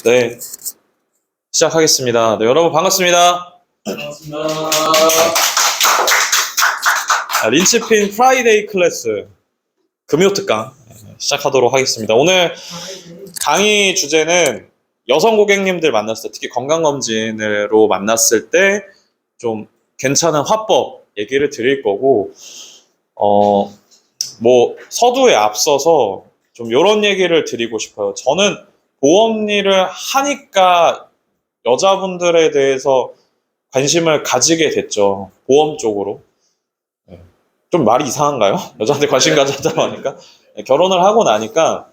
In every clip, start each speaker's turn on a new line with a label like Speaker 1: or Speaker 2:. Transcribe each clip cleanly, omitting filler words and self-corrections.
Speaker 1: 네, 시작하겠습니다. 네, 여러분 반갑습니다.
Speaker 2: 반갑습니다.
Speaker 1: 린치핀 프라이데이 클래스 금요 특강 시작하도록 하겠습니다. 오늘 강의 주제는 여성 고객님들 만났을 때, 특히 건강검진으로 만났을 때 좀 괜찮은 화법 얘기를 드릴 거고, 뭐 서두에 앞서서 좀 이런 얘기를 드리고 싶어요. 저는 보험 일을 하니까 여자분들에 대해서 관심을 가지게 됐죠. 보험 쪽으로. 좀 말이 이상한가요? 여자한테 관심 가졌다고 하니까. 결혼을 하고 나니까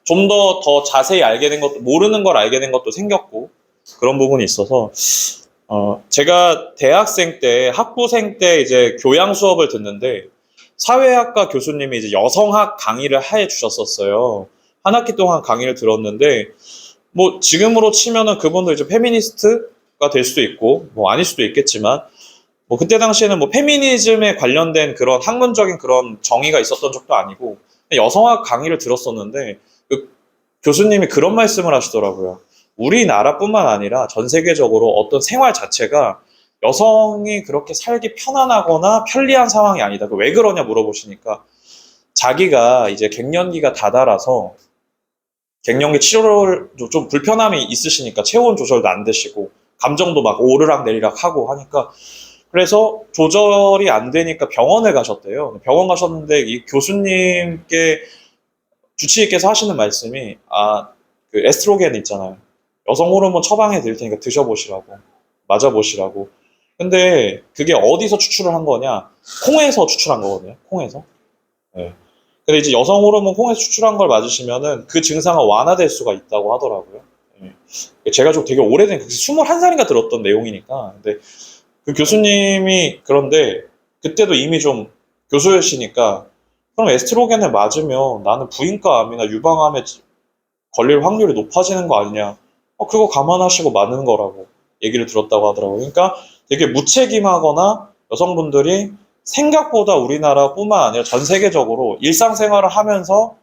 Speaker 1: 좀 더 자세히 알게 된 것도, 모르는 걸 알게 된 것도 생겼고, 그런 부분이 있어서, 제가 대학생 때, 학부생 때 이제 교양 수업을 듣는데, 사회학과 교수님이 이제 여성학 강의를 해 주셨었어요. 한 학기 동안 강의를 들었는데, 뭐 지금으로 치면은 그분도 이제 페미니스트가 될 수도 있고, 뭐 아닐 수도 있겠지만, 뭐 그때 당시에는 뭐 페미니즘에 관련된 그런 학문적인 그런 정의가 있었던 적도 아니고, 여성학 강의를 들었었는데, 그 교수님이 그런 말씀을 하시더라고요. 우리나라뿐만 아니라 전 세계적으로 어떤 생활 자체가 여성이 그렇게 살기 편안하거나 편리한 상황이 아니다. 왜 그러냐 물어보시니까, 자기가 이제 갱년기가 다다라서 갱년기 치료를 좀 불편함이 있으시니까 체온 조절도 안 되시고 감정도 막 오르락 내리락 하고 하니까, 그래서 조절이 안 되니까 병원에 가셨대요. 병원 가셨는데 이 교수님께 주치의께서 하시는 말씀이, 그 에스트로겐 있잖아요. 여성 호르몬 처방해 드릴 테니까 드셔보시라고, 맞아보시라고. 근데 그게 어디서 추출을 한 거냐? 콩에서 추출한 거거든요. 콩에서. 네. 근데 이제 여성 호르몬 콩에서 추출한 걸 맞으시면은 그 증상은 완화될 수가 있다고 하더라고요. 네. 제가 좀 되게 오래된, 21살인가 들었던 내용이니까. 근데 그 교수님이, 그런데 그때도 이미 좀 교수였으니까, 그럼 에스트로겐을 맞으면 나는 부인과 암이나 유방암에 걸릴 확률이 높아지는 거 아니냐? 그거 감안하시고 맞는 거라고 얘기를 들었다고 하더라고요. 그러니까 되게 무책임하거나, 여성분들이 생각보다 우리나라뿐만 아니라 전 세계적으로 일상생활을 하면서,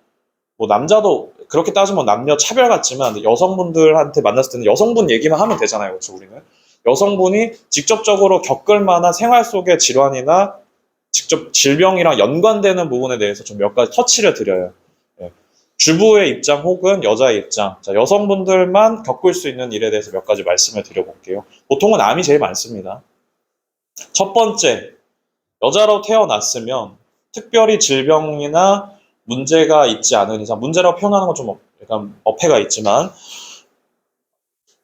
Speaker 1: 뭐 남자도 그렇게 따지면 남녀 차별 같지만 여성분들한테 만났을 때는 여성분 얘기만 하면 되잖아요. 그렇죠, 우리는. 여성분이 직접적으로 겪을 만한 생활 속의 질환이나 직접 질병이랑 연관되는 부분에 대해서 좀 몇 가지 터치를 드려요. 주부의 입장 혹은 여자의 입장, 자, 여성분들만 겪을 수 있는 일에 대해서 몇 가지 말씀을 드려볼게요. 보통은 암이 제일 많습니다. 첫 번째, 여자로 태어났으면 특별히 질병이나 문제가 있지 않은 이상, 문제라고 표현하는 건 좀 약간 어폐가 있지만,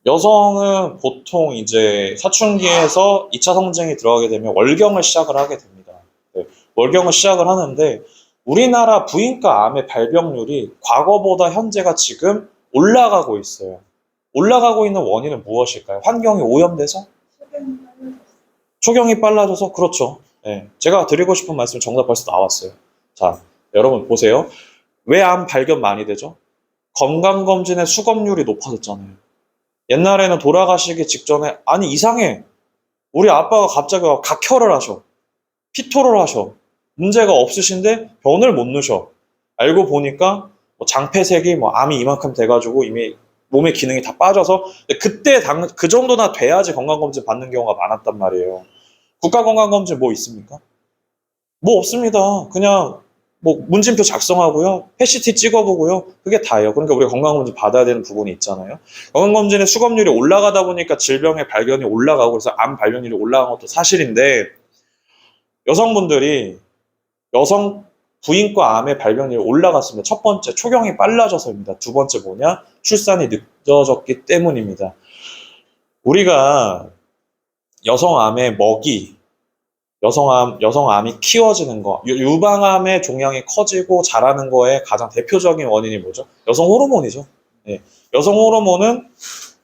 Speaker 1: 여성은 보통 이제 사춘기에서 2차 성징이 들어가게 되면 월경을 시작을 하게 됩니다. 네, 월경을 시작을 하는데, 우리나라 부인과 암의 발병률이 과거보다 현재가 지금 올라가고 있어요. 올라가고 있는 원인은 무엇일까요? 환경이 오염돼서? 초경이 빨라져서? 그렇죠. 네, 제가 드리고 싶은 말씀 정답 벌써 나왔어요. 자, 여러분 보세요. 왜 암 발견 많이 되죠? 건강검진의 수검률이 높아졌잖아요. 옛날에는 돌아가시기 직전에, 아니 이상해, 우리 아빠가 갑자기 각혈을 하셔, 피토를 하셔, 문제가 없으신데 변을 못 넣으셔. 알고 보니까 뭐 장폐색이, 뭐 암이 이만큼 돼가지고 이미 몸의 기능이 다 빠져서, 그때 그 정도나 돼야지 건강검진 받는 경우가 많았단 말이에요. 국가건강검진 뭐 있습니까? 뭐 없습니다. 그냥 뭐 문진표 작성하고요, PET 찍어보고요, 그게 다예요. 그러니까 우리가 건강검진 받아야 되는 부분이 있잖아요. 건강검진의 수검률이 올라가다 보니까 질병의 발견이 올라가고, 그래서 암 발견률이 올라간 것도 사실인데, 여성분들이 여성 부인과 암의 발병률이 올라갔습니다. 첫 번째, 초경이 빨라져서입니다. 두 번째 뭐냐? 출산이 늦어졌기 때문입니다. 우리가 여성암의 먹이, 여성암이 키워지는 거, 유방암의 종양이 커지고 자라는 거에 가장 대표적인 원인이 뭐죠? 여성 호르몬이죠. 네. 여성 호르몬은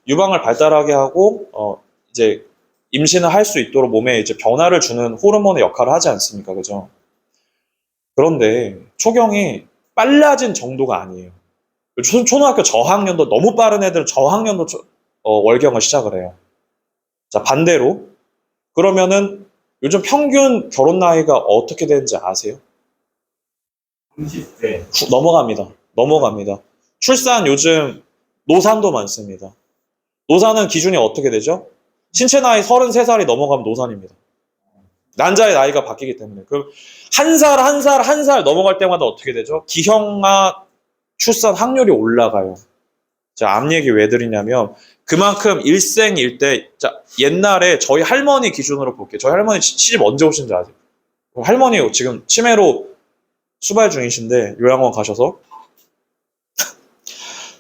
Speaker 1: 유방을 발달하게 하고, 이제 임신을 할 수 있도록 몸에 이제 변화를 주는 호르몬의 역할을 하지 않습니까? 그죠? 그런데 초경이 빨라진 정도가 아니에요. 초등학교 저학년도, 너무 빠른 애들은 저학년도 월경을 시작을 해요. 자, 반대로, 그러면은 요즘 평균 결혼 나이가 어떻게 되는지 아세요?
Speaker 2: 30대.
Speaker 1: 넘어갑니다. 넘어갑니다. 출산 요즘 노산도 많습니다. 노산은 기준이 어떻게 되죠? 신체 나이 33살이 넘어가면 노산입니다. 난자의 나이가 바뀌기 때문에. 그럼 한 살, 한 살, 한 살 넘어갈 때마다 어떻게 되죠? 기형아 출산 확률이 올라가요. 자, 앞 얘기 왜 드리냐면 그만큼 일생일대, 자, 옛날에 저희 할머니 기준으로 볼게요. 저희 할머니 시집 언제 오신지 아세요? 할머니 지금 치매로 수발 중이신데 요양원 가셔서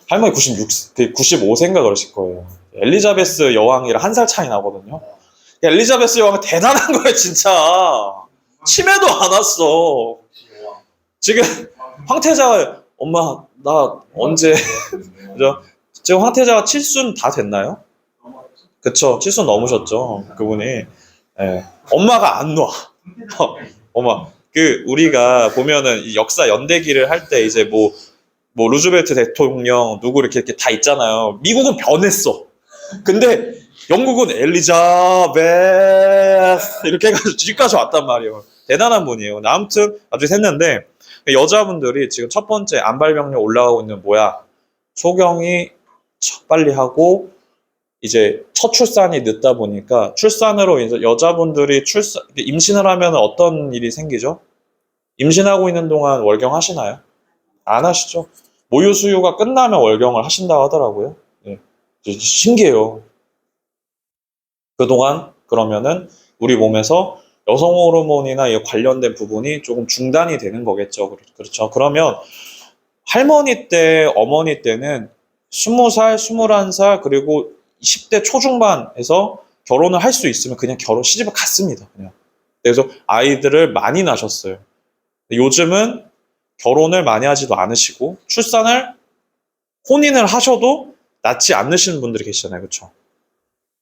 Speaker 1: 할머니 95세인가 그러실 거예요. 엘리자베스 여왕이랑 한 살 차이 나거든요. 엘리자베스 여왕은 대단한 거예요, 진짜. 치매도 안 왔어. 지금 황태자가 엄마 나 언제 그죠? 지금 황태자가 칠순 다 됐나요? 그쵸, 칠순 넘으셨죠, 그분이. 예. 엄마가 안 놔. 엄마 그 우리가 보면은 이 역사 연대기를 할 때 이제 뭐 루즈벨트 대통령 누구 이렇게 다 있잖아요. 미국은 변했어. 근데 영국은 엘리자베스 이렇게 해가지고 지금까지 왔단 말이에요. 대단한 분이에요. 아무튼 아주 했는데 여자분들이 지금 첫 번째 안발병력 올라가고 있는 뭐야? 소경이 빨리 하고 이제 첫 출산이 늦다 보니까 출산으로 이제 여자분들이 임신을 하면 어떤 일이 생기죠? 임신하고 있는 동안 월경 하시나요? 안 하시죠? 모유 수유가 끝나면 월경을 하신다고 하더라고요. 네. 신기해요. 그동안 그러면은 우리 몸에서 여성 호르몬이나 관련된 부분이 조금 중단이 되는 거겠죠. 그렇죠. 그러면 할머니 때, 어머니 때는 20살, 21살, 그리고 10대 초중반에서 결혼을 할 수 있으면 그냥 시집을 갔습니다. 그냥. 그래서 아이들을 많이 낳으셨어요. 요즘은 결혼을 많이 하지도 않으시고 혼인을 하셔도 낳지 않으시는 분들이 계시잖아요. 그렇죠?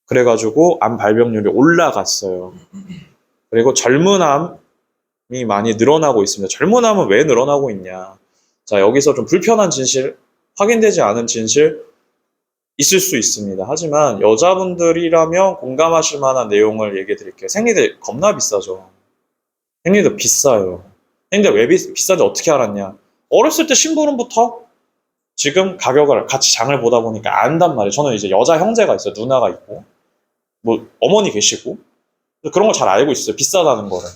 Speaker 1: 그래가지고 암 발병률이 올라갔어요. 그리고 젊은암이 많이 늘어나고 있습니다. 젊은암은 왜 늘어나고 있냐? 자, 여기서 좀 불편한 진실, 확인되지 않은 진실 있을 수 있습니다. 하지만 여자분들이라면 공감하실 만한 내용을 얘기해 드릴게요. 생리대 겁나 비싸죠. 생리대 비싸요. 생리대 왜 비싼지 어떻게 알았냐? 어렸을 때 심부름부터 지금 가격을 같이 장을 보다 보니까 안단 말이에요. 저는 이제 여자 형제가 있어요. 누나가 있고 뭐 어머니 계시고 그런 걸 잘 알고 있어요. 비싸다는 거를.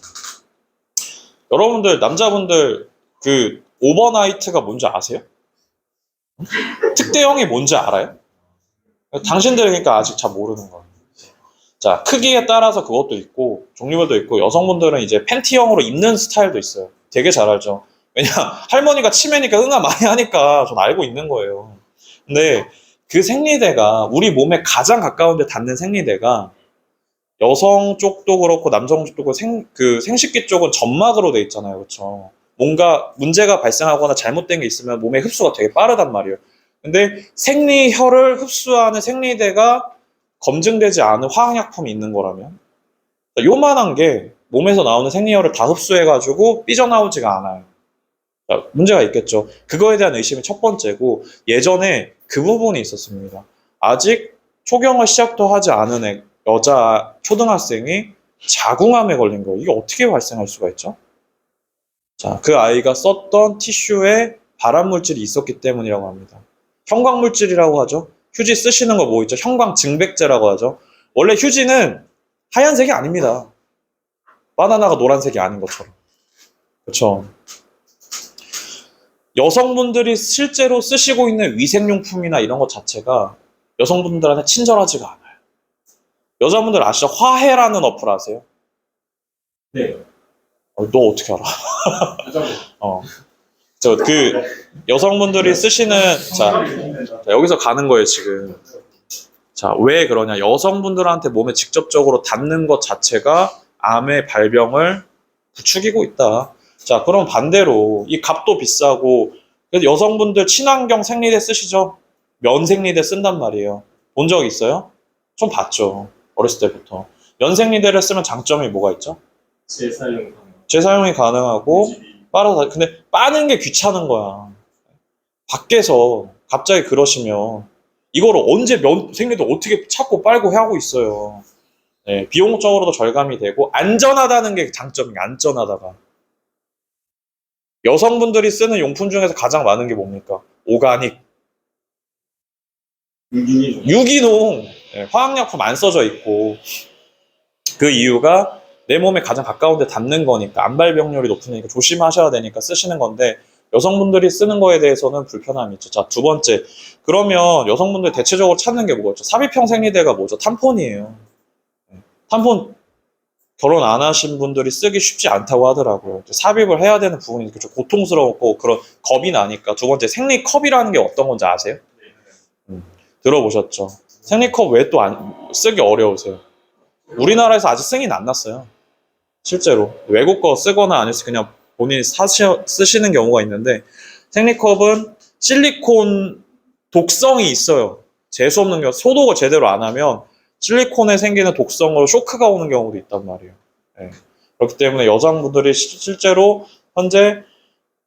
Speaker 1: 여러분들 남자분들 그 오버나이트가 뭔지 아세요? 특대형이 뭔지 알아요? 당신들 그러니까 아직 잘 모르는 거예요. 자, 크기에 따라서 그것도 있고 종류별도 있고 여성분들은 이제 팬티형으로 입는 스타일도 있어요. 되게 잘 알죠. 왜냐 할머니가 치매니까 응아 많이 하니까 전 알고 있는 거예요. 근데 그 생리대가 우리 몸에 가장 가까운 데 닿는 생리대가 여성 쪽도 그렇고 남성 쪽도 그렇고 그 생식기 쪽은 점막으로 돼 있잖아요. 그렇죠? 뭔가 문제가 발생하거나 잘못된 게 있으면 몸에 흡수가 되게 빠르단 말이에요. 근데 생리혈을 흡수하는 생리대가 검증되지 않은 화학약품이 있는 거라면 요만한 게 몸에서 나오는 생리혈을 다 흡수해가지고 삐져나오지가 않아요. 문제가 있겠죠. 그거에 대한 의심이 첫 번째고 예전에 그 부분이 있었습니다. 아직 초경을 시작도 하지 않은 여자 초등학생이 자궁암에 걸린 거예요. 이게 어떻게 발생할 수가 있죠? 자, 그 아이가 썼던 티슈에 발암물질이 있었기 때문이라고 합니다. 형광물질이라고 하죠. 휴지 쓰시는 거 뭐 있죠? 형광증백제라고 하죠. 원래 휴지는 하얀색이 아닙니다. 바나나가 노란색이 아닌 것처럼. 그렇죠. 여성분들이 실제로 쓰시고 있는 위생용품이나 이런 것 자체가 여성분들한테 친절하지가 않아요. 여자분들 아시죠? 화해라는 어플 아세요?
Speaker 2: 네.
Speaker 1: 너 어떻게 알아? 그 여성분들이 쓰시는 자, 여기서 가는 거예요 지금. 자, 왜 그러냐? 여성분들한테 몸에 직접적으로 닿는 것 자체가 암의 발병을 부추기고 있다. 자, 그럼 반대로 이 값도 비싸고 그래서 여성분들 친환경 생리대 쓰시죠? 면 생리대 쓴단 말이에요. 본 적 있어요? 좀 봤죠. 어렸을 때부터. 면 생리대를 쓰면 장점이 뭐가 있죠? 재사용이 가능하고 빨아서 근데 빠는 게 귀찮은 거야. 밖에서 갑자기 그러시면 이거를 언제 면 생리대 어떻게 찾고 빨고 하고 있어요. 네, 비용적으로도 절감이 되고 안전하다는 게 장점이에요. 안전하다가. 여성분들이 쓰는 용품 중에서 가장 많은 게 뭡니까? 오가닉. 유기농, 예, 화학약품 안 써져 있고, 그 이유가 내 몸에 가장 가까운 데 닿는 거니까, 암발병률이 높으니까 조심하셔야 되니까 쓰시는 건데, 여성분들이 쓰는 거에 대해서는 불편함이 있죠. 자, 두 번째. 그러면 여성분들 대체적으로 찾는 게 뭐겠죠? 삽입형 생리대가 뭐죠? 탐폰이에요. 예, 탐폰 결혼 안 하신 분들이 쓰기 쉽지 않다고 하더라고요. 삽입을 해야 되는 부분이 좀 고통스럽고 그런 겁이 나니까. 두 번째, 생리컵이라는 게 어떤 건지 아세요? 들어보셨죠? 생리컵 왜 또 쓰기 어려우세요? 우리나라에서 아직 승인 안 났어요. 실제로. 외국 거 쓰거나 아니면 그냥 본인이 쓰시는 경우가 있는데, 생리컵은 실리콘 독성이 있어요. 재수 없는 경우, 소독을 제대로 안 하면 실리콘에 생기는 독성으로 쇼크가 오는 경우도 있단 말이에요. 네. 그렇기 때문에 여성분들이 실제로 현재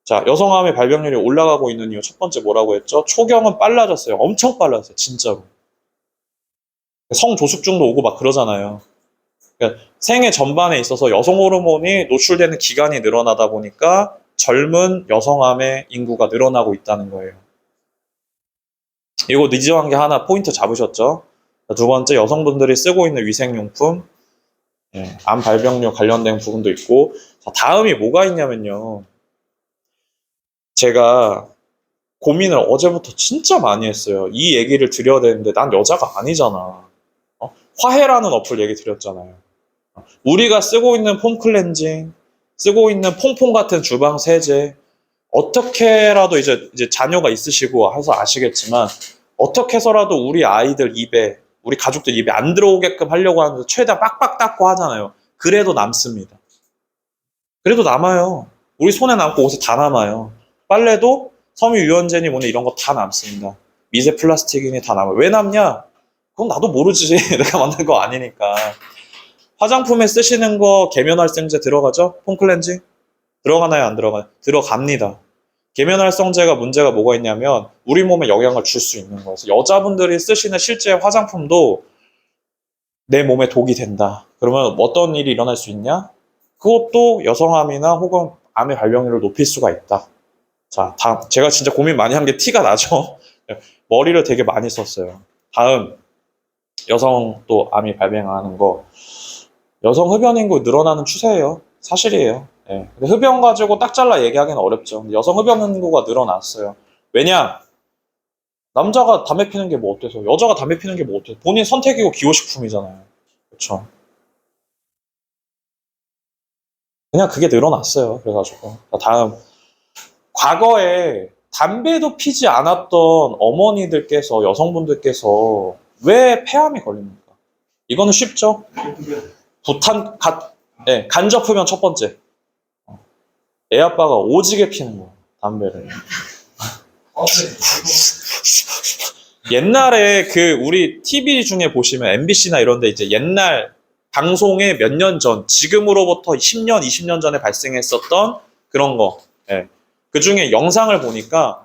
Speaker 1: 여성암의 발병률이 올라가고 있는 이유 첫 번째 뭐라고 했죠? 초경은 빨라졌어요. 엄청 빨라졌어요. 진짜로. 성조숙증도 오고 막 그러잖아요. 그러니까 생애 전반에 있어서 여성 호르몬이 노출되는 기간이 늘어나다 보니까 젊은 여성암의 인구가 늘어나고 있다는 거예요. 이거 늦어한 게 하나 포인트 잡으셨죠? 두 번째, 여성분들이 쓰고 있는 위생용품, 예, 암 발병률 관련된 부분도 있고. 자, 다음이 뭐가 있냐면요. 제가 고민을 어제부터 진짜 많이 했어요. 이 얘기를 드려야 되는데 난 여자가 아니잖아. 화해라는 어플 얘기 드렸잖아요. 우리가 쓰고 있는 폼 클렌징, 쓰고 있는 퐁퐁 같은 주방 세제, 어떻게라도 이제 자녀가 있으시고 해서 아시겠지만, 어떻게 해서라도 우리 아이들 입에, 우리 가족들 입에 안 들어오게끔 하려고 하는데 최대한 빡빡 닦고 하잖아요. 그래도 남습니다. 그래도 남아요. 우리 손에 남고 옷에 다 남아요. 빨래도 섬유유연제니 뭐니 이런 거 다 남습니다. 미세 플라스틱이니 다 남아요. 왜 남냐? 그건 나도 모르지. 내가 만든 거 아니니까. 화장품에 쓰시는 거 계면활성제 들어가죠? 폼클렌징? 들어가나요? 안 들어가요? 들어갑니다. 계면활성제가 문제가 뭐가 있냐면 우리 몸에 영향을 줄 수 있는 거예요. 여자분들이 쓰시는 실제 화장품도 내 몸에 독이 된다. 그러면 어떤 일이 일어날 수 있냐? 그것도 여성암이나 혹은 암의 발병률을 높일 수가 있다. 자, 제가 진짜 고민 많이 한 게 티가 나죠? 머리를 되게 많이 썼어요. 다음, 여성 또 암이 발병하는 거. 여성 흡연 인구 늘어나는 추세예요. 사실이에요. 예. 근데 흡연 가지고 딱 잘라 얘기하기는 어렵죠. 여성 흡연 인구가 늘어났어요. 왜냐? 남자가 담배 피는 게 뭐 어때서? 여자가 담배 피는 게 뭐 어때서? 본인 선택이고 기호식품이잖아요. 그렇죠. 그냥 그게 늘어났어요. 그래가지고. 다음. 과거에 담배도 피지 않았던 어머니들께서, 여성분들께서 왜 폐암이 걸립니까? 이거는 쉽죠? 간접 흡연 첫 번째. 애 아빠가 오지게 피는 거예요. 담배를. 옛날에 우리 TV 중에 보시면 MBC나 이런 데 이제 옛날 방송에 몇 년 전, 지금으로부터 10년, 20년 전에 발생했었던 그런 거. 예. 그 중에 영상을 보니까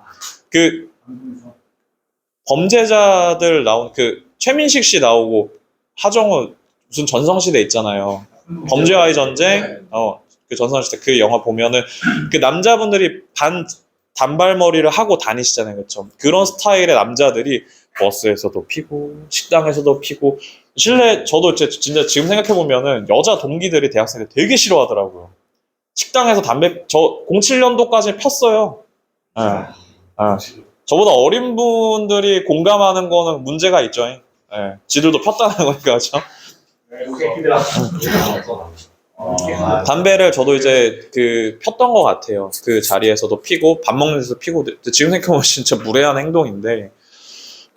Speaker 1: 범죄자들 나온 최민식 씨 나오고 하정우 무슨 전성시대 있잖아요. 범죄와의 전쟁, 그 전성시대 그 영화 보면은 그 남자분들이 단발머리를 하고 다니시잖아요. 그렇죠? 그런 스타일의 남자들이 버스에서도 피고 식당에서도 피고. 저도 진짜 지금 생각해보면은 여자 동기들이 대학생들 되게 싫어하더라고요. 식당에서 저 07년도까지 폈어요. 예. 예. 저보다 어린 분들이 공감하는 거는 문제가 있죠. 예. 지들도 폈다는 거니까, 그렇죠? 담배를 저도 이제 폈던 것 같아요. 그 자리에서도 피고 밥 먹는 데서 피고. 지금 생각해보면 진짜 무례한 행동인데,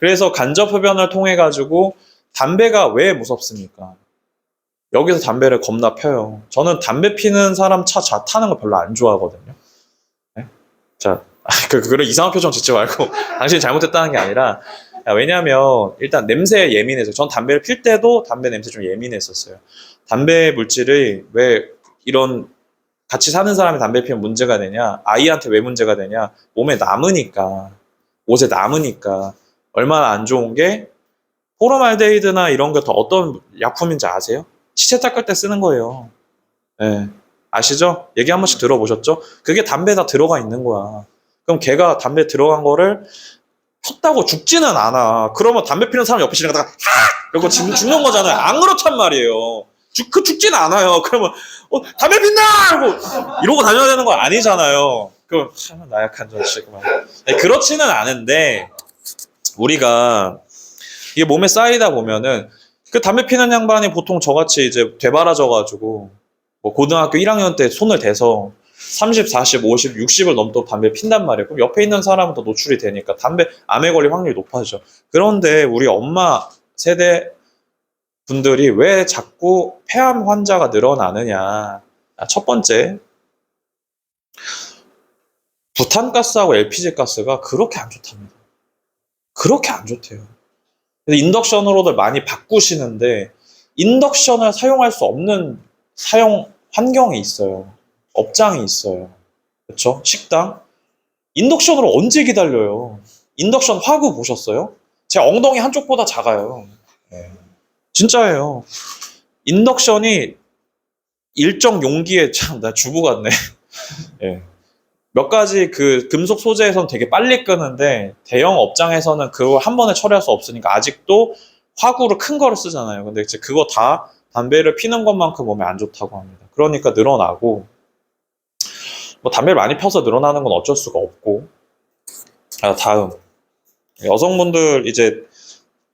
Speaker 1: 그래서 간접 흡연을 통해 가지고 담배가 왜 무섭습니까? 여기서 담배를 겁나 펴요. 저는 담배 피는 사람 차 타는 거 별로 안 좋아하거든요. 네? 자, 그런 이상한 표정 짓지 말고 당신이 잘못했다는 게 아니라, 왜냐하면 일단 냄새에 예민해서, 전 담배를 필 때도 담배 냄새 좀 예민했었어요. 담배 물질이 왜 이런 같이 사는 사람이 담배 피우면 문제가 되냐, 아이한테 왜 문제가 되냐, 몸에 남으니까, 옷에 남으니까. 얼마나 안 좋은 게 포르말데히드나 이런 게 더 어떤 약품인지 아세요? 시체 닦을 때 쓰는 거예요. 네. 아시죠? 얘기 한 번씩 들어보셨죠? 그게 담배에 다 들어가 있는 거야. 그럼 걔가 담배 들어간 거를 폈다고 죽지는 않아. 그러면 담배 피는 사람 옆에 지나가다가 이러고 죽는 거잖아요. 안 그렇단 말이에요. 죽지는 않아요. 그러면 담배 핀다! 이러고 다녀야 되는 거 아니잖아요. 그럼 나약한 자식. 그렇지는 않은데 우리가 이게 몸에 쌓이다 보면은 그 담배 피는 양반이 보통 저같이 이제 되바라져가지고 뭐 고등학교 1학년 때 손을 대서 30, 40, 50, 60을 넘도록 담배 핀단 말이에요. 그럼 옆에 있는 사람은 더 노출이 되니까 암에 걸릴 확률이 높아지죠. 그런데 우리 엄마 세대 분들이 왜 자꾸 폐암 환자가 늘어나느냐. 첫 번째, 부탄가스하고 LPG 가스가 그렇게 안 좋답니다. 그렇게 안 좋대요. 인덕션으로들 많이 바꾸시는데 인덕션을 사용할 수 없는 사용 환경이 있어요. 업장이 있어요. 그렇죠? 식당. 인덕션으로 언제 기다려요? 인덕션 화구 보셨어요? 제 엉덩이 한쪽보다 작아요. 네. 진짜예요. 인덕션이 일정 용기에 참 나 주부 같네. 네. 몇 가지 그 금속 소재에서는 되게 빨리 끄는데 대형 업장에서는 그걸 한 번에 처리할 수 없으니까 아직도 화구로 큰 거를 쓰잖아요. 근데 이제 그거 다 담배를 피는 것만큼 몸에 안 좋다고 합니다. 그러니까 늘어나고 뭐 담배를 많이 펴서 늘어나는 건 어쩔 수가 없고. 다음 여성분들 이제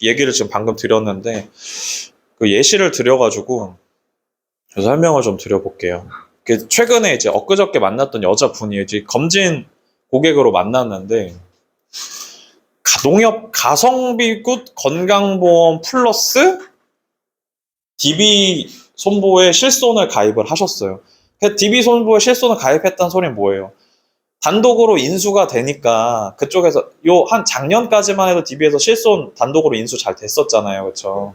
Speaker 1: 얘기를 지금 방금 드렸는데 그 예시를 드려가지고 설명을 좀 드려볼게요. 최근에 이제 엊그저께 만났던 여자분이 이제 검진 고객으로 만났는데 농협 가성비굿 건강보험 플러스 DB 손보에 실손을 가입을 하셨어요. DB 손보에 실손을 가입했다는 소리는 뭐예요? 단독으로 인수가 되니까 그쪽에서 한 작년까지만 해도 DB에서 실손 단독으로 인수 잘 됐었잖아요. 그렇죠?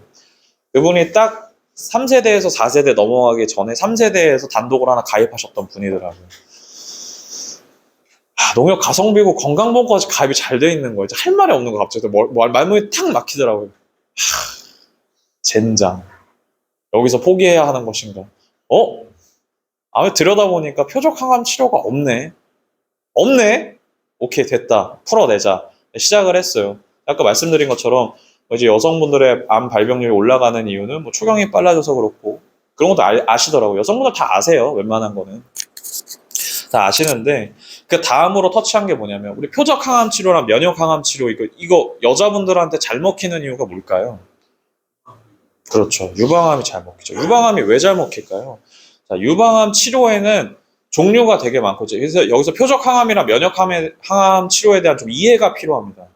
Speaker 1: 그분이 딱 3세대에서 4세대 넘어가기 전에 3세대에서 단독으로 하나 가입하셨던 분이더라고요. 농협 가성비고 건강보험까지 가입이 잘 돼 있는 거예요. 할 말이 없는 거 갑자기 말문이 탁 막히더라고요. 젠장. 여기서 포기해야 하는 것인가? 들여다보니까 표적 항암 치료가 없네. 오케이, 됐다. 풀어내자. 시작을 했어요. 아까 말씀드린 것처럼 이제 여성분들의 암 발병률이 올라가는 이유는 뭐 초경이 빨라져서 그렇고 그런 것도 아시더라고요. 여성분들 다 아세요. 웬만한 거는 다 아시는데 그 다음으로 터치한 게 뭐냐면 우리 표적 항암 치료랑 면역 항암 치료 이거 여자분들한테 잘 먹히는 이유가 뭘까요? 그렇죠. 유방암이 잘 먹히죠. 유방암이 왜 잘 먹힐까요? 자, 유방암 치료에는 종류가 되게 많고 그래서 여기서 표적 항암이랑 면역 항암 치료에 대한 좀 이해가 필요합니다.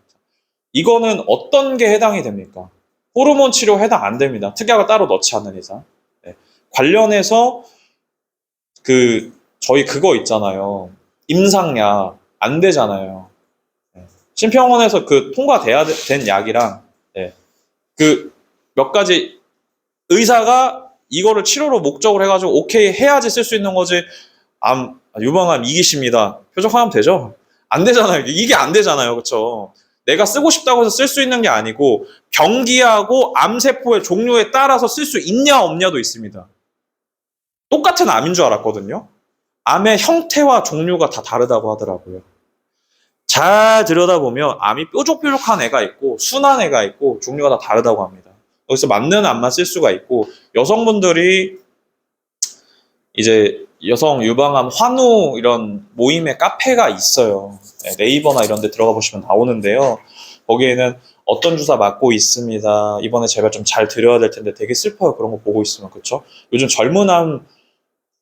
Speaker 1: 이거는 어떤 게 해당이 됩니까? 호르몬 치료 해당 안 됩니다. 특약을 따로 넣지 않는 이상. 네. 관련해서 저희 그거 있잖아요. 임상약 안 되잖아요. 네. 심평원에서 통과돼야 된 약이랑 네. 몇 가지 의사가 이거를 치료로 목적으로 해가지고 오케이 해야지 쓸 수 있는 거지. 유방암 이기십니다. 표적 항암 되죠? 안 되잖아요. 이게 안 되잖아요. 그렇죠? 내가 쓰고 싶다고 해서 쓸 수 있는 게 아니고 병기하고 암세포의 종류에 따라서 쓸 수 있냐 없냐도 있습니다. 똑같은 암인 줄 알았거든요. 암의 형태와 종류가 다 다르다고 하더라고요. 잘 들여다보면 암이 뾰족뾰족한 애가 있고 순한 애가 있고 종류가 다 다르다고 합니다. 여기서 맞는 암만 쓸 수가 있고 여성분들이 이제 여성 유방암 환우 이런 모임의 카페가 있어요. 네이버나 이런 데 들어가 보시면 나오는데요. 거기에는 어떤 주사 맞고 있습니다. 이번에 제발 좀 잘 드려야 될 텐데 되게 슬퍼요. 그런 거 보고 있으면. 그렇죠? 요즘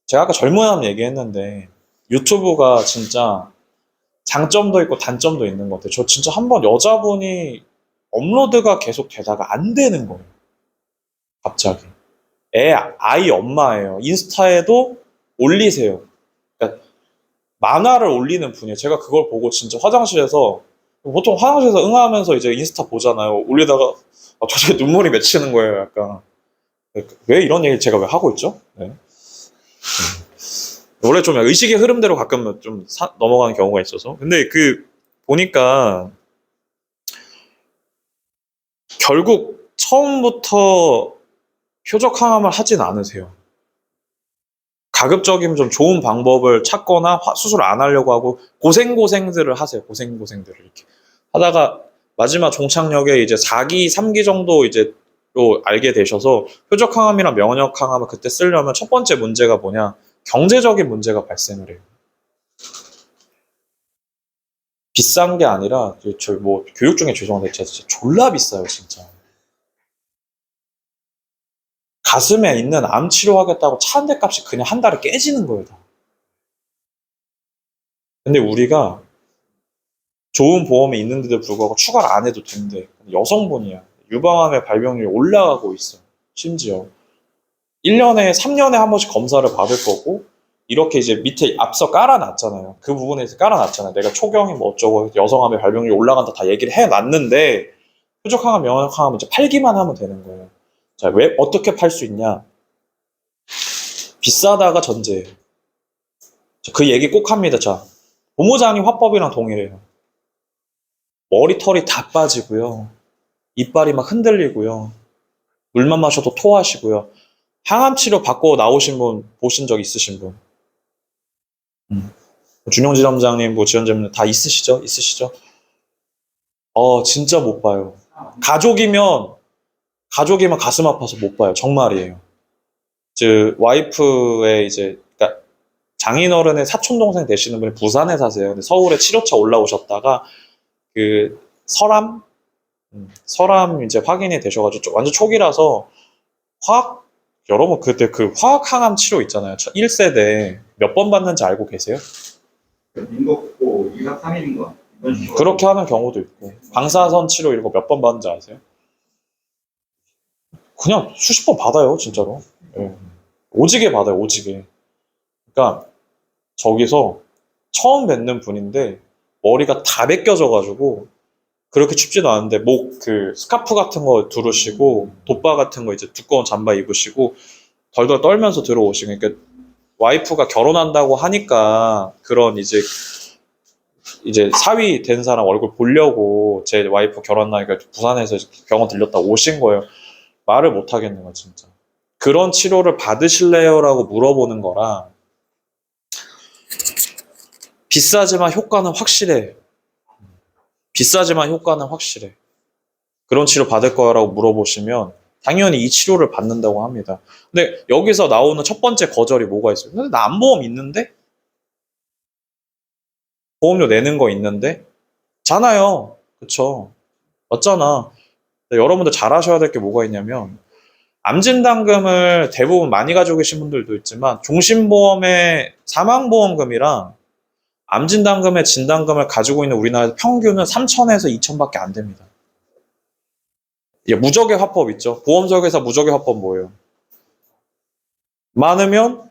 Speaker 1: 제가 아까 젊은 암 얘기했는데 유튜브가 진짜 장점도 있고 단점도 있는 것 같아요. 저 진짜 한번 여자분이 업로드가 계속 되다가 안 되는 거예요. 갑자기. 아이 엄마예요. 인스타에도 올리세요. 그러니까 만화를 올리는 분이에요. 제가 그걸 보고 진짜 보통 화장실에서 응하면서 이제 인스타 보잖아요. 올리다가 도저히 눈물이 맺히는 거예요. 약간 왜 이런 얘기를 제가 왜 하고 있죠? 네. 원래 좀 의식의 흐름대로 가끔 좀 넘어가는 경우가 있어서. 근데 보니까 결국 처음부터 표적 항암을 하진 않으세요. 가급적이면 좀 좋은 방법을 찾거나 수술 안 하려고 하고 고생들을 하세요. 고생들을 이렇게 하다가 마지막 종착역에 이제 4기, 3기 정도 이제로 알게 되셔서 표적 항암이랑 면역 항암을 그때 쓰려면 첫 번째 문제가 뭐냐? 경제적인 문제가 발생을 해요. 비싼 게 아니라 저 뭐 교육 중에 죄송한데 진짜 졸라 비싸요, 진짜. 가슴에 있는 암 치료하겠다고 차 한 대 값이 그냥 한 달에 깨지는 거예요, 다. 근데 우리가 좋은 보험이 있는데도 불구하고 추가를 안 해도 된대. 여성분이야. 유방암의 발병률이 올라가고 있어. 심지어 1년에 3년에 한 번씩 검사를 받을 거고 이렇게 이제 밑에 앞서 깔아놨잖아요. 그 부분에서 깔아놨잖아요. 내가 초경이 뭐 어쩌고 여성암의 발병률이 올라간다 다 얘기를 해놨는데 표적항암, 면역항암은 이제 팔기만 하면 되는 거예요. 자, 왜 어떻게 팔 수 있냐? 비싸다가 전제예요. 그 얘기 꼭 합니다. 자, 고무장이 화법이랑 동일해요. 머리털이 다 빠지고요. 이빨이 막 흔들리고요. 물만 마셔도 토하시고요. 항암 치료 받고 나오신 분 보신 적 있으신 분? 준용지 점장님, 뭐 지원자님 다 있으시죠? 있으시죠? 진짜 못 봐요. 가족이면 가슴 아파서 못 봐요. 정말이에요. 와이프의 그러니까 장인어른의 사촌 동생 되시는 분이 부산에 사세요. 근데 서울에 치료차 올라오셨다가 설암 이제 확인이 되셔가지고 완전 초기라서 여러분 그때 그 화학 항암 치료 있잖아요. 1세대 몇 번 받는지 알고 계세요?
Speaker 2: 민국고 2박 3일인 거.
Speaker 1: 그렇게 하는 경우도 있고 방사선 치료 이런 거 몇 번 받는지 아세요? 그냥 수십 번 받아요, 진짜로. 예. 오지게 받아요, 오지게. 그러니까 저기서 처음 뵙는 분인데 머리가 다 벗겨져가지고 그렇게 춥지도 않은데 스카프 같은 거 두르시고 돗바 같은 거 이제 두꺼운 잠바 입으시고 덜덜 떨면서 들어오시고 그러니까 와이프가 결혼한다고 하니까 그런 이제 사위 된 사람 얼굴 보려고 제 와이프 결혼하니까 부산에서 병원 들렸다 오신 거예요. 말을 못 하겠는 거야, 진짜. 그런 치료를 받으실래요? 라고 물어보는 거랑 비싸지만 효과는 확실해. 비싸지만 효과는 확실해. 그런 치료 받을 거야? 라고 물어보시면 당연히 이 치료를 받는다고 합니다. 근데 여기서 나오는 첫 번째 거절이 뭐가 있어요? 근데 나 암보험 있는데? 보험료 내는 거 있는데? 잖아요. 그쵸? 맞잖아. 여러분들 잘 아셔야 될 게 뭐가 있냐면 암진단금을 대부분 많이 가지고 계신 분들도 있지만 종신보험의 사망보험금이랑 암진단금의 진단금을 가지고 있는 우리나라 평균은 3천에서 2천밖에 안 됩니다. 무적의 화법 있죠. 보험설계사 무적의 화법 뭐예요? 많으면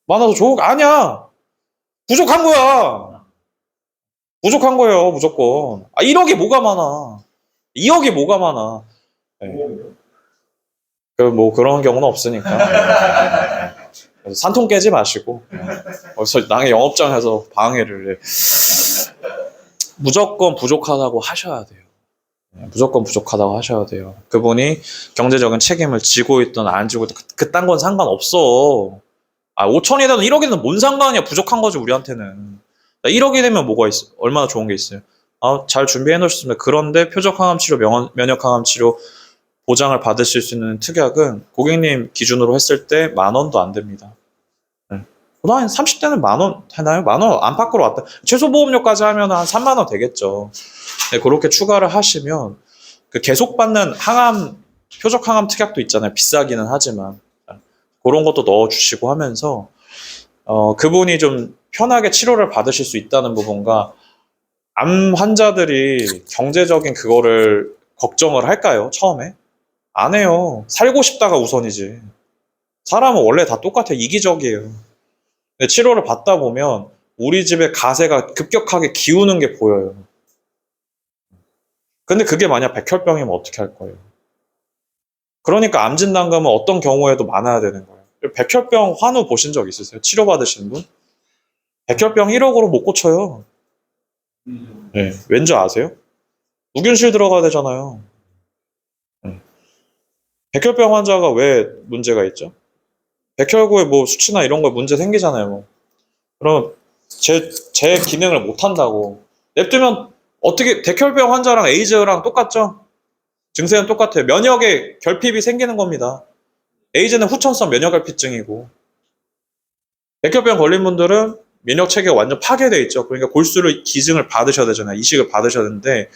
Speaker 1: 많아도 아니야. 부족한 거야. 부족한 거예요, 무조건. 1억이 뭐가 많아. 2억이 뭐가 많아. 네. 뭐 그런 경우는 없으니까. 그래서 산통 깨지 마시고. 남의 영업장에서 방해를. 무조건 부족하다고 하셔야 돼요. 무조건 부족하다고 하셔야 돼요. 그분이 경제적인 책임을 지고 있든 안 지고 있든 그딴 건 상관없어. 5천이든 1억이든 뭔 상관이야. 부족한 거지, 우리한테는. 1억이 되면 뭐가 있어? 얼마나 좋은 게 있어요? 잘 준비해 놓으셨습니다. 그런데 표적 항암 치료, 면역 항암 치료 보장을 받으실 수 있는 특약은 고객님 기준으로 했을 때 10,000원도 안 됩니다. 한 30대는 10,000원 되나요? 10,000원 안팎으로 왔다. 최소 보험료까지 하면 한 30,000원 되겠죠. 네, 그렇게 추가를 하시면 계속 받는 표적 항암 특약도 있잖아요. 비싸기는 하지만. 그런 것도 넣어주시고 하면서 그분이 좀 편하게 치료를 받으실 수 있다는 부분과 암 환자들이 경제적인 그거를 걱정을 할까요? 처음에? 안 해요. 살고 싶다가 우선이지. 사람은 원래 다 똑같아요. 이기적이에요. 근데 치료를 받다 보면 우리 집의 가세가 급격하게 기우는 게 보여요. 근데 그게 만약 백혈병이면 어떻게 할 거예요? 그러니까 암 진단금은 어떤 경우에도 많아야 되는 거예요. 백혈병 환우 보신 적 있으세요? 치료받으신 분? 백혈병 1억으로 못 고쳐요. 네. 왠지 아세요? 무균실 들어가야 되잖아요. 네. 백혈병 환자가 왜 문제가 있죠? 백혈구에 뭐 수치나 이런 거 문제 생기잖아요. 그럼 제 기능을 못 한다고. 냅두면 어떻게 백혈병 환자랑 에이즈랑 똑같죠? 증세는 똑같아요. 면역에 결핍이 생기는 겁니다. 에이즈는 후천성 면역결핍증이고 백혈병 걸린 분들은 면역 체계가 완전 파괴되어 있죠. 그러니까 골수를 기증을 받으셔야 되잖아요. 이식을 받으셔야 되는데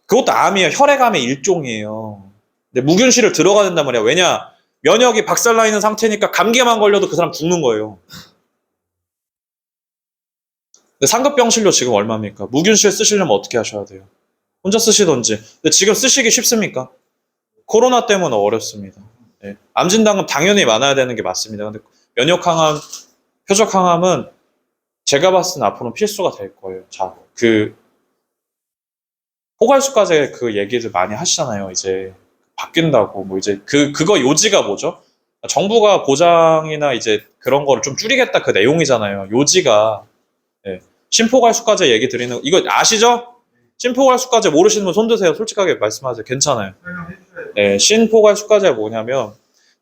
Speaker 1: 그것도 암이에요. 혈액암의 일종이에요. 근데 무균실을 들어가야 된단 말이야. 왜냐? 면역이 박살나 있는 상태니까 감기만 걸려도 그 사람 죽는 거예요. 근데 상급병실료 지금 얼마입니까? 무균실 쓰시려면 어떻게 하셔야 돼요? 혼자 쓰시던지. 근데 지금 쓰시기 쉽습니까? 코로나 때문에 어렵습니다. 네. 암 진단금 당연히 많아야 되는 게 맞습니다. 근데 면역 항암, 표적 항암은 제가 봤을 땐 앞으로는 필수가 될 거예요. 자, 포괄수까지 그 얘기를 많이 하시잖아요. 이제 바뀐다고 뭐 이제 그거 요지가 뭐죠? 정부가 보장이나 이제 그런 거를 좀 줄이겠다 그 내용이잖아요. 요지가 예. 신포괄수까지 얘기 드리는 이거 아시죠? 신포괄수까지 모르시는 분 손 드세요. 솔직하게 말씀하세요. 괜찮아요.
Speaker 2: 설명해 주셔야 돼요.
Speaker 1: 예, 신포괄수까지가 뭐냐면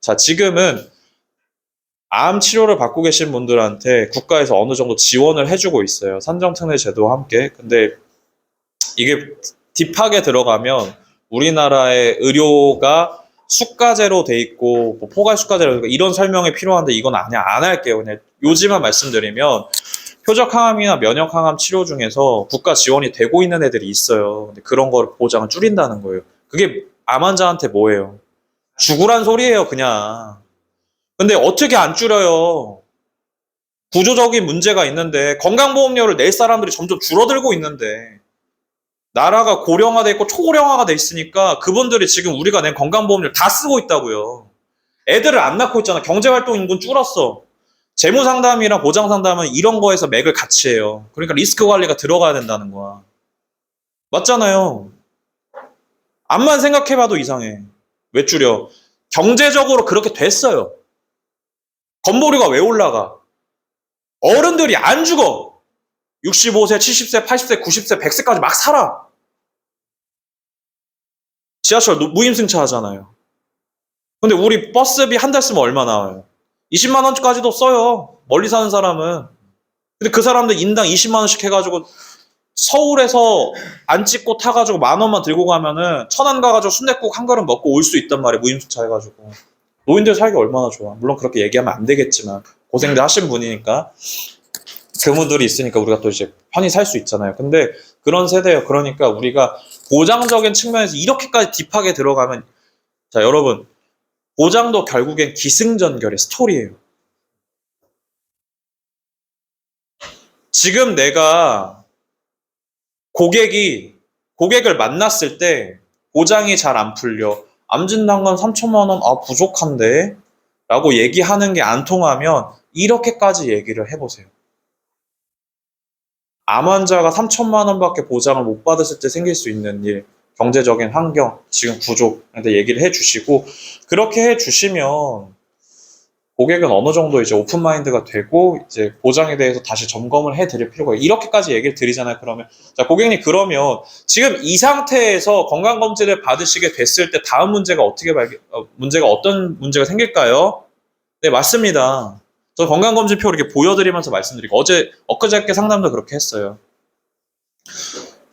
Speaker 1: 자 지금은 암 치료를 받고 계신 분들한테 국가에서 어느 정도 지원을 해주고 있어요. 산정특례 제도와 함께. 근데 이게 딥하게 들어가면 우리나라의 의료가 수가제로 돼 있고 뭐 포괄수가제로 돼 있고 이런 설명이 필요한데 이건 아니야. 안 할게요. 그냥 요지만 말씀드리면 표적 항암이나 면역 항암 치료 중에서 국가 지원이 되고 있는 애들이 있어요. 근데 그런 거를 보장을 줄인다는 거예요. 그게 암 환자한테 뭐예요? 죽으란 소리예요, 그냥. 근데 어떻게 안 줄여요? 구조적인 문제가 있는데 건강보험료를 낼 사람들이 점점 줄어들고 있는데 나라가 고령화돼 있고 초고령화가 돼 있으니까 그분들이 지금 우리가 낸 건강보험료를 다 쓰고 있다고요. 애들을 안 낳고 있잖아. 경제활동 인구는 줄었어. 재무상담이랑 보장상담은 이런 거에서 맥을 같이 해요. 그러니까 리스크 관리가 들어가야 된다는 거야. 맞잖아요. 암만 생각해봐도 이상해. 왜 줄여? 경제적으로 그렇게 됐어요. 건보료가 왜 올라가? 어른들이 안 죽어. 65세, 70세, 80세, 90세, 100세까지 막 살아. 지하철 무임승차 하잖아요. 근데 우리 버스비 한 달 쓰면 얼마 나와요? 20만 원까지도 써요. 멀리 사는 사람은. 근데 그 사람들 인당 20만 원씩 해가지고 서울에서 안 찍고 타가지고 만 원만 들고 가면은 천안 가가지고 순댓국 한 그릇 먹고 올 수 있단 말이에요. 무임승차 해가지고. 노인들 살기 얼마나 좋아. 물론 그렇게 얘기하면 안 되겠지만 고생들 하신 분이니까 그분들이 있으니까 우리가 또 이제 편히 살 수 있잖아요. 근데 그런 세대예요. 그러니까 우리가 보장적인 측면에서 이렇게까지 딥하게 들어가면 자 여러분 보장도 결국엔 기승전결의 스토리예요. 지금 내가 고객을 만났을 때 보장이 잘 안 풀려. 암 진단금 3천만 원, 아, 부족한데? 라고 얘기하는 게 안 통하면 이렇게까지 얘기를 해보세요. 암 환자가 3천만 원밖에 보장을 못 받았을 때 생길 수 있는 일, 경제적인 환경, 지금 구조한테 얘기를 해주시고, 그렇게 해주시면 고객은 어느 정도 이제 오픈 마인드가 되고 이제 보장에 대해서 다시 점검을 해드릴 필요가 있어요. 이렇게까지 얘기를 드리잖아요. 그러면 자 고객님 그러면 지금 이 상태에서 건강검진을 받으시게 됐을 때 다음 문제가 문제가 어떤 문제가 생길까요? 네 맞습니다. 저 건강검진표 이렇게 보여드리면서 말씀드리고 엊그저께 상담도 그렇게 했어요.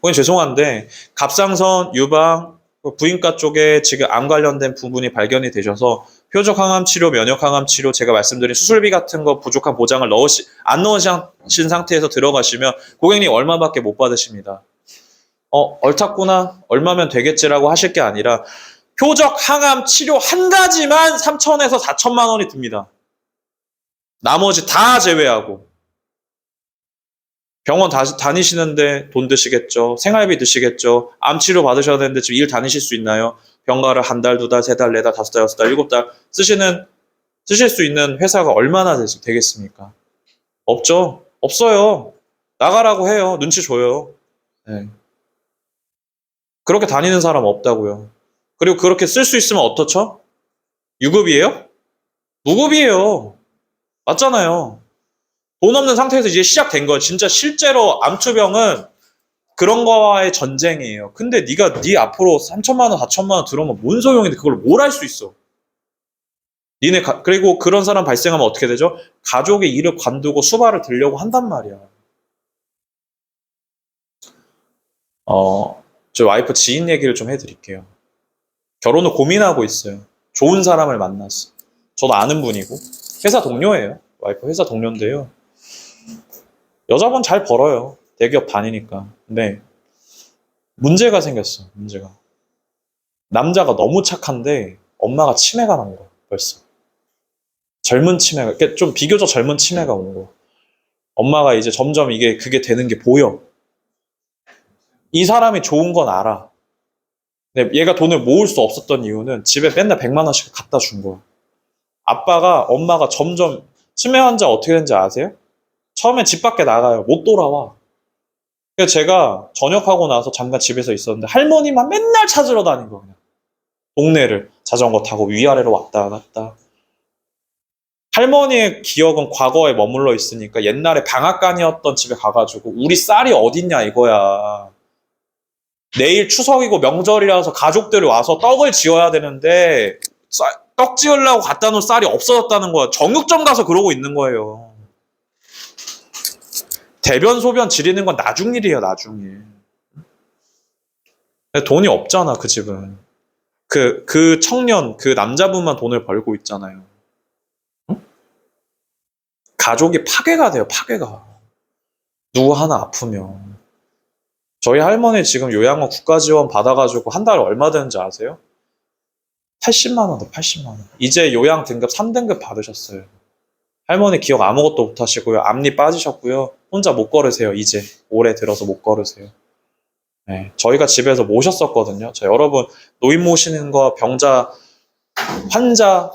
Speaker 1: 고객님 죄송한데 갑상선, 유방, 부인과 쪽에 지금 암 관련된 부분이 발견이 되셔서 표적 항암 치료, 면역 항암 치료, 제가 말씀드린 수술비 같은 거 부족한 보장을 안 넣으신 상태에서 들어가시면 고객님 얼마밖에 못 받으십니다. 옳았구나, 얼마면 되겠지라고 하실 게 아니라 표적 항암 치료 한 가지만 3천에서 4천만 원이 듭니다. 나머지 다 제외하고. 병원 다니시는데 돈 드시겠죠. 생활비 드시겠죠. 암 치료 받으셔야 되는데 지금 일 다니실 수 있나요? 병가를 한 달, 두 달, 세 달, 네 달, 다섯 달, 여섯 달, 일곱 달 쓰실 수 있는 회사가 얼마나 되겠습니까? 없죠. 없어요. 나가라고 해요. 눈치 줘요. 네. 그렇게 다니는 사람 없다고요. 그리고 그렇게 쓸 수 있으면 어떻죠? 유급이에요? 무급이에요. 맞잖아요. 돈 없는 상태에서 이제 시작된 거예요. 진짜 실제로 암투병은 그런 거와의 전쟁이에요. 근데 네 앞으로 3천만 원, 4천만 원 들어오면 뭔 소용인데 그걸 뭘 할 수 있어? 그리고 그런 사람 발생하면 어떻게 되죠? 가족의 일을 관두고 수발을 들려고 한단 말이야. 저 와이프 지인 얘기를 좀 해드릴게요. 결혼을 고민하고 있어요. 좋은 사람을 만났어. 저도 아는 분이고 회사 동료예요. 와이프 회사 동료인데요. 여자분 잘 벌어요. 대기업 다니니까. 근데 문제가 생겼어. 문제가. 남자가 너무 착한데 엄마가 치매가 난 거야. 벌써. 젊은 치매가, 그러니까 좀 비교적 젊은 치매가 온 거야. 엄마가 이제 점점 그게 되는 게 보여. 이 사람이 좋은 건 알아. 근데 얘가 돈을 모을 수 없었던 이유는 집에 맨날 100만 원씩 갖다 준 거야. 엄마가 점점 치매 환자 어떻게 되는지 아세요? 처음에 집 밖에 나가요. 못 돌아와. 그래서 제가 전역하고 나서 잠깐 집에서 있었는데 할머니만 맨날 찾으러 다닌 거예요. 그냥. 동네를 자전거 타고 위아래로 왔다 갔다. 할머니의 기억은 과거에 머물러 있으니까 옛날에 방앗간이었던 집에 가가지고 우리 쌀이 어딨냐 이거야. 내일 추석이고 명절이라서 가족들이 와서 떡을 지어야 되는데 떡 지으려고 갖다 놓은 쌀이 없어졌다는 거야. 정육점 가서 그러고 있는 거예요. 대변 소변 지리는 건 나중 일이에요. 나중 일. 근데 돈이 없잖아 그 집은. 그 청년 그 남자분만 돈을 벌고 있잖아요. 응? 가족이 파괴가 돼요. 파괴가. 누구 하나 아프면. 저희 할머니 지금 요양원 국가 지원 받아가지고 한 달에 얼마 되는지 아세요? 80만 원도 80만 원. 이제 요양 등급 3등급 받으셨어요. 할머니 기억 아무것도 못 하시고요. 앞니 빠지셨고요. 혼자 못 걸으세요. 이제 올해 들어서 못 걸으세요. 네, 저희가 집에서 모셨었거든요. 여러분 노인 모시는 거 병자 환자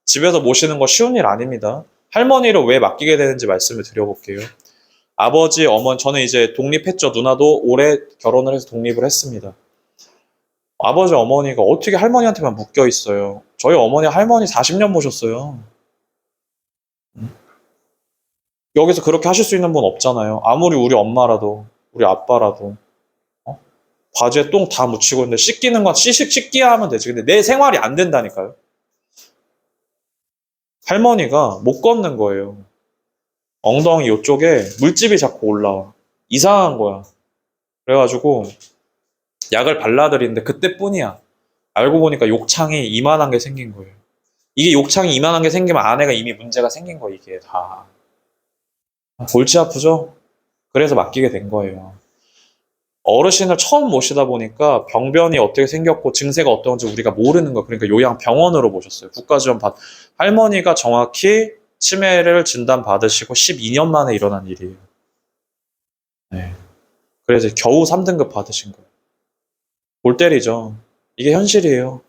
Speaker 1: 집에서 모시는 거 쉬운 일 아닙니다. 할머니를 왜 맡기게 되는지 말씀을 드려볼게요. 아버지, 어머니, 저는 이제 독립했죠. 누나도 올해 결혼을 해서 독립을 했습니다. 아버지, 어머니가 어떻게 할머니한테만 묶여 있어요. 저희 어머니, 할머니 40년 모셨어요. 여기서 그렇게 하실 수 있는 분 없잖아요. 아무리 우리 엄마라도, 우리 아빠라도. 바지에 똥 다 묻히고 있는데 씻기는 건 씻기야 하면 되지. 근데 내 생활이 안 된다니까요. 할머니가 못 걷는 거예요. 엉덩이 이쪽에 물집이 자꾸 올라와. 이상한 거야. 그래가지고 약을 발라드리는데 그때뿐이야. 알고 보니까 욕창이 이만한 게 생긴 거예요. 이게 욕창이 이만한 게 생기면 아내가 이미 문제가 생긴 거예요. 이게 다. 골치 아프죠? 그래서 맡기게 된 거예요. 어르신을 처음 모시다 보니까 병변이 어떻게 생겼고 증세가 어떤지 우리가 모르는 거예요. 그러니까 요양병원으로 모셨어요. 국가지원 할머니가 정확히 치매를 진단받으시고 12년 만에 일어난 일이에요. 네. 그래서 겨우 3등급 받으신 거예요. 골 때리죠. 이게 현실이에요.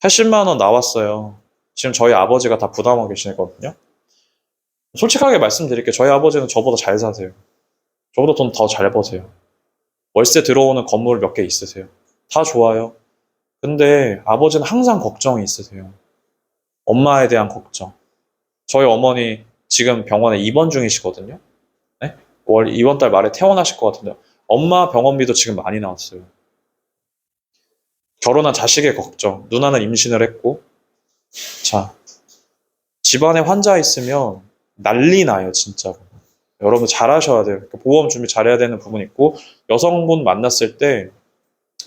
Speaker 1: 80만 원 나왔어요. 지금 저희 아버지가 다 부담하고 계시거든요. 솔직하게 말씀드릴게요. 저희 아버지는 저보다 잘 사세요. 저보다 돈 더 잘 버세요. 월세 들어오는 건물 몇 개 있으세요. 다 좋아요. 근데 아버지는 항상 걱정이 있으세요. 엄마에 대한 걱정. 저희 어머니 지금 병원에 입원 중이시거든요. 네? 이번 달 말에 퇴원하실 것 같은데 엄마 병원비도 지금 많이 나왔어요. 결혼한 자식의 걱정. 누나는 임신을 했고. 자, 집안에 환자 있으면 난리 나요, 진짜로. 여러분 잘하셔야 돼요. 보험 준비 잘해야 되는 부분이 있고 여성분 만났을 때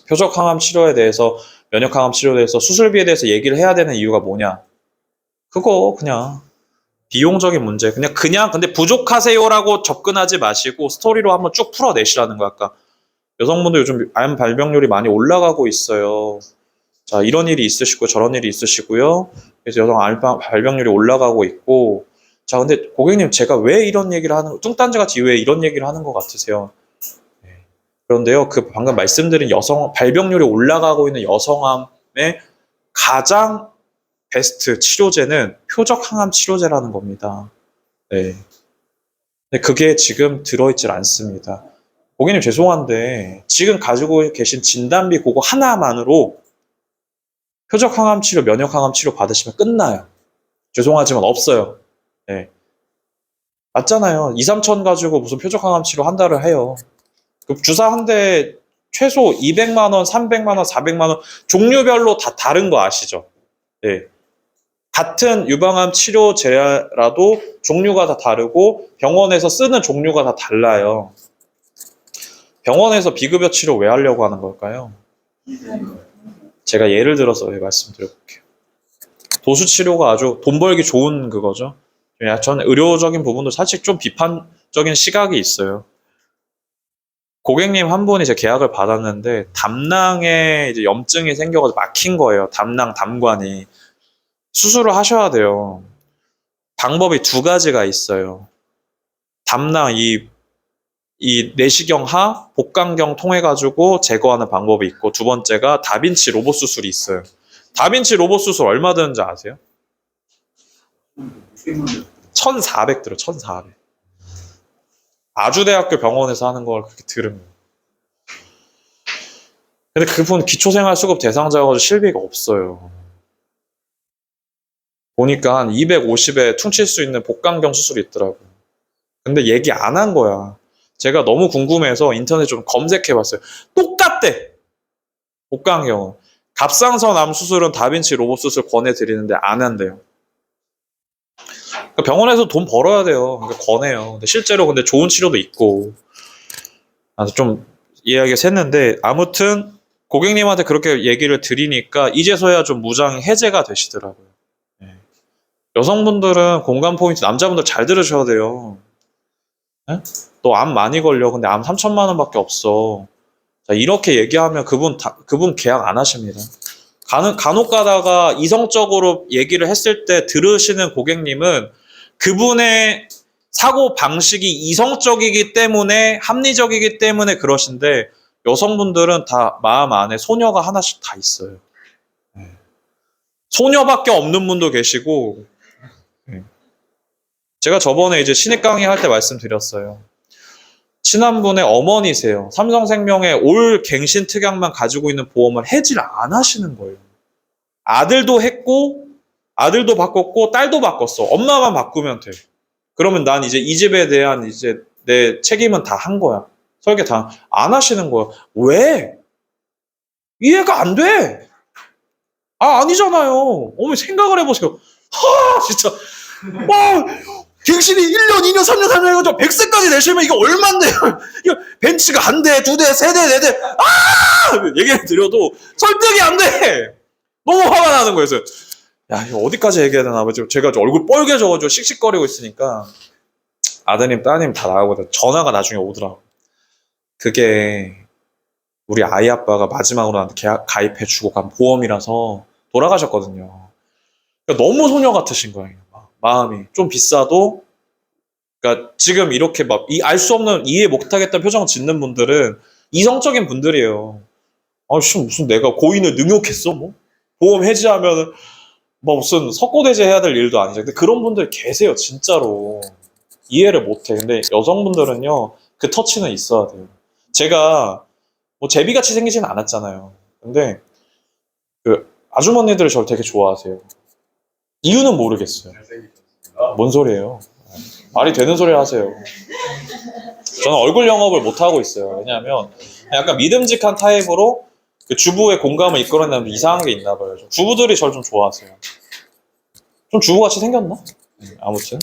Speaker 1: 표적 항암 치료에 대해서 면역 항암 치료에 대해서 수술비에 대해서 얘기를 해야 되는 이유가 뭐냐? 그거 그냥 비용적인 문제. 그냥 근데 부족하세요라고 접근하지 마시고 스토리로 한번 쭉 풀어내시라는 거. 아까 여성분들 요즘 암 발병률이 많이 올라가고 있어요. 자, 이런 일이 있으시고 저런 일이 있으시고요. 그래서 여성 암 발병률이 올라가고 있고. 자, 근데 고객님 제가 왜 이런 얘기를 뚱딴지 같이 왜 이런 얘기를 하는 것 같으세요? 네. 그런데요, 그 방금 말씀드린 발병률이 올라가고 있는 여성암의 가장 베스트 치료제는 표적 항암 치료제라는 겁니다. 네. 근데 그게 지금 들어있질 않습니다. 고객님 죄송한데 지금 가지고 계신 진단비 그거 하나만으로 표적 항암 치료, 면역 항암 치료 받으시면 끝나요. 죄송하지만 없어요. 네. 맞잖아요. 2, 3천 가지고 무슨 표적 항암 치료 한 달을 해요. 그 주사 한 대 최소 200만 원, 300만 원, 400만 원 종류별로 다 다른 거 아시죠? 네. 같은 유방암 치료제라도 종류가 다 다르고 병원에서 쓰는 종류가 다 달라요. 병원에서 비급여 치료 왜 하려고 하는 걸까요? 제가 예를 들어서 말씀드려볼게요. 도수 치료가 아주 돈 벌기 좋은 그거죠. 저는 의료적인 부분도 사실 좀 비판적인 시각이 있어요. 고객님 한 분이 이제 계약을 받았는데 담낭에 이제 염증이 생겨가지고 막힌 거예요. 담낭 담관이. 수술을 하셔야 돼요. 방법이 두 가지가 있어요. 담낭 이 내시경 하, 복강경 통해 가지고 제거하는 방법이 있고, 두 번째가 다빈치 로봇 수술이 있어요. 다빈치 로봇 수술 얼마 드는지 아세요? 1,400 들어, 1,400. 아주대학교 병원에서 하는 걸 그렇게 들으면. 근데 그분 기초생활수급 대상자가 실비가 없어요. 보니까 한 250에 퉁칠 수 있는 복강경 수술이 있더라고요. 근데 얘기 안 한 거야. 제가 너무 궁금해서 인터넷 좀 검색해봤어요. 똑같대! 복강경은. 갑상선 암 수술은 다빈치 로봇 수술 권해드리는데 안 한대요. 그러니까 병원에서 돈 벌어야 돼요. 그러니까 권해요. 근데 실제로 근데 좋은 치료도 있고. 그래서 좀 이야기가 샜는데, 아무튼 고객님한테 그렇게 얘기를 드리니까 이제서야 좀 무장이 해제가 되시더라고요. 네. 여성분들은 공감 포인트, 남자분들 잘 들으셔야 돼요. 네? 너 암 많이 걸려. 근데 암 3천만 원밖에 없어. 자, 이렇게 얘기하면 그분 계약 안 하십니다. 간혹 가다가 이성적으로 얘기를 했을 때 들으시는 고객님은 그분의 사고 방식이 이성적이기 때문에, 합리적이기 때문에 그러신데, 여성분들은 다 마음 안에 소녀가 하나씩 다 있어요. 소녀밖에 없는 분도 계시고, 제가 저번에 이제 신입 강의 할 때 말씀드렸어요. 친한 분의 어머니세요. 삼성생명의 올 갱신 특약만 가지고 있는 보험을 해지를 안 하시는 거예요. 아들도 했고, 아들도 바꿨고, 딸도 바꿨어. 엄마만 바꾸면 돼. 그러면 난 이제 이 집에 대한 이제 내 책임은 다 한 거야. 설계 다 안 하시는 거야. 왜? 이해가 안 돼. 아니잖아요. 어머니 생각을 해보세요. 진짜. 와, 갱신이 1년, 2년, 3년, 4년 해가지고 100세까지 내시면 이게 얼만데요? 이거 벤츠가 한 대, 두 대, 세 대, 네 대. 얘기를 드려도 설득이 안 돼. 너무 화가 나는 거예요. 그래서 야, 이거 어디까지 얘기해야 되나? 제가 얼굴 뻘개져가지고 씩씩거리고 있으니까 아드님, 따님 다 나가거든. 전화가 나중에 오더라고. 그게 우리 아이 아빠가 마지막으로 나한테 가입해주고 간 보험이라서 돌아가셨거든요. 그러니까 너무 소녀 같으신 거예요. 마음이. 좀 비싸도, 그러니까 지금 이렇게 막 알 수 없는, 이해 못하겠다는 표정을 짓는 분들은 이성적인 분들이에요. 무슨 내가 고인을 능욕했어? 뭐? 보험 해지하면 뭐 무슨 석고대죄 해야 될 일도 아니죠. 근데 그런 분들 계세요, 진짜로. 이해를 못해. 근데 여성분들은요, 그 터치는 있어야 돼요. 제가 뭐 제비같이 생기진 않았잖아요. 근데 그 아주머니들을 저를 되게 좋아하세요. 이유는 모르겠어요. 뭔 소리예요? 말이 되는 소리를 하세요. 저는 얼굴 영업을 못 하고 있어요. 왜냐하면 약간 믿음직한 타입으로 그 주부의 공감을 이끌어내는 이상한 게 있나 봐요. 주부들이 저를 좀 좋아하세요. 좀 주부같이 생겼나? 아무튼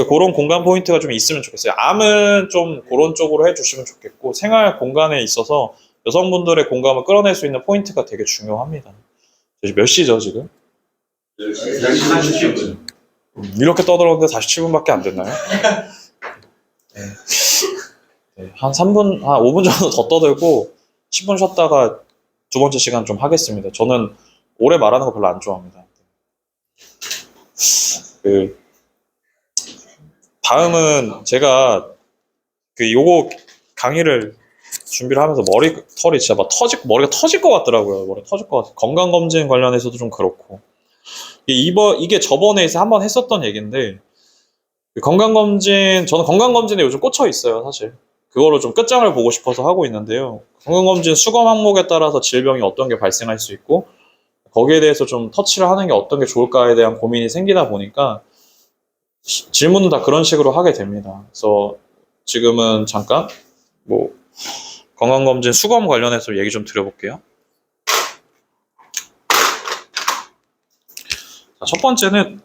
Speaker 1: 그런 공간 포인트가 좀 있으면 좋겠어요. 암은 좀 그런 쪽으로 해주시면 좋겠고, 생활 공간에 있어서 여성분들의 공감을 끌어낼 수 있는 포인트가 되게 중요합니다. 몇 시죠 지금?
Speaker 2: 47분.
Speaker 1: 이렇게 떠들었는데 47분밖에 안 됐나요? 네, 한 3분, 한 5분 정도 더 떠들고 10분 쉬었다가 두 번째 시간 좀 하겠습니다. 저는 오래 말하는 거 별로 안 좋아합니다. 다음은 제가 요거 강의를 준비를 하면서 머리털이 진짜 막 머리가 터질 것 같더라고요. 머리가 터질 것 같아요. 건강검진 관련해서도 좀 그렇고. 이게 저번에 한번 했었던 얘기인데, 저는 건강검진에 요즘 꽂혀 있어요, 사실. 그거로 좀 끝장을 보고 싶어서 하고 있는데요. 건강검진 수검 항목에 따라서 질병이 어떤 게 발생할 수 있고, 거기에 대해서 좀 터치를 하는 게 어떤 게 좋을까에 대한 고민이 생기다 보니까, 질문은 다 그런 식으로 하게 됩니다. 그래서 지금은 잠깐, 건강검진 수검 관련해서 얘기 좀 드려볼게요. 자, 첫 번째는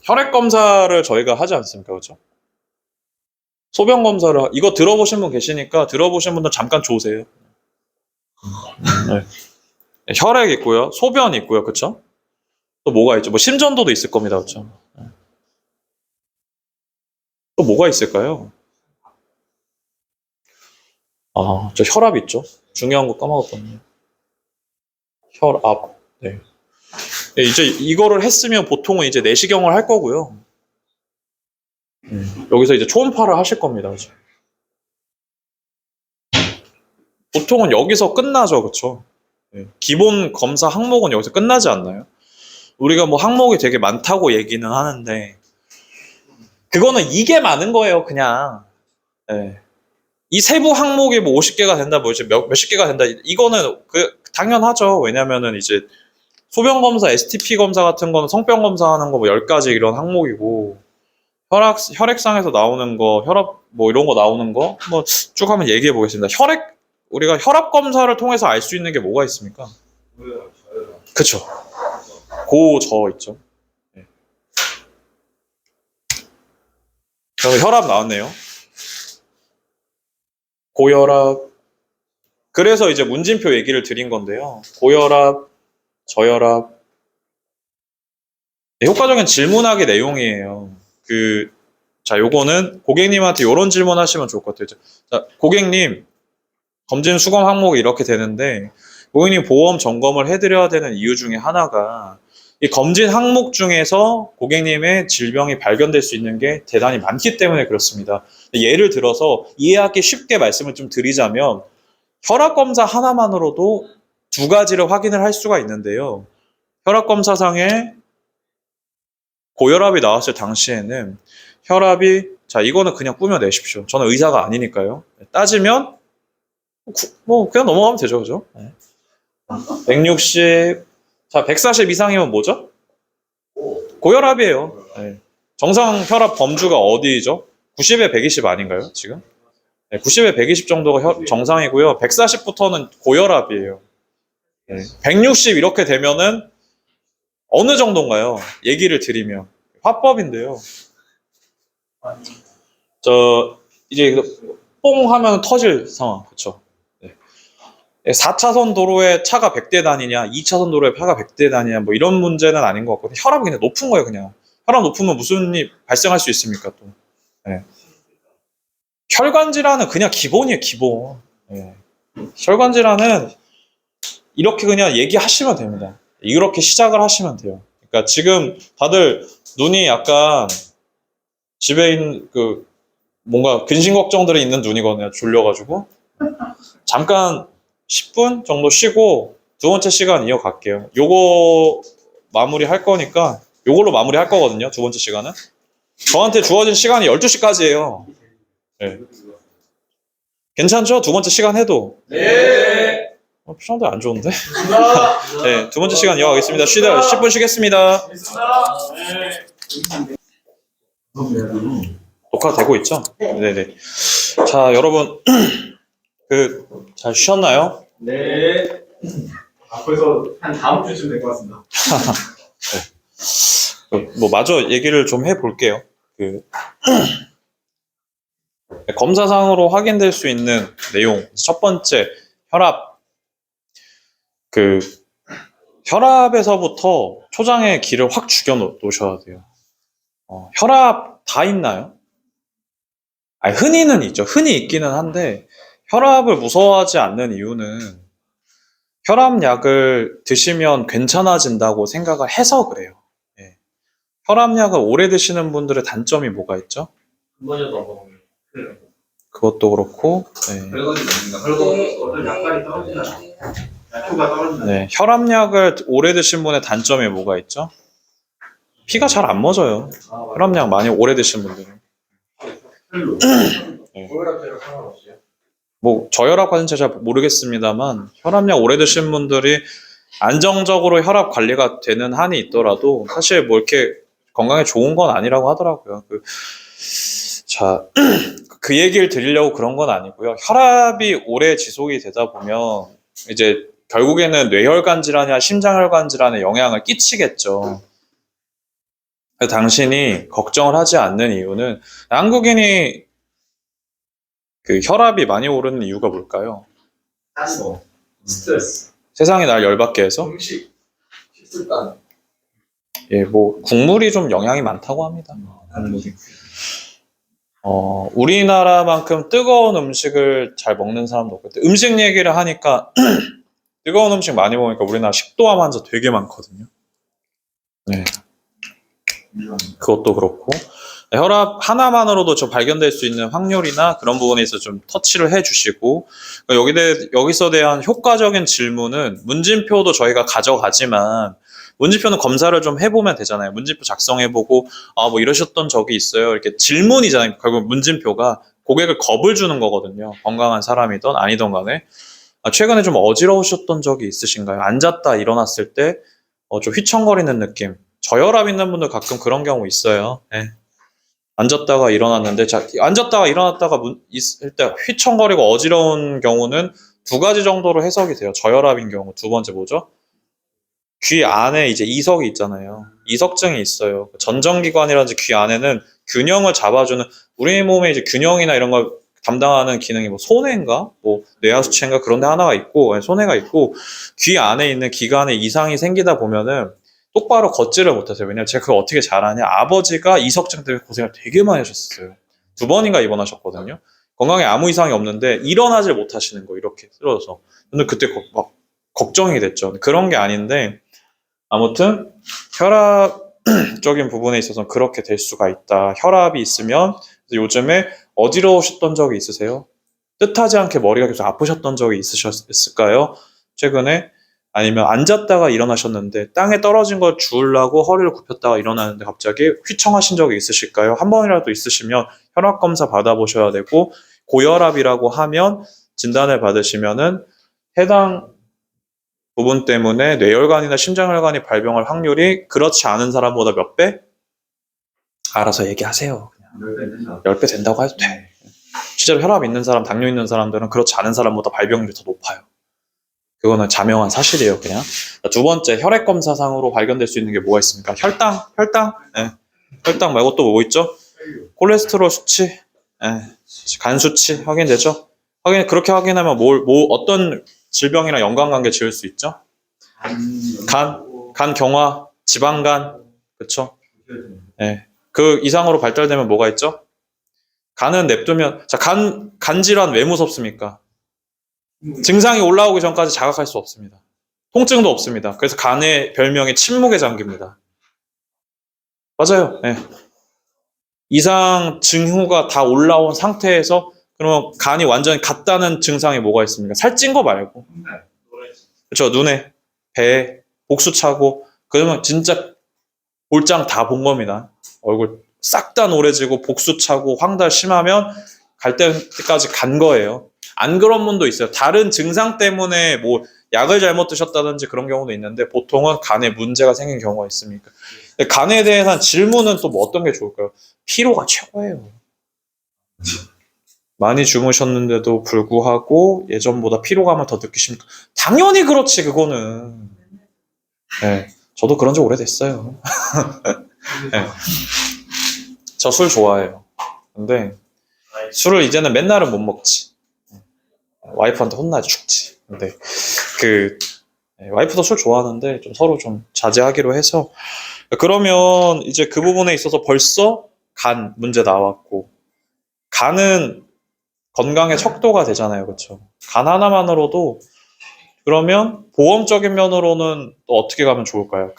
Speaker 1: 혈액 검사를 저희가 하지 않습니까? 그렇죠? 소변 검사를 이거 들어보신 분 계시니까 들어보신 분들 잠깐 조으세요. 네. 혈액 있고요, 소변 있고요, 그쵸? 또 뭐가 있죠? 뭐 심전도도 있을 겁니다, 그쵸? 또 뭐가 있을까요? 아, 저 혈압 있죠? 중요한 거 까먹었거든요. 혈압. 네. 네, 이제 이거를 했으면 보통은 이제 내시경을 할 거고요. 여기서 이제 초음파를 하실 겁니다. 이제. 보통은 여기서 끝나죠, 그쵸? 네. 기본 검사 항목은 여기서 끝나지 않나요? 우리가 뭐 항목이 되게 많다고 얘기는 하는데, 그거는 이게 많은 거예요, 그냥. 네. 이 세부 항목이 뭐 50개가 된다, 뭐 이제 몇십 개가 된다. 이거는 당연하죠. 왜냐면은 이제 소변 검사, STP 검사 같은 거는 성병 검사하는 거 뭐 10가지 이런 항목이고, 혈액상에서 나오는 거, 혈압 뭐 이런 거 나오는 거, 뭐 쭉 한번 얘기해 보겠습니다. 우리가 혈압 검사를 통해서 알 수 있는 게 뭐가 있습니까? 그쵸. 고저 있죠. 네. 그럼 혈압 나왔네요. 고혈압. 그래서 이제 문진표 얘기를 드린 건데요. 고혈압, 저혈압. 네, 효과적인 질문하기 내용이에요. 자, 요거는 고객님한테 이런 질문 하시면 좋을 것 같아요. 자, 고객님, 검진 수검 항목이 이렇게 되는데, 고객님 보험 점검을 해드려야 되는 이유 중에 하나가, 이 검진 항목 중에서 고객님의 질병이 발견될 수 있는 게 대단히 많기 때문에 그렇습니다. 예를 들어서 이해하기 쉽게 말씀을 좀 드리자면, 혈압 검사 하나만으로도 두 가지를 확인을 할 수가 있는데요. 혈압 검사상에 고혈압이 나왔을 당시에는 자, 이거는 그냥 꾸며내십시오. 저는 의사가 아니니까요. 따지면 뭐 그냥 넘어가면 되죠, 그죠? 160, 자, 140 이상이면 뭐죠? 고혈압이에요. 네. 정상 혈압 범주가 어디죠? 90에 120 아닌가요, 지금? 네, 90에 120 정도가 정상이고요. 140부터는 고혈압이에요. 네. 160 이렇게 되면은 어느 정도인가요? 얘기를 드리면 화법인데요. 이제 뽕 하면 터질 상황, 그렇죠? 네. 4차선 도로에 차가 100대 다니냐, 2차선 도로에 차가 100대 다니냐, 뭐 이런 문제는 아닌 것 같거든요. 혈압이 그냥 높은 거예요, 그냥. 혈압 높으면 무슨 일이 발생할 수 있습니까, 또. 네. 혈관 질환은 그냥 기본이에요, 기본. 네. 혈관 질환은 이렇게 그냥 얘기하시면 됩니다. 이렇게 시작을 하시면 돼요. 그러니까 지금 다들 눈이 약간 집에 있는 뭔가 근심 걱정들이 있는 눈이거든요. 졸려가지고. 잠깐 10분 정도 쉬고 두 번째 시간 이어갈게요. 요거 마무리 할 거니까 요걸로 마무리 할 거거든요. 두 번째 시간은. 저한테 주어진 시간이 12시까지예요. 네. 괜찮죠? 두 번째 시간 해도.
Speaker 3: 네.
Speaker 1: 표정도 안 좋은데? 네, 두 번째 시간 이어가겠습니다. 10분 쉬겠습니다. 녹화되고 있죠? 네네. 자, 여러분, 잘 쉬었나요?
Speaker 3: 네. 앞에서 한 다음 주쯤 될 것 같습니다.
Speaker 1: 뭐, 마저 얘기를 좀 해볼게요. 검사상으로 확인될 수 있는 내용. 첫 번째, 혈압. 혈압에서부터 초장에 기를 확 죽여 놓으셔야 돼요. 혈압 다 있나요? 아니, 흔히는 있죠. 흔히 있기는 한데, 혈압을 무서워하지 않는 이유는 혈압약을 드시면 괜찮아진다고 생각을 해서 그래요. 예. 혈압약을 오래 드시는 분들의 단점이 뭐가 있죠?
Speaker 3: 한번이라도 넘어가면
Speaker 1: 그것도 그렇고, 네.
Speaker 2: 혈관 약간이 떨어지나? 약효가 떨어진다.
Speaker 1: 네. 혈압약을 오래 드신 분의 단점이 뭐가 있죠? 피가 잘 안 멎어요. 혈압약 많이 오래 드신 분들은. 네.
Speaker 3: 고혈압제로 상관없어요?
Speaker 1: 뭐 저혈압까지는 잘 모르겠습니다만 혈압약 오래 드신 분들이 안정적으로 혈압 관리가 되는 한이 있더라도 사실 뭐 이렇게 건강에 좋은 건 아니라고 하더라고요. 자, 그 얘기를 드리려고 그런 건 아니고요. 혈압이 오래 지속이 되다 보면 이제 결국에는 뇌혈관 질환이나 심장혈관 질환에 영향을 끼치겠죠. 당신이 걱정을 하지 않는 이유는 한국인이 그 혈압이 많이 오르는 이유가 뭘까요?
Speaker 3: 뭐 스트레스,
Speaker 1: 세상이 날 열받게 해서?
Speaker 3: 음식, 식습관.
Speaker 1: 예, 뭐 국물이 좀 영향이 많다고 합니다. 국물이. 우리나라만큼 뜨거운 음식을 잘 먹는 사람도 없고, 음식 얘기를 하니까 뜨거운 음식 많이 먹으니까 우리나라 식도암 환자 되게 많거든요. 네, 그것도 그렇고 혈압 하나만으로도 좀 발견될 수 있는 확률이나 그런 부분에 있어서 좀 터치를 해주시고, 여기서 대한 효과적인 질문은 문진표도 저희가 가져가지만 문진표는 검사를 좀 해보면 되잖아요. 문진표 작성해보고 뭐 이러셨던 적이 있어요. 이렇게 질문이잖아요. 결국 문진표가 고객을 겁을 주는 거거든요. 건강한 사람이든 아니든 간에. 최근에 좀 어지러우셨던 적이 있으신가요? 앉았다 일어났을 때 좀 휘청거리는 느낌. 저혈압 있는 분들 가끔 그런 경우 있어요. 네. 앉았다가 일어났는데, 앉았다가 일어났다가 있을 때 휘청거리고 어지러운 경우는 두 가지 정도로 해석이 돼요. 저혈압인 경우. 두 번째 뭐죠? 귀 안에 이제 이석이 있잖아요. 이석증이 있어요. 전정기관이라든지 귀 안에는 균형을 잡아주는, 우리 몸에 이제 균형이나 이런 걸 담당하는 기능이 뭐 손해인가? 뭐 뇌하수체인가? 그런 데 하나가 있고, 손해가 있고, 귀 안에 있는 기관에 이상이 생기다 보면은 똑바로 걷지를 못하세요. 왜냐면 제가 그걸 어떻게 잘 아냐? 아버지가 이석증 때문에 고생을 되게 많이 하셨어요. 2번인가 입원하셨거든요. 건강에 아무 이상이 없는데 일어나질 못하시는 거, 이렇게 쓰러져서. 근데 그때 막 걱정이 됐죠. 그런 게 아닌데, 아무튼 혈압적인 부분에 있어서는 그렇게 될 수가 있다. 혈압이 있으면, 요즘에 어지러우셨던 적이 있으세요? 뜻하지 않게 머리가 계속 아프셨던 적이 있으셨을까요? 최근에? 아니면 앉았다가 일어나셨는데 땅에 떨어진 걸 주우려고 허리를 굽혔다가 일어나는데 갑자기 휘청하신 적이 있으실까요? 한 번이라도 있으시면 혈압 검사 받아보셔야 되고, 고혈압이라고 하면 진단을 받으시면은 해당 부분 때문에 뇌혈관이나 심장혈관이 발병할 확률이 그렇지 않은 사람보다 몇 배? 알아서 얘기하세요. 10배 된다고 해도 돼. 실제로 혈압 있는 사람, 당뇨 있는 사람들은 그렇지 않은 사람보다 발병률이 더 높아요. 그거는 자명한 사실이에요, 그냥. 두 번째, 혈액 검사상으로 발견될 수 있는 게 뭐가 있습니까? 혈당? 네. 혈당 말고 또 뭐 있죠? 콜레스테롤 수치, 네. 간 수치 확인되죠? 그렇게 확인하면 어떤 질병이랑 연관관계 지을 수 있죠? 간 경화, 지방간, 그쵸? 네. 그 이상으로 발달되면 뭐가 있죠? 간은 냅두면, 자, 간 질환 왜 무섭습니까? 증상이 올라오기 전까지 자각할 수 없습니다. 통증도 없습니다. 그래서 간의 별명이 침묵의 장기입니다. 맞아요. 네. 이상 징후가 다 올라온 상태에서 그러면 간이 완전히 갔다는 증상이 뭐가 있습니까? 살찐 거 말고. 그렇죠. 눈에, 배에, 복수 차고, 그러면 진짜 볼장 다 본 겁니다. 얼굴 싹 다 노래지고 복수 차고 황달 심하면 갈 때까지 간 거예요. 안 그런 분도 있어요. 다른 증상 때문에 뭐 약을 잘못 드셨다든지 그런 경우도 있는데 보통은 간에 문제가 생긴 경우가 있습니까? 간에 대한 질문은 또 뭐 어떤 게 좋을까요? 피로가 최고예요. 많이 주무셨는데도 불구하고 예전보다 피로감을 더 느끼십니까? 당연히 그렇지, 그거는. 네, 저도 그런 지 오래됐어요. 네. 저 술 좋아해요. 근데 술을 이제는 맨날은 못 먹지. 와이프한테 혼나지 죽지. 근데 와이프도 술 좋아하는데 좀 서로 좀 자제하기로 해서, 그러면 이제 그 부분에 있어서 벌써 간 문제 나왔고, 간은 건강의 척도가 되잖아요. 그렇죠? 간 하나만으로도. 그러면 보험적인 면으로는 또 어떻게 가면 좋을까요?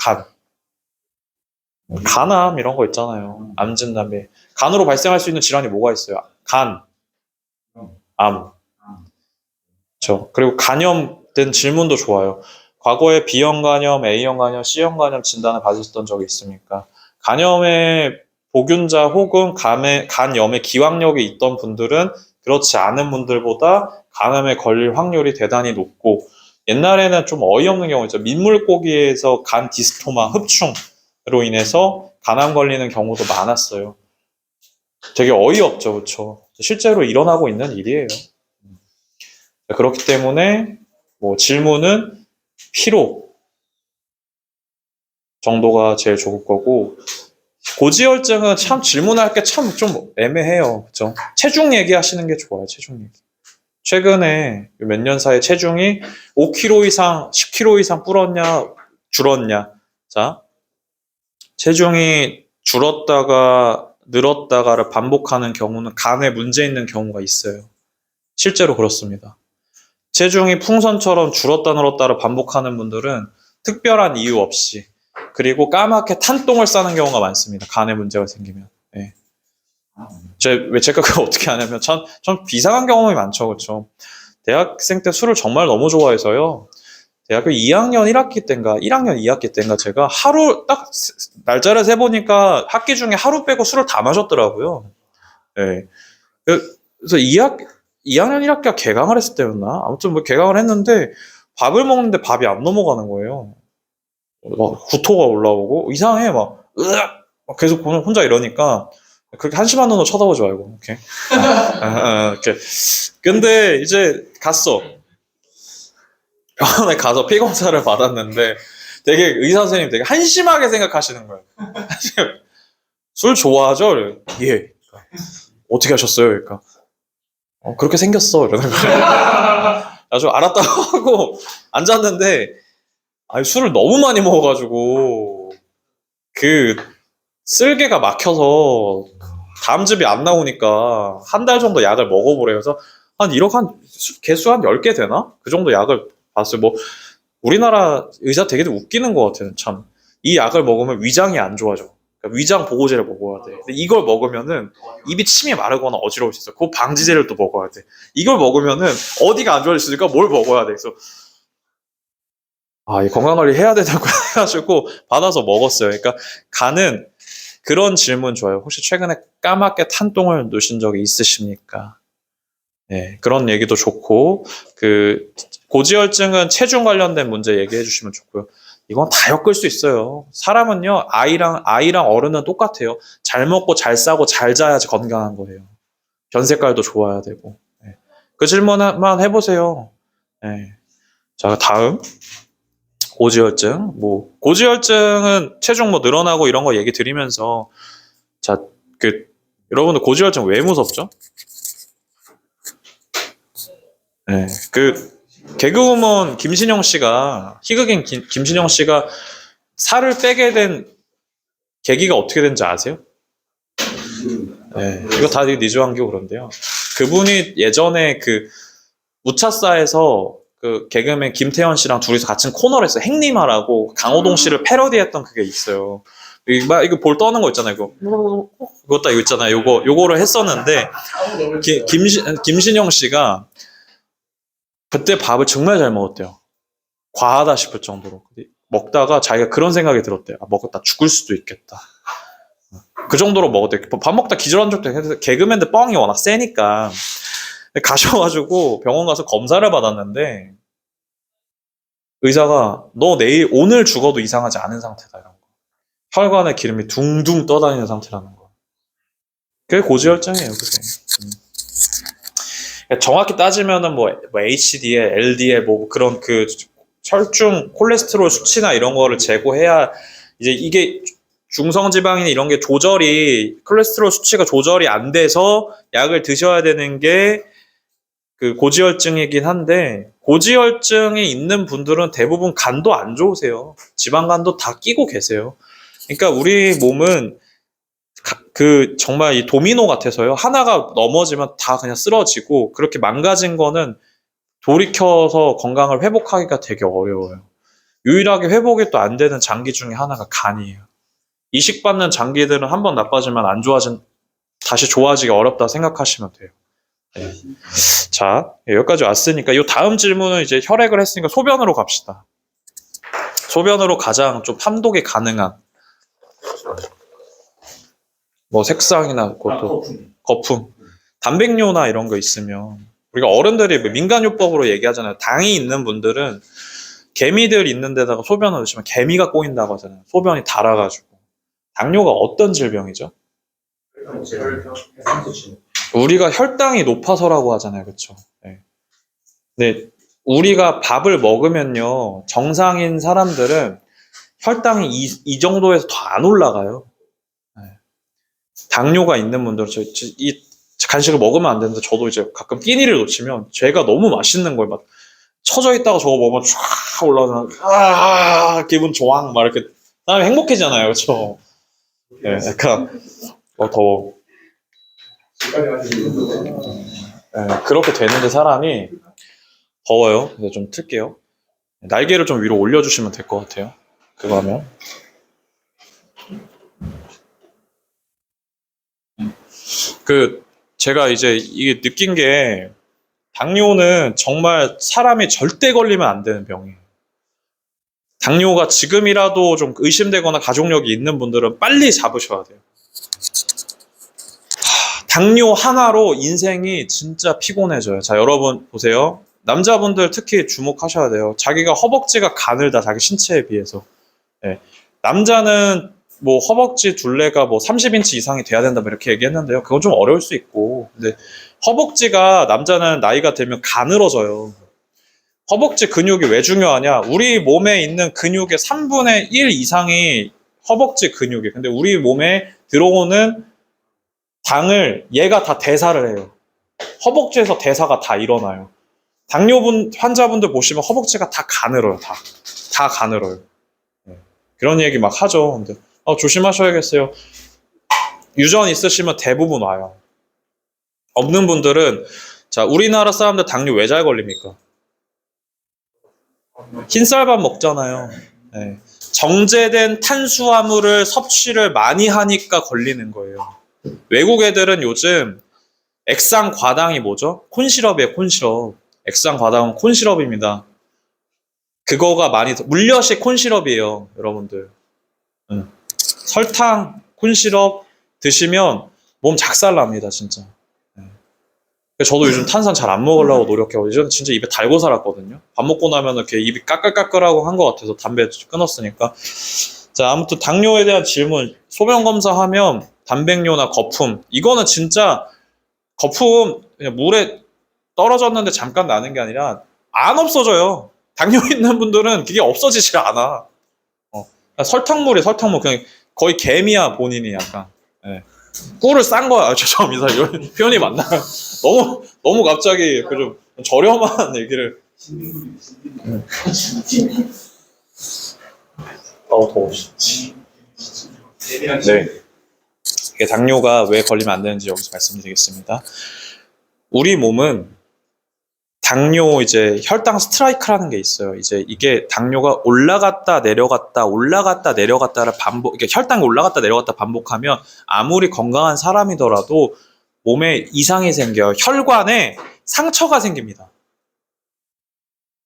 Speaker 1: 간암 이런 거 있잖아요. 암 진단비. 간으로 발생할 수 있는 질환이 뭐가 있어요? 암. 그렇죠. 그리고 간염된 질문도 좋아요. 과거에 B형 간염, A형 간염, C형 간염 진단을 받으셨던 적이 있습니까? 간염의 보균자 혹은 간염의 기왕력이 있던 분들은 그렇지 않은 분들보다 간암에 걸릴 확률이 대단히 높고, 옛날에는 좀 어이없는 경우 있죠. 민물고기에서 간 디스토마, 흡충으로 인해서 간암 걸리는 경우도 많았어요. 되게 어이없죠, 그렇죠? 실제로 일어나고 있는 일이에요. 그렇기 때문에 뭐 질문은 피로 정도가 제일 좋을 거고, 고지혈증은 참 질문할 게 참 좀 애매해요. 그죠? 체중 얘기하시는 게 좋아요, 체중 얘기. 최근에 몇 년 사이에 체중이 5kg 이상, 10kg 이상 불었냐, 줄었냐. 자, 체중이 줄었다가 늘었다가를 반복하는 경우는 간에 문제 있는 경우가 있어요. 실제로 그렇습니다. 체중이 풍선처럼 줄었다 늘었다를 반복하는 분들은 특별한 이유 없이 그리고 까맣게 탄똥을 싸는 경우가 많습니다. 간에 문제가 생기면. 네. 왜 제가 그걸 어떻게 하냐면 전 비상한 경험이 많죠. 그렇죠? 대학생 때 술을 정말 너무 좋아해서요. 대학교 2학년 1학기 때인가 1학년 2학기 때인가 제가 하루 딱 날짜를 세보니까 학기 중에 하루 빼고 술을 다 마셨더라고요. 네. 그래서 2학년 1학기가 개강을 했을 때였나? 아무튼 뭐 개강을 했는데 밥을 먹는데 밥이 안 넘어가는 거예요. 막 구토가 올라오고 이상해 막 으악! 막 계속 혼자 이러니까 그렇게 한심한 눈으로 쳐다보지 말고 이렇게. 이렇게. 근데 이제 갔어. 병원에 가서 피 검사를 받았는데 되게 의사 선생님 되게 한심하게 생각하시는 거예요. 술 좋아하죠? 그래요. 예. 그러니까, 어떻게 하셨어요? 그러니까 그렇게 생겼어. 이러는 거예요. 아주 알았다고 하고 앉았는데 아니, 술을 너무 많이 먹어가지고 그 쓸개가 막혀서 다음 즙이 안 나오니까 한 달 정도 약을 먹어보래요. 그래서 개수 한 10개 되나? 그 정도 약을 봤어요. 뭐 우리나라 의사 되게 웃기는 것 같아요. 참. 이 약을 먹으면 위장이 안 좋아져. 그러니까 위장 보호제를 먹어야 돼. 근데 이걸 먹으면은 입이 침이 마르거나 어지러울 수 있어. 그 방지제를 또 먹어야 돼. 이걸 먹으면은 어디가 안 좋아질 수 있으니까 뭘 먹어야 돼. 그래서 이 건강관리 해야 된다고 해가지고 받아서 먹었어요. 그러니까 간은 그런 질문 좋아요. 혹시 최근에 까맣게 탄똥을 누신 적이 있으십니까? 네, 그런 얘기도 좋고 고지혈증은 체중 관련된 문제 얘기해 주시면 좋고요. 이건 다 엮을 수 있어요. 사람은요, 아이랑 어른은 똑같아요. 잘 먹고 잘 싸고 잘 자야지 건강한 거예요. 변 색깔도 좋아야 되고. 네. 그 질문만 해보세요. 네. 자, 다음. 고지혈증. 고지혈증은 체중 늘어나고 이런 거 얘기 드리면서, 자, 여러분들 고지혈증 왜 무섭죠? 네. 개그우먼 김신영 씨가, 희극인 김신영 씨가 살을 빼게 된 계기가 어떻게 된지 아세요? 네. 이거 다 되게 니즈한교 그런데요. 그분이 예전에 우차사에서 개그맨 김태현 씨랑 둘이서 같이 코너를 했어요. 행님하라고 강호동 씨를 패러디했던 그게 있어요. 이거 볼 떠는 거 있잖아요. 이거 있잖아요. 요거를 했었는데 김신영 씨가 그때 밥을 정말 잘 먹었대요. 과하다 싶을 정도로. 먹다가 자기가 그런 생각이 들었대요. 먹었다 죽을 수도 있겠다. 그 정도로 먹었대요. 밥 먹다 기절한 적도 있는데 개그맨들 뻥이 워낙 세니까 가셔가지고 병원 가서 검사를 받았는데 의사가 너 오늘 죽어도 이상하지 않은 상태다 이런 거. 혈관에 기름이 둥둥 떠다니는 상태라는 거. 그게 고지혈증이에요, 그게. 정확히 따지면은 HDL, LDL 그런 혈중 콜레스테롤 수치나 이런 거를 재고해야 이제 이게 중성지방이나 이런 게 콜레스테롤 수치가 조절이 안 돼서 약을 드셔야 되는 게 고지혈증이긴 한데, 고지혈증이 있는 분들은 대부분 간도 안 좋으세요. 지방간도 다 끼고 계세요. 그러니까 우리 몸은 정말 이 도미노 같아서요. 하나가 넘어지면 다 그냥 쓰러지고, 그렇게 망가진 거는 돌이켜서 건강을 회복하기가 되게 어려워요. 유일하게 회복이 또 안 되는 장기 중에 하나가 간이에요. 이식받는 장기들은 한번 나빠지면 다시 좋아지기 어렵다 생각하시면 돼요. 네. 자, 여기까지 왔으니까 이 다음 질문은 이제 혈액을 했으니까 소변으로 갑시다. 소변으로 가장 좀 함독이 가능한 색상이나 거품, 단백뇨나 이런 거 있으면 우리가 어른들이 민간요법으로 얘기하잖아요. 당이 있는 분들은 개미들 있는 데다가 소변을 넣으시면 개미가 꼬인다고 하잖아요. 소변이 달아가지고. 당뇨가 어떤 질병이죠? 우리가 혈당이 높아서라고 하잖아요. 그렇죠? 네. 근데 우리가 밥을 먹으면요. 정상인 사람들은 혈당이 이 정도에서 더 안 올라가요. 네. 당뇨가 있는 분들, 이 간식을 먹으면 안 되는데, 저도 이제 가끔 끼니를 놓치면, 제가 너무 맛있는 걸 막, 처져 있다가 저거 먹으면 쫙 올라오면, 기분 좋아. 막 이렇게, 사람이 행복해지잖아요. 그쵸? 네, 약간, 더, 네, 그렇게 되는데 사람이, 더워요. 그래서 좀 틀게요. 날개를 좀 위로 올려주시면 될 것 같아요. 그거 하면. 제가 이제 이게 느낀 게, 당뇨는 정말 사람이 절대 걸리면 안 되는 병이에요. 당뇨가 지금이라도 좀 의심되거나 가족력이 있는 분들은 빨리 잡으셔야 돼요. 당뇨 하나로 인생이 진짜 피곤해져요. 자, 여러분 보세요. 남자분들 특히 주목하셔야 돼요. 자기가 허벅지가 가늘다, 자기 신체에 비해서. 네. 남자는 뭐 허벅지 둘레가 뭐 30인치 이상이 돼야 된다, 뭐 이렇게 얘기했는데요. 그건 좀 어려울 수 있고. 근데 허벅지가 남자는 나이가 들면 가늘어져요. 허벅지 근육이 왜 중요하냐? 우리 몸에 있는 근육의 3분의 1 이상이 허벅지 근육이에요. 근데 우리 몸에 들어오는 당을 얘가 다 대사를 해요. 허벅지에서 대사가 다 일어나요. 당뇨 환자분들 보시면 허벅지가 다 가늘어요. 다 가늘어요. 그런 얘기 막 하죠. 근데 조심하셔야겠어요. 유전 있으시면 대부분 와요. 없는 분들은, 자, 우리나라 사람들 당뇨 왜 잘 걸립니까? 흰쌀밥 먹잖아요. 네. 정제된 탄수화물을 섭취를 많이 하니까 걸리는 거예요. 외국 애들은 요즘 액상과당이 뭐죠? 콘시럽이에요, 콘시럽. 액상과당은 콘시럽입니다. 그거가 물엿이 콘시럽이에요, 여러분들. 설탕, 콘시럽 드시면 몸 작살납니다, 진짜. 저도 요즘 탄산 잘 안 먹으려고 노력해요. 예전에 진짜 입에 달고 살았거든요. 밥 먹고 나면 이렇게 입이 까끌까끌하고 한 것 같아서 담배 끊었으니까. 자, 아무튼 당뇨에 대한 질문. 소변 검사하면 단백뇨나 거품. 이거는 진짜 거품 그냥 물에 떨어졌는데 잠깐 나는 게 아니라 안 없어져요. 당뇨 있는 분들은 그게 없어지질 않아. 설탕물이 설탕물. 그냥 거의 개미야, 본인이 약간. 네. 꿀을 싼 거야. 죄송합니다. 이런 표현이 맞나요? 너무 갑자기 좀 저렴한 얘기를. 더워. 네. 이게 당뇨가 왜 걸리면 안 되는지 여기서 말씀드리겠습니다. 우리 몸은 당뇨 이제 혈당 스트라이크라는 게 있어요. 이제 이게 당뇨가 올라갔다 내려갔다를 반복, 이게 혈당이 올라갔다 내려갔다 반복하면 아무리 건강한 사람이더라도 몸에 이상이 생겨요. 혈관에 상처가 생깁니다.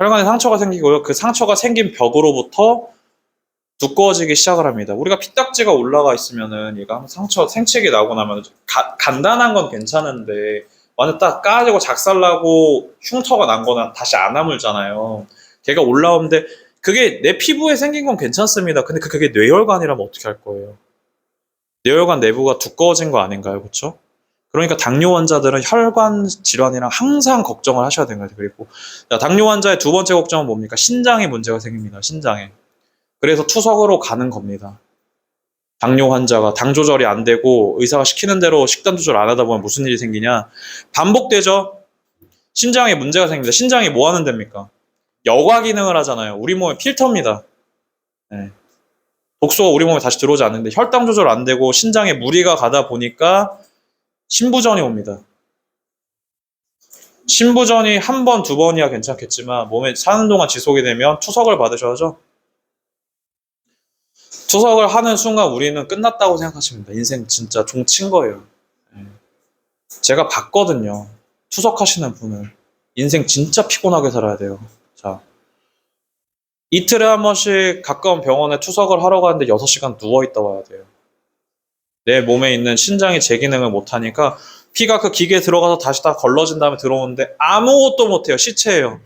Speaker 1: 혈관에 상처가 생기고요. 그 상처가 생긴 벽으로부터 두꺼워지기 시작을 합니다. 우리가 피딱지가 올라가 있으면은 얘가 생채기 나고 나면 간단한 건 괜찮은데 완전 딱 까지고 작살나고 흉터가 난 거나 다시 안 아물잖아요. 걔가 올라오는데 그게 내 피부에 생긴 건 괜찮습니다. 근데 그게 뇌혈관이라면 어떻게 할 거예요? 뇌혈관 내부가 두꺼워진 거 아닌가요? 그렇죠? 그러니까 당뇨 환자들은 혈관 질환이랑 항상 걱정을 하셔야 되는 거예요. 그리고 당뇨 환자의 두 번째 걱정은 뭡니까? 신장에 문제가 생깁니다. 신장에. 그래서 투석으로 가는 겁니다. 당뇨 환자가 당 조절이 안 되고 의사가 시키는 대로 식단 조절 안 하다 보면 무슨 일이 생기냐? 반복되죠. 신장에 문제가 생깁니다. 신장이 뭐 하는 데입니까? 여과 기능을 하잖아요. 우리 몸의 필터입니다. 네. 독소가 우리 몸에 다시 들어오지 않는데 혈당 조절 안 되고 신장에 무리가 가다 보니까 신부전이 옵니다. 신부전이 한 번, 두 번이야 괜찮겠지만 몸에 사는 동안 지속이 되면 투석을 받으셔야죠. 투석을 하는 순간 우리는 끝났다고 생각하시면 됩니다. 인생 진짜 종친 거예요. 제가 봤거든요. 투석하시는 분을. 인생 진짜 피곤하게 살아야 돼요. 자, 이틀에 한 번씩 가까운 병원에 투석을 하러 가는데 6시간 누워있다 와야 돼요. 내 몸에 있는 신장이 제 기능을 못하니까 피가 그 기계에 들어가서 다시 다 걸러진 다음에 들어오는데 아무것도 못해요. 시체예요.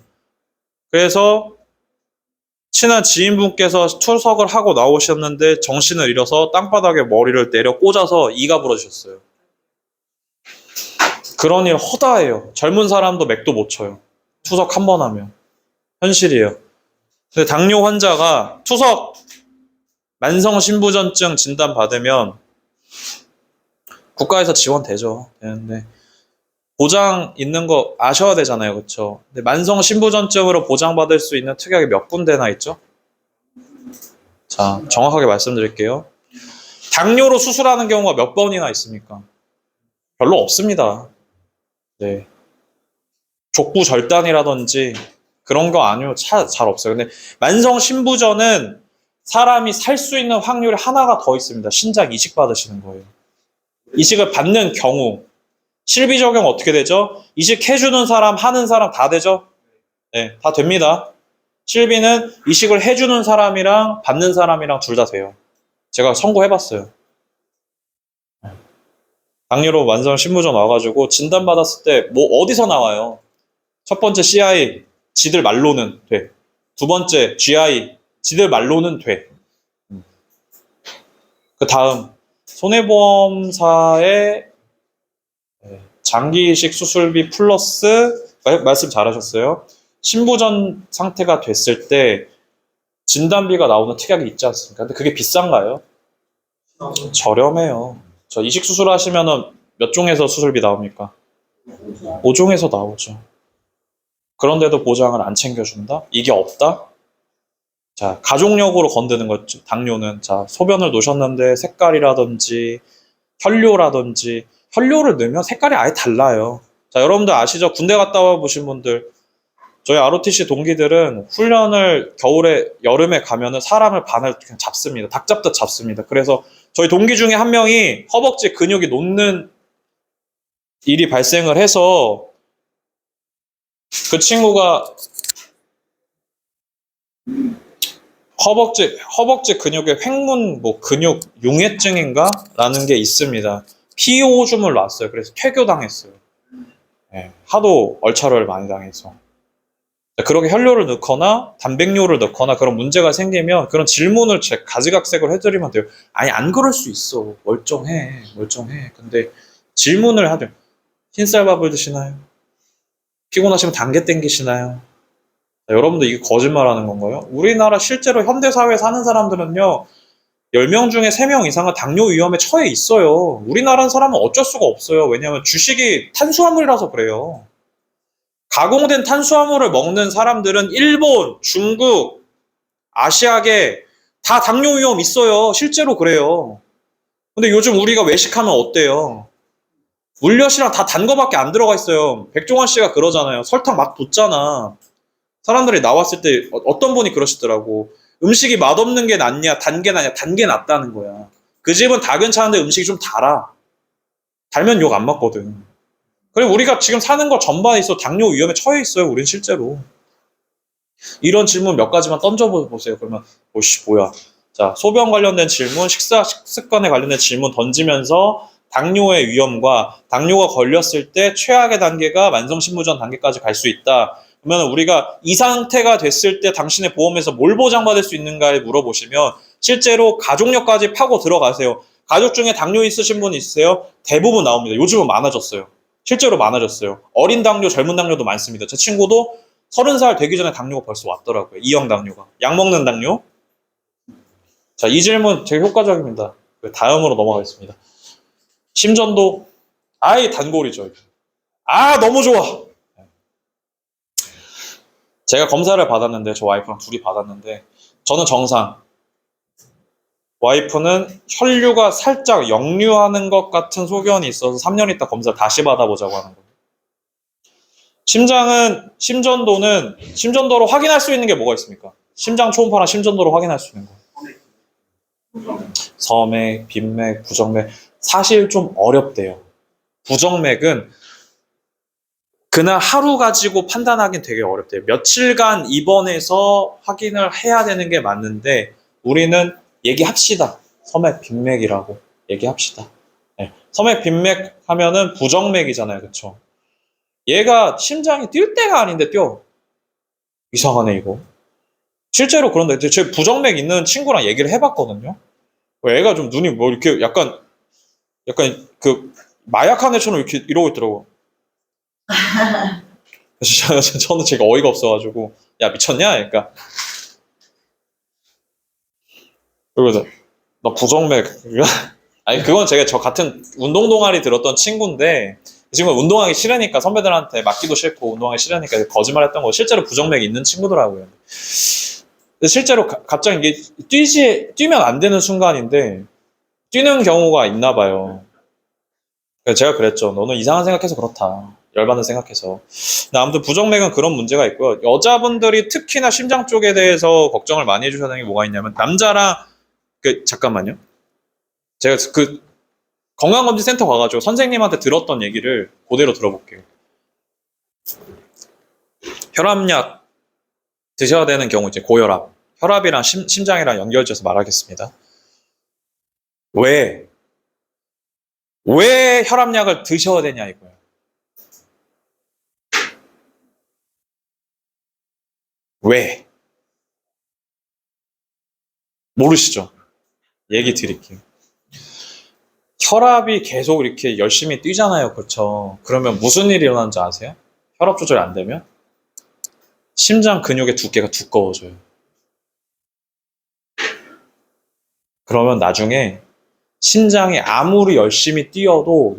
Speaker 1: 그래서 친한 지인분께서 투석을 하고 나오셨는데 정신을 잃어서 땅바닥에 머리를 내려 꽂아서 이가 부러지셨어요. 그런 일 허다해요. 젊은 사람도 맥도 못 쳐요. 투석 한 번 하면. 현실이에요. 근데 당뇨 환자가 투석 만성신부전증 진단 받으면 국가에서 지원되죠. 되는데 보장 있는 거 아셔야 되잖아요, 그렇죠? 근데 만성 신부전증으로 보장받을 수 있는 특약이 몇 군데나 있죠? 자, 정확하게 말씀드릴게요. 당뇨로 수술하는 경우가 몇 번이나 있습니까? 별로 없습니다. 네. 족부 절단이라든지 그런 거 아니요, 잘 없어요. 근데 만성 신부전은 사람이 살 수 있는 확률이 하나가 더 있습니다. 신장 이식 받으시는 거예요. 이식을 받는 경우 실비 적용 어떻게 되죠? 이식해주는 사람, 하는 사람 다 되죠? 네, 다 됩니다. 실비는 이식을 해주는 사람이랑 받는 사람이랑 둘 다 돼요. 제가 선고해봤어요. 당뇨로 만성 신부전 와가지고 진단받았을 때 뭐 어디서 나와요? 첫 번째 CI, 지들 말로는 돼. 두 번째 GI, 지들 말로는 돼. 그 다음 손해보험사의 장기 이식 수술비 플러스 말씀 잘하셨어요. 신부전 상태가 됐을 때 진단비가 나오는 특약이 있지 않습니까? 근데 그게 비싼가요? 저렴해요. 저 이식 수술 하시면은 몇 종에서 수술비 나옵니까? 5종에서 나오죠. 그런데도 보장을 안 챙겨준다? 이게 없다? 자, 가족력으로 건드는 거죠. 당뇨는. 자, 소변을 놓으셨는데 색깔이라든지 혈뇨라든지 혈뇨를 넣으면 색깔이 아예 달라요. 자, 여러분들 아시죠? 군대 갔다 와 보신 분들. 저희 ROTC 동기들은 훈련을 겨울에, 여름에 가면은 사람을 반을 그냥 잡습니다. 닭 잡듯 잡습니다. 그래서 저희 동기 중에 한 명이 허벅지 근육이 녹는 일이 발생을 해서 그 친구가 허벅지 근육에 횡문 뭐 근육 용해증인가? 라는 게 있습니다. 피오 오줌을 놨어요. 그래서 퇴교당했어요. 네, 하도 얼차려를 많이 당해서. 그렇게 혈뇨를 넣거나 단백뇨를 넣거나 그런 문제가 생기면 그런 질문을 가지각색을 해드리면 돼요. 아니 안 그럴 수 있어. 멀쩡해. 근데 질문을 하죠. 흰쌀밥을 드시나요? 피곤하시면 단계 땡기시나요? 여러분들 이게 거짓말하는 건가요? 우리나라 실제로 현대사회에 사는 사람들은요. 10명 중에 3명 이상은 당뇨 위험에 처해 있어요. 우리나라 사람은 어쩔 수가 없어요. 왜냐하면 주식이 탄수화물이라서 그래요. 가공된 탄수화물을 먹는 사람들은 일본, 중국, 아시아계 다 당뇨 위험 있어요. 실제로 그래요. 근데 요즘 우리가 외식하면 어때요? 물엿이랑 다 단 거밖에 안 들어가 있어요. 백종원 씨가 그러잖아요. 설탕 막 붓잖아. 사람들이 나왔을 때 어떤 분이 그러시더라고. 음식이 맛없는 게 낫냐, 단 게 낫냐, 단 게 낫다는 거야. 그 집은 다 괜찮은데 음식이 좀 달아. 달면 욕 안 먹거든. 그리고 우리가 지금 사는 거 전반에 있어 당뇨 위험에 처해 있어요. 우린 실제로. 이런 질문 몇 가지만 던져보세요. 그러면 오씨 뭐야. 자, 소변 관련된 질문, 식사 습관에 관련된 질문 던지면서 당뇨의 위험과 당뇨가 걸렸을 때 최악의 단계가 만성신부전 단계까지 갈 수 있다. 그러면 우리가 이 상태가 됐을 때 당신의 보험에서 뭘 보장받을 수 있는가에 물어보시면 실제로 가족력까지 파고 들어가세요. 가족 중에 당뇨 있으신 분 있으세요? 대부분 나옵니다. 요즘은 많아졌어요. 실제로 많아졌어요. 어린 당뇨, 젊은 당뇨도 많습니다. 제 친구도 30살 되기 전에 당뇨가 벌써 왔더라고요. E형 당뇨가. 약 먹는 당뇨. 자, 이 질문 되게 효과적입니다. 다음으로 넘어가겠습니다. 심전도, 아이 단골이죠. 아, 너무 좋아. 제가 검사를 받았는데, 저 와이프랑 둘이 받았는데, 저는 정상. 와이프는 혈류가 살짝 역류하는 것 같은 소견이 있어서 3년 있다 검사 다시 받아보자고 하는 거예요. 심전도로 확인할 수 있는 게 뭐가 있습니까? 심장 초음파랑 심전도로 확인할 수 있는 거. 서맥, 빈맥, 부정맥. 사실 좀 어렵대요. 부정맥은 그날 하루 가지고 판단하기는 되게 어렵대요. 며칠간 입원해서 확인을 해야 되는 게 맞는데 우리는 얘기합시다. 서맥, 빈맥이라고 얘기합시다. 네. 서맥, 빈맥 하면은 부정맥이잖아요. 그쵸? 얘가 심장이 뛸 때가 아닌데 뛰어. 이상하네 이거. 실제로 그런데 제 부정맥 있는 친구랑 얘기를 해봤거든요. 애가 좀 눈이 뭐 이렇게 약간 그 마약한 애처럼 이렇게 이러고 있더라고. 그래서 저는 제가 어이가 없어가지고 야 미쳤냐? 그러니까 그리고 나 부정맥 아니 그건 제가 저 같은 운동 동아리 들었던 친구인데 지금 운동하기 싫으니까 선배들한테 맡기도 싫고 운동하기 싫으니까 거짓말했던 거 실제로 부정맥이 있는 친구더라고요. 근데 실제로 갑자기 이게 뛰면 안 되는 순간인데 뛰는 경우가 있나 봐요. 그래서 제가 그랬죠. 너는 이상한 생각해서 그렇다. 열받는 생각해서. 근데 아무튼 부정맥은 그런 문제가 있고요. 여자분들이 특히나 심장 쪽에 대해서 걱정을 많이 해주셔야 되는 게 뭐가 있냐면 남자랑 잠깐만요. 제가 건강검진센터 가가지고 선생님한테 들었던 얘기를 그대로 들어볼게요. 혈압약 드셔야 되는 경우 이제 고혈압, 혈압이랑 심장이랑 연결지어서 말하겠습니다. 왜 혈압약을 드셔야 되냐 이거예요. 왜? 모르시죠? 얘기 드릴게요. 혈압이 계속 이렇게 열심히 뛰잖아요. 그렇죠? 그러면 무슨 일이 일어나는지 아세요? 혈압 조절이 안 되면 심장 근육의 두께가 두꺼워져요. 그러면 나중에 심장이 아무리 열심히 뛰어도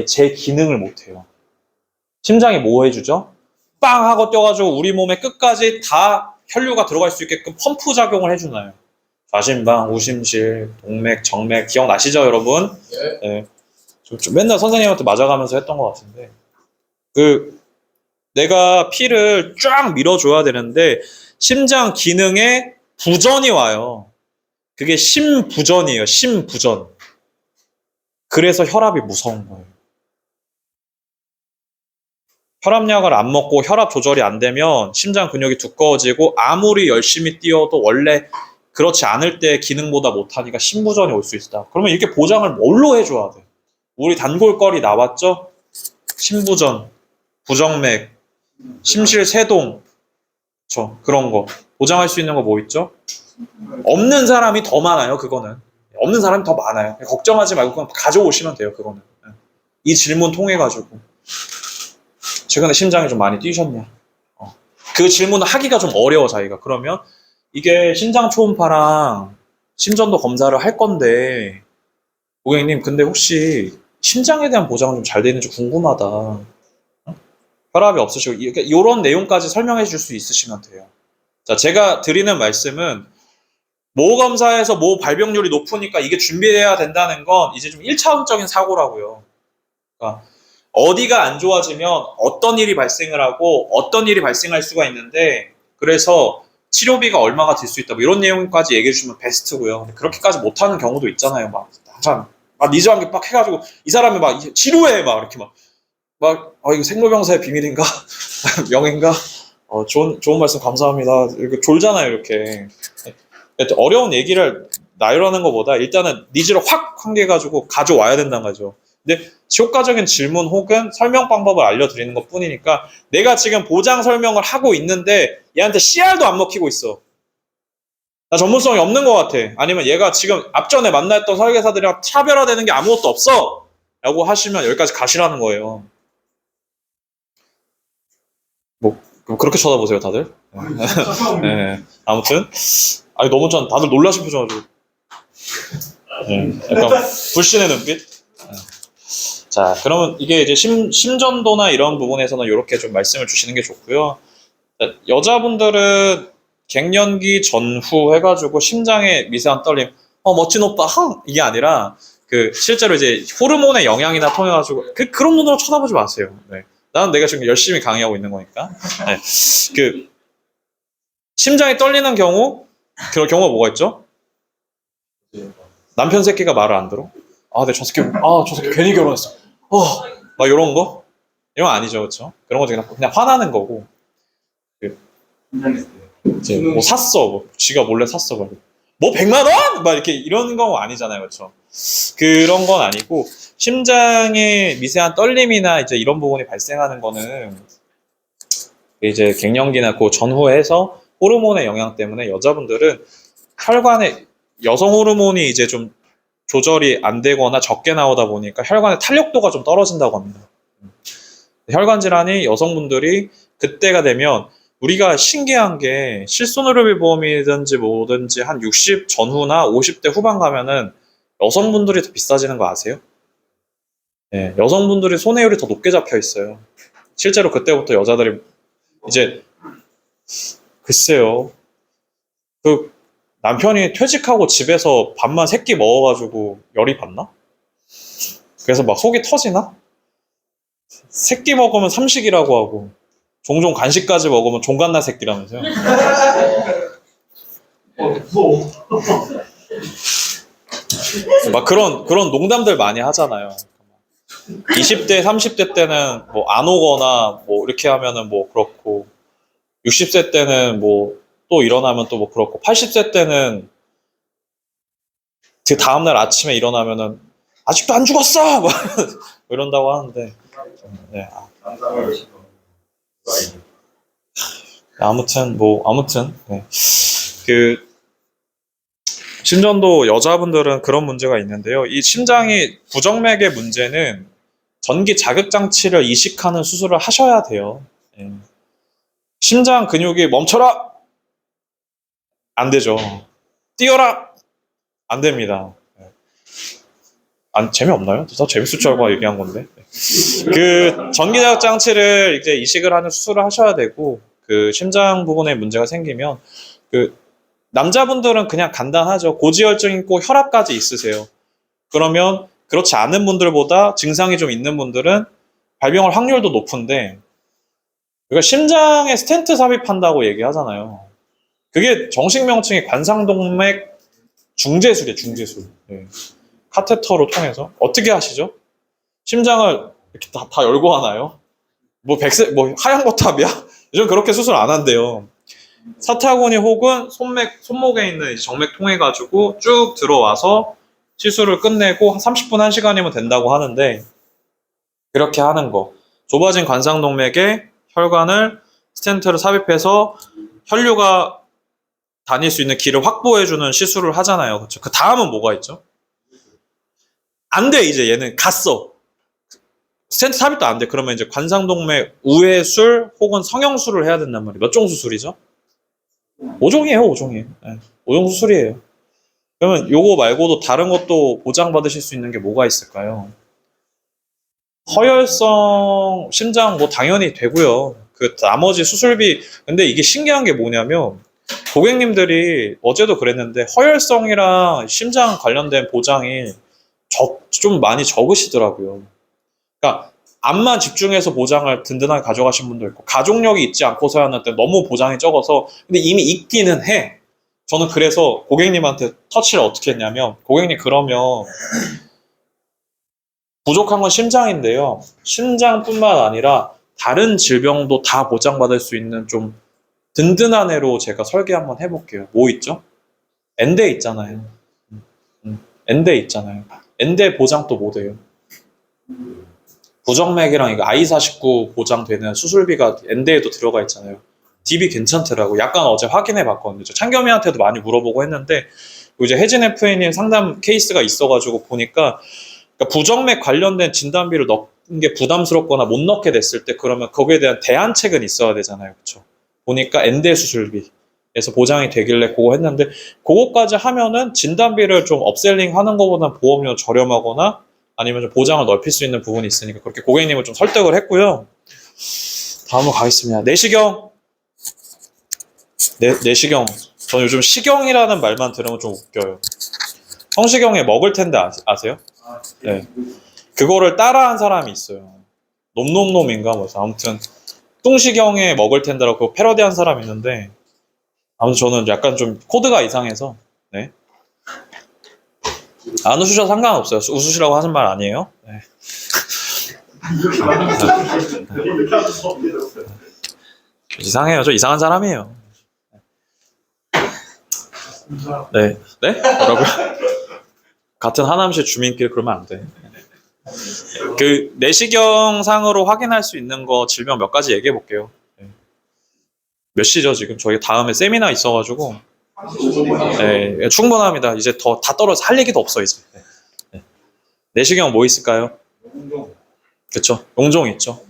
Speaker 1: 제 기능을 못해요. 심장이 뭐 해주죠? 빵 하고 뛰어가지고 우리 몸의 끝까지 다 혈류가 들어갈 수 있게끔 펌프 작용을 해주나요? 좌심방, 우심실, 동맥, 정맥 기억나시죠 여러분? 네. 맨날 선생님한테 맞아가면서 했던 것 같은데 내가 피를 쫙 밀어줘야 되는데 심장 기능에 부전이 와요. 그게 심부전이에요. 심부전. 그래서 혈압이 무서운 거예요. 혈압약을 안 먹고 혈압 조절이 안 되면 심장 근육이 두꺼워지고 아무리 열심히 뛰어도 원래 그렇지 않을 때 기능보다 못하니까 심부전이 올 수 있다. 그러면 이렇게 보장을 뭘로 해줘야 돼? 우리 단골거리 나왔죠? 심부전, 부정맥, 심실세동, 그런 거 보장할 수 있는 거 뭐 있죠? 없는 사람이 더 많아요. 그거는 없는 사람이 더 많아요. 걱정하지 말고 그냥 가져오시면 돼요. 그거는 이 질문 통해 가지고 최근에 심장이 좀 많이 뛰셨냐? 그 질문을 하기가 좀 어려워 자기가. 그러면 이게 심장 초음파랑 심전도 검사를 할 건데 고객님 근데 혹시 심장에 대한 보장은 좀 잘 되는지 궁금하다. 혈압이 없으시고 이런 내용까지 설명해 줄 수 있으시면 돼요. 자, 제가 드리는 말씀은 모 검사에서 모 발병률이 높으니까 이게 준비돼야 된다는 건 이제 좀 1차원적인 사고라고요. 그러니까 어디가 안 좋아지면 어떤 일이 발생을 하고 어떤 일이 발생할 수가 있는데 그래서 치료비가 얼마가 들 수 있다 뭐 이런 내용까지 얘기해 주시면 베스트고요. 그렇게까지 못하는 경우도 있잖아요. 막 니즈한 게 빡 해가지고 이 사람이 막 치료해 막 이렇게 이거 생로병사의 비밀인가 명인가 좋은 말씀 감사합니다. 이렇게 졸잖아요 이렇게. 어려운 얘기를 나열하는 것보다 일단은 니즈를 확 환기해가지고 가져와야 된다는 거죠. 근데 효과적인 질문 혹은 설명 방법을 알려드리는 것 뿐이니까 내가 지금 보장 설명을 하고 있는데 얘한테 CR도 안 먹히고 있어. 나 전문성이 없는 것 같아. 아니면 얘가 지금 앞전에 만났던 설계사들이랑 차별화되는 게 아무것도 없어. 라고 하시면 여기까지 가시라는 거예요. 그렇게 쳐다보세요 다들. 네. 아무튼 너무 다들 놀라신 표정으로 약간 불신의 눈빛. 자, 그러면 이게 이제 심전도나 이런 부분에서는 이렇게 좀 말씀을 주시는 게 좋고요. 자, 여자분들은 갱년기 전후 해가지고 심장에 미세한 떨림, 멋진 오빠, 이게 아니라 실제로 이제 호르몬의 영향이나 통해가지고 그런 눈으로 쳐다보지 마세요. 네. 나는 내가 지금 열심히 강의하고 있는 거니까. 네. 심장이 떨리는 경우, 그런 경우가 뭐가 있죠? 남편 새끼가 말을 안 들어. 근데 저 새끼 괜히 결혼했어. 막 이런 거? 이런 거 아니죠, 그렇죠? 그런 거 그냥 화나는 거고. 이제 뭐 샀어, 지가 몰래 샀어, 뭐 100만 원? 막 이렇게 이런 거 아니잖아요, 그렇죠? 그런 건 아니고 심장에 미세한 떨림이나 이제 이런 부분이 발생하는 거는 이제 갱년기나 그 전후에 해서 호르몬의 영향 때문에 여자분들은 혈관에 여성 호르몬이 이제 좀 조절이 안 되거나 적게 나오다 보니까 혈관의 탄력도가 좀 떨어진다고 합니다. 혈관 질환이 여성분들이 그때가 되면 우리가 신기한 게 실손의료비 보험이든지 뭐든지 한 60 전후나 50대 후반 가면은 여성분들이 더 비싸지는 거 아세요? 네, 여성분들이 손해율이 더 높게 잡혀 있어요. 실제로 그때부터 여자들이 이제 글쎄요. 그 남편이 퇴직하고 집에서 밥만 3끼 먹어가지고 열이 받나? 그래서 막 속이 터지나? 3끼 먹으면 삼식이라고 하고 종종 간식까지 먹으면 종갓나 새끼라면서요.
Speaker 3: 무서워.
Speaker 1: 막 그런 농담들 많이 하잖아요. 20대, 30대 때는 뭐 안 오거나 뭐 이렇게 하면은 뭐 그렇고 60세 때는 뭐 또 일어나면 또 뭐 그렇고 80세 때는 그 다음날 아침에 일어나면은 아직도 안 죽었어! 막 이런다고 하는데 네. 아무튼 네. 그 심전도 여자분들은 그런 문제가 있는데요. 이 심장이 부정맥의 문제는 전기 자극 장치를 이식하는 수술을 하셔야 돼요. 예. 심장 근육이 멈춰라! 안 되죠. 뛰어라! 안 됩니다. 재미없나요? 더 재밌을 줄 알고 얘기한 건데. 그 전기 자극 장치를 이제 이식을 하는 수술을 하셔야 되고, 그 심장 부분에 문제가 생기면, 그 남자분들은 그냥 간단하죠. 고지혈증 있고 혈압까지 있으세요. 그러면 그렇지 않은 분들보다 증상이 좀 있는 분들은 발병할 확률도 높은데, 그러니까 심장에 스텐트 삽입한다고 얘기하잖아요. 그게 정식 명칭이 관상동맥 중재술이에요, 중재술. 네. 카테터로 통해서. 어떻게 하시죠? 심장을 이렇게 다 열고 하나요? 뭐 하얀 거탑이야? 요즘 그렇게 수술 안 한대요. 사타구니 혹은 손목에 있는 정맥 통해 가지고 쭉 들어와서 시술을 끝내고 한 30분, 1시간이면 된다고 하는데, 그렇게 하는 거. 좁아진 관상동맥에 혈관을 스텐트를 삽입해서 혈류가 다닐 수 있는 길을 확보해주는 시술을 하잖아요. 그렇죠? 그 다음은 뭐가 있죠? 안 돼, 이제 얘는 갔어. 스텐트 삽입도 안 돼. 그러면 이제 관상동맥 우회술 혹은 성형술을 해야 된단 말이에요. 몇 종 수술이죠? 5종이에요, 5종이에요. 네, 5종 수술이에요. 그러면 요거 말고도 다른 것도 보장받으실 수 있는 게 뭐가 있을까요? 허혈성 심장 뭐 당연히 되고요. 그 나머지 수술비, 근데 이게 신기한 게 뭐냐면 고객님들이 어제도 그랬는데 허혈성이랑 심장 관련된 보장이 좀 많이 적으시더라고요. 그러니까 암만 집중해서 보장을 든든하게 가져가신 분도 있고, 가족력이 있지 않고서 하는데 너무 보장이 적어서, 근데 이미 있기는 해. 저는 그래서 고객님한테 터치를 어떻게 했냐면, 고객님 그러면 부족한 건 심장인데요. 심장뿐만 아니라 다른 질병도 다 보장받을 수 있는 좀 든든한 애로 제가 설계 한번 해볼게요. 뭐 있죠? 엔데 있잖아요. 엔데 있잖아요. 엔데 보장 또 뭐 돼요? 부정맥이랑 이거 I49 보장되는 수술비가 엔데에도 들어가 있잖아요. DB 괜찮더라고. 약간 어제 확인해 봤거든요. 창겸이한테도 많이 물어보고 했는데, 이제 혜진 FA님 상담 케이스가 있어가지고 보니까, 그러니까 부정맥 관련된 진단비를 넣는 게 부담스럽거나 못 넣게 됐을 때, 그러면 거기에 대한 대안책은 있어야 되잖아요. 그렇죠? 보니까 엔데 수술비에서 보장이 되길래 그거 했는데, 그거까지 하면은 진단비를 좀 업셀링 하는 것보다 보험료 저렴하거나 아니면 좀 보장을 넓힐 수 있는 부분이 있으니까 그렇게 고객님을 좀 설득을 했고요. 다음으로 가겠습니다. 내시경. 내시경. 저는 요즘 시경이라는 말만 들으면 좀 웃겨요. 성시경에 먹을 텐데 아세요? 네. 그거를 따라한 사람이 있어요. 놈놈놈인가 뭐. 아무튼 뚱시경에 먹을 텐데라고 그거 패러디한 사람이 있는데, 아무튼 저는 약간 좀 코드가 이상해서, 네. 안 웃으셔도 상관없어요. 웃으시라고 하는 말 아니에요. 네. 이상해요. 저 이상한 사람이에요. 네. 네? 뭐라고요? 같은 하남시 주민끼리 그러면 안 돼. 그 내시경 상으로 확인할 수 있는 거 질병 몇 가지 얘기해 볼게요. 네. 몇 시죠 지금? 저희 다음에 세미나 있어가지고. 네, 충분합니다. 이제 다 떨어져 할 얘기도 없어 이제. 네. 내시경 뭐 있을까요? 그렇죠. 용종 있죠.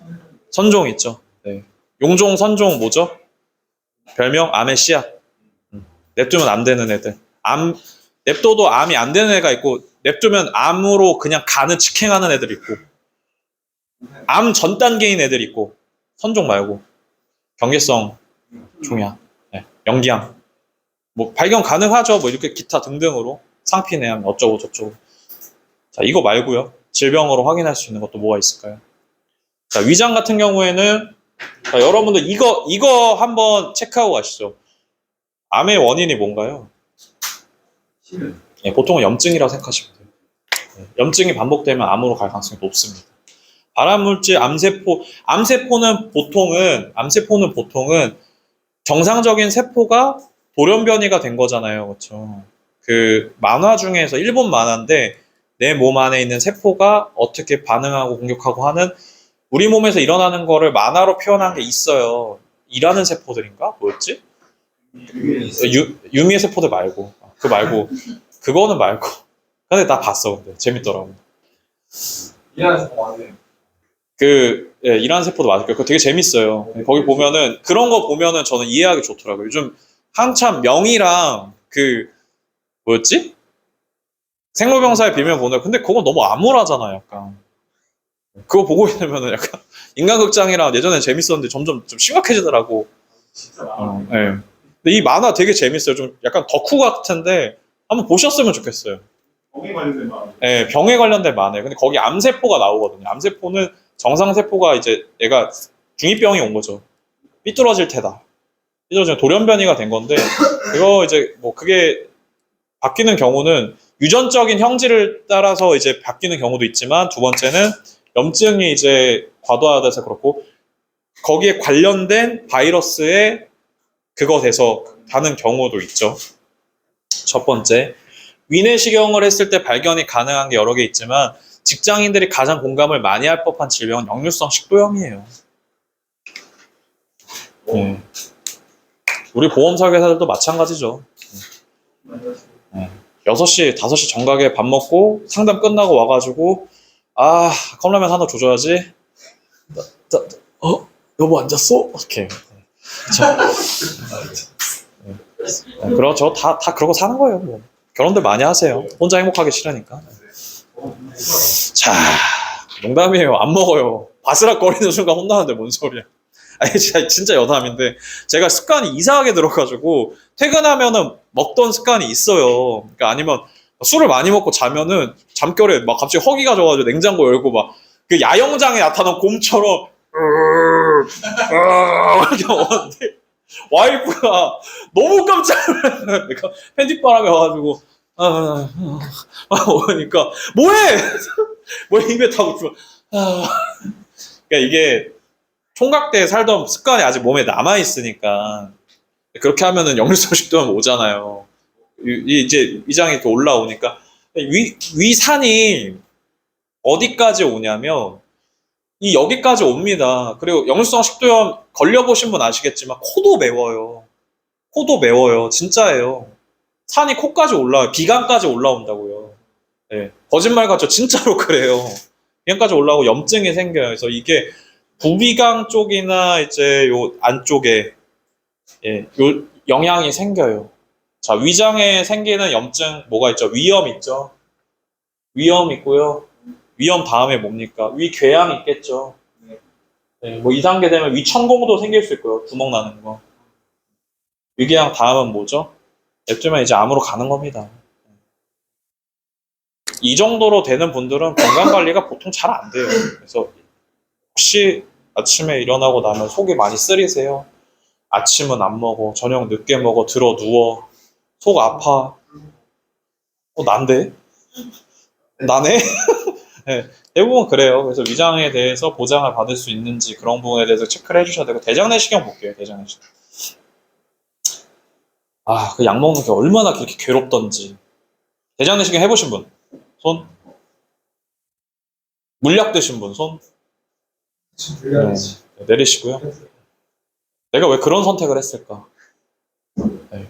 Speaker 1: 선종 있죠. 네. 용종, 선종 뭐죠? 별명 암의 씨앗. 냅두면 안 되는 애들. 냅둬도 암이 안 되는 애가 있고 냅두면 암으로 그냥 간을 직행하는 애들 있고, 암 전 단계인 애들 있고, 선종 말고, 경계성 종양, 네, 영기암. 뭐 발견 가능하죠. 뭐 이렇게 기타 등등으로 상피내암 어쩌고 저쩌고. 자, 이거 말고요. 질병으로 확인할 수 있는 것도 뭐가 있을까요? 자, 위장 같은 경우에는 자, 여러분들 이거 한번 체크하고 가시죠. 암의 원인이 뭔가요? 예, 보통은 염증이라고 생각하시면 돼요. 예, 염증이 반복되면 암으로 갈 가능성이 높습니다. 발암물질, 암세포는 보통은 정상적인 세포가 돌연변이가 된 거잖아요. 그렇죠? 그 만화 중에서 일본 만화인데 내 몸 안에 있는 세포가 어떻게 반응하고 공격하고 하는 우리 몸에서 일어나는 거를 만화로 표현한 게 있어요. 일하는 세포들인가? 뭐였지? 유미의 세포들 말고. 그거는 말고. 근데 나 봤어. 근데 재밌더라고.
Speaker 3: 일하는 상황은
Speaker 1: 예, 일하는 세포도 맞을 거예요. 그거 되게 재밌어요. 거기 보면은 그런 거 보면은 저는 이해하기 좋더라고요. 요즘 한참 명이랑 뭐였지? 생로병사의 비밀 보는 근데 그건 너무 암울하잖아, 약간. 그거 보고 있으면은 약간 인간극장이랑 예전엔 재밌었는데 점점 좀 심각해지더라고.
Speaker 3: 진짜 많아.
Speaker 1: 예. 근데 이 만화 되게 재밌어요. 좀 약간 덕후 같은데 한번 보셨으면 좋겠어요.
Speaker 3: 병에 관련된 마음.
Speaker 1: 예, 병에 관련된 만화예요. 근데 거기 암세포가 나오거든요. 암세포는 정상세포가 이제 얘가 중2병이 온 거죠. 삐뚤어질 테다. 삐뚤어지면 돌연변이가 된 건데 그거 이제 뭐 그게 바뀌는 경우는 유전적인 형질을 따라서 이제 바뀌는 경우도 있지만 두 번째는 염증이 이제 과도하돼서 그렇고 거기에 관련된 바이러스에 그거 돼서 가는 경우도 있죠. 첫 번째, 위내시경을 했을 때 발견이 가능한 게 여러 개 있지만 직장인들이 가장 공감을 많이 할 법한 질병은 역류성 식도염이에요. 우리 보험 설계사들도 마찬가지죠. 6시, 5시 정각에 밥 먹고 상담 끝나고 와가지고 컵라면 하나 줘줘야지. 여보 안 잤어? 이렇게. 그렇죠. 다 그러고 사는 거예요. 뭐. 결혼들 많이 하세요. 혼자 행복하기 싫으니까. 자, 농담이에요. 안 먹어요. 바스락거리는 순간 혼나는데 뭔 소리야. 아니, 진짜 여담인데, 제가 습관이 이상하게 들어가지고, 퇴근하면은 먹던 습관이 있어요. 그러니까 아니면 술을 많이 먹고 자면은 잠결에 막 갑자기 허기가 져가지고 냉장고 열고 막, 그 야영장에 나타난 곰처럼, 이렇게 오는데, 와이프가 너무 깜짝 놀랐어요. 내가 팬티바람에 와가지고, 오니까, 뭐해! 뭐 입에 다 붙고, 그러니까 이게, 총각때 살던 습관이 아직 몸에 남아있으니까, 그렇게 하면은 역류성 식도염 오잖아요. 이제 위장이 이렇게 올라오니까, 위산이 어디까지 오냐면, 여기까지 옵니다. 그리고 역류성 식도염 걸려보신 분 아시겠지만, 코도 매워요. 코도 매워요. 진짜예요. 산이 코까지 올라와요. 비강까지 올라온다고요. 네. 거짓말 같죠? 진짜로 그래요. 비강까지 올라오고 염증이 생겨요. 그래서 이게 부비강 쪽이나 이제 요 안쪽에 요 영향이 생겨요. 자, 위장에 생기는 염증 뭐가 있죠? 위염 있죠? 위염 있고요. 위염 다음에 뭡니까? 위궤양 있겠죠. 네, 뭐 2단계 되면 위천공도 생길 수 있고요. 구멍 나는 거. 위궤양 다음은 뭐죠? 냅두면 이제 암으로 가는 겁니다. 이 정도로 되는 분들은 건강관리가 보통 잘 안 돼요. 그래서 혹시 아침에 일어나고 나면 속이 많이 쓰리세요? 아침은 안 먹어, 저녁 늦게 먹어, 들어 누워, 속 아파. 난데? 나네? 네, 대부분 그래요. 그래서 위장에 대해서 보장을 받을 수 있는지 그런 부분에 대해서 체크를 해주셔야 되고 대장내시경 볼게요. 대장내시경. 그 약 먹는 게 얼마나 그렇게 괴롭던지. 대장내시경 해보신 분? 손? 물약 드신 분? 손? 네, 내리시고요. 내가 왜 그런 선택을 했을까? 네.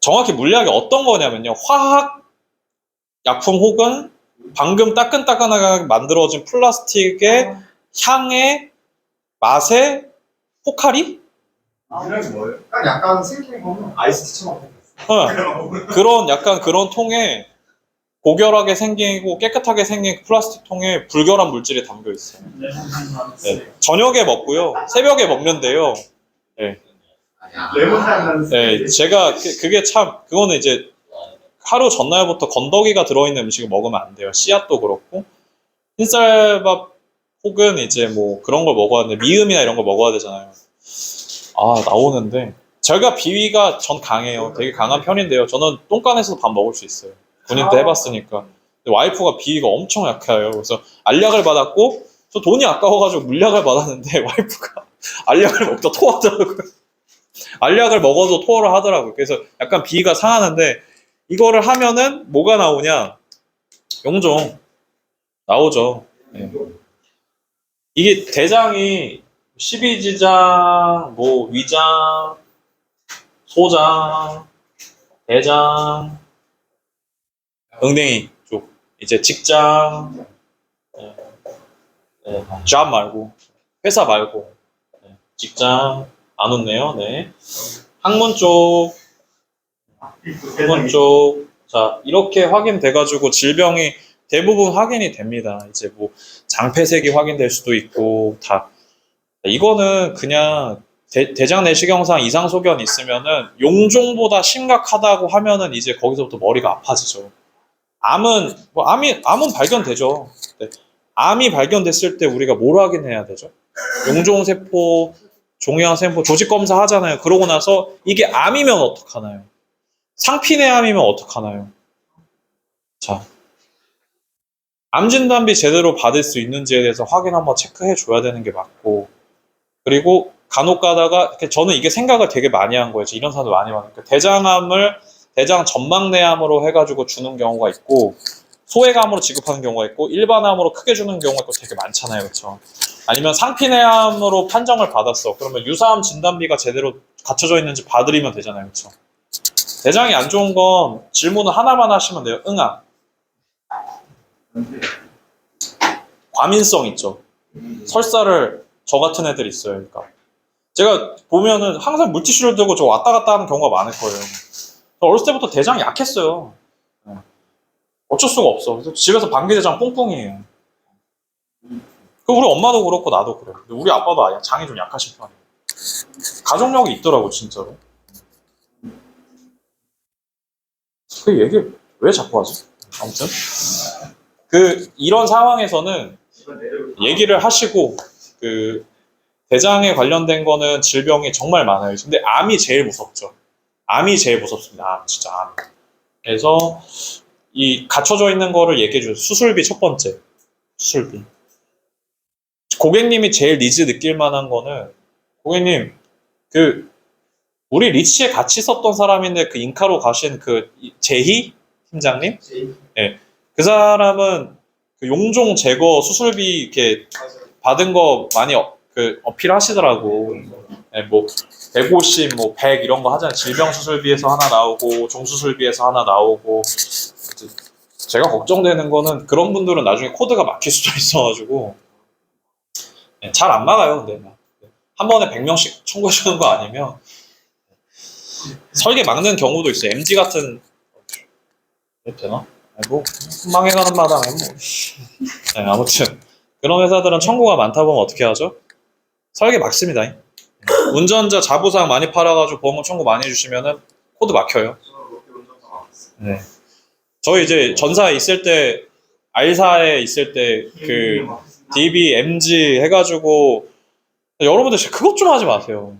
Speaker 1: 정확히 물약이 어떤 거냐면요. 화학 약품 혹은 방금 따끈따끈하게 만들어진 플라스틱의 향에 맛에 포카리?
Speaker 3: 이름이 뭐예요? 약간 생긴 거는 아이스티처럼.
Speaker 1: 그런 약간 그런 통에 고결하게 생기고 깨끗하게 생긴 플라스틱 통에 불결한 물질이 담겨 있어요. 네. 저녁에 먹고요. 새벽에 먹는데요. 네.
Speaker 3: 레몬향 나는
Speaker 1: 네, 제가 그게 참 그거는 이제 하루 전날부터 건더기가 들어있는 음식을 먹으면 안 돼요. 씨앗도 그렇고 흰쌀밥 혹은 이제 뭐 그런 걸 먹어야 돼. 미음이나 이런 걸 먹어야 되잖아요. 아 나오는데 제가 비위가 전 강해요. 되게 강한 편인데요. 저는 똥간에서도 밥 먹을 수 있어요. 군인 때 해봤으니까. 근데 와이프가 비위가 엄청 약해요. 그래서 알약을 받았고 저 돈이 아까워가지고 물약을 받았는데 와이프가 알약을 먹다 토하더라고요. 알약을 먹어도 토를 하더라고요. 그래서 약간 비위가 상하는데 이거를 하면은 뭐가 나오냐? 용종 나오죠. 네. 이게 대장이 12지장, 뭐 위장, 소장, 대장, 엉덩이 쪽 이제 직장, 잡 말고 회사 말고 직장 안 웃네요. 네. 학문 쪽, 학문 쪽. 자 이렇게 확인돼가지고 질병이 대부분 확인이 됩니다. 이제 뭐 장폐색이 확인될 수도 있고 다. 이거는 그냥 대장 내시경상 이상 소견 있으면은 용종보다 심각하다고 하면은 이제 거기서부터 머리가 아파지죠. 암은 뭐 암은 발견되죠. 네. 암이 발견됐을 때 우리가 뭘 확인해야 되죠? 용종세포, 종양세포 조직 검사 하잖아요. 그러고 나서 이게 암이면 어떡하나요? 상피내암이면 어떡하나요? 자, 암 진단비 제대로 받을 수 있는지에 대해서 확인 한번 체크해 줘야 되는 게 맞고, 그리고 간혹 가다가 저는 이게 생각을 되게 많이 한 거예요. 이런 사람들 많이 많으니까 대장암을 대장 전막내암으로 해가지고 주는 경우가 있고 소외감으로 지급하는 경우가 있고 일반암으로 크게 주는 경우가 있고 되게 많잖아요. 그렇죠? 아니면 상피내암으로 판정을 받았어. 그러면 유사암 진단비가 제대로 갖춰져 있는지 봐드리면 되잖아요. 그렇죠? 대장이 안 좋은 건 질문을 하나만 하시면 돼요. 응암. 과민성 있죠. 설사를 저 같은 애들 있어요. 그러니까 제가 보면은 항상 물티슈를 들고 저 왔다 갔다 하는 경우가 많을 거예요. 어렸을 때부터 대장이 약했어요. 어쩔 수가 없어. 그래서 집에서 방귀대장 뿡뿡이에요. 우리 엄마도 그렇고 나도 그래. 근데 우리 아빠도 아예 장이 좀 약하신 편이에요. 가족력이 있더라고 진짜로. 그 얘기 왜 자꾸 하지? 아무튼 이런 상황에서는 얘기를 하시고 대장에 관련된 거는 질병이 정말 많아요. 근데 암이 제일 무섭죠. 암이 제일 무섭습니다. 진짜 암. 그래서 이 갖춰져 있는 거를 얘기해 주세요. 수술비 첫 번째. 수술비. 고객님이 제일 니즈 느낄 만한 거는 고객님 우리 리치에 같이 있었던 사람인데 인카로 가신 제희 팀장님? 네. 그 사람은 용종 제거 수술비 이렇게 받은 거 많이 어필하시더라고. 네, 뭐 150, 뭐 100 이런 거 하잖아요. 질병 수술비에서 하나 나오고 종수술비에서 하나 나오고. 제가 걱정되는 거는 그런 분들은 나중에 코드가 막힐 수도 있어가지고 네, 잘 안 막아요. 근데 한 번에 100명씩 청구해 주는 거 아니면 설계 막는 경우도 있어요. MG 같은 되나? 뭐 망해가는 마당에 뭐. 네, 아무튼 그런 회사들은 청구가 많다 보면 어떻게 하죠? 설계 막습니다. 운전자 자부상 많이 팔아가지고 보험금 청구 많이 해주시면은 코드 막혀요. 네. 저희 이제 전사에 있을 때 R사에 있을 때 DB, MG 해가지고 여러분들 그것 좀 하지 마세요.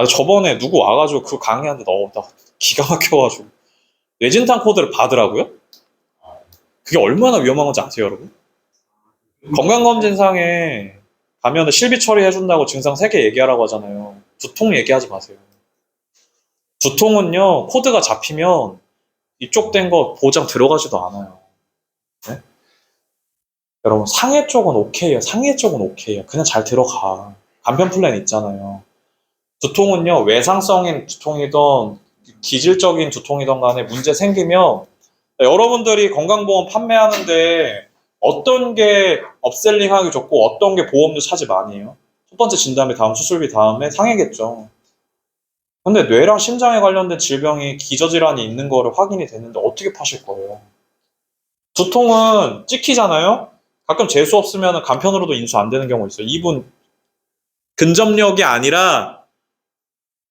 Speaker 1: 저번에 누구 와가지고 그 강의하는데 나 기가 막혀가지고 뇌진탕 코드를 받으라고요? 그게 얼마나 위험한 건지 아세요, 여러분? 건강검진상에 가면은 실비 처리해준다고 증상 3개 얘기하라고 하잖아요. 두통 얘기하지 마세요. 두통은요, 코드가 잡히면 이쪽 된 거 보장 들어가지도 않아요. 네? 여러분, 상해 쪽은 오케이예요. 상해 쪽은 오케이예요. 그냥 잘 들어가. 간편 플랜 있잖아요. 두통은요, 외상성인 두통이든 기질적인 두통이든 간에 문제 생기면 여러분들이 건강보험 판매하는데 어떤 게 업셀링하기 좋고 어떤 게 보험료 차지 많이 해요? 첫 번째 진단비 다음 수술비 다음에 상해겠죠. 근데 뇌랑 심장에 관련된 질병이 기저질환이 있는 거를 확인이 됐는데 어떻게 파실 거예요? 두통은 찍히잖아요? 가끔 재수 없으면 간편으로도 인수 안 되는 경우 있어요. 이분 근접력이 아니라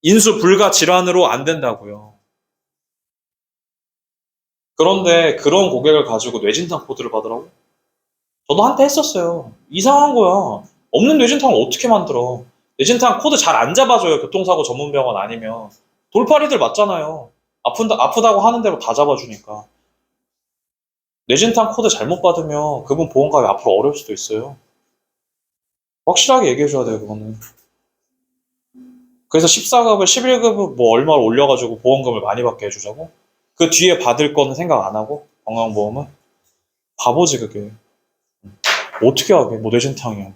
Speaker 1: 인수 불가 질환으로 안 된다고요. 그런데 그런 고객을 가지고 뇌진탕 코드를 받으라고? 저도 한때 했었어요. 이상한 거야. 없는 뇌진탕을 어떻게 만들어? 뇌진탕 코드 잘 안 잡아줘요. 교통사고 전문병원 아니면. 돌팔이들 맞잖아요. 아프다고 하는 대로 다 잡아주니까. 뇌진탕 코드 잘못 받으면 그분 보험가입 앞으로 어려울 수도 있어요. 확실하게 얘기해줘야 돼요, 그거는. 그래서 14급을 11급을 뭐 얼마를 올려가지고 보험금을 많이 받게 해주자고? 그 뒤에 받을 거는 생각 안 하고? 건강보험은? 바보지, 그게. 어떻게 하게? 뭐 뇌진탕이야.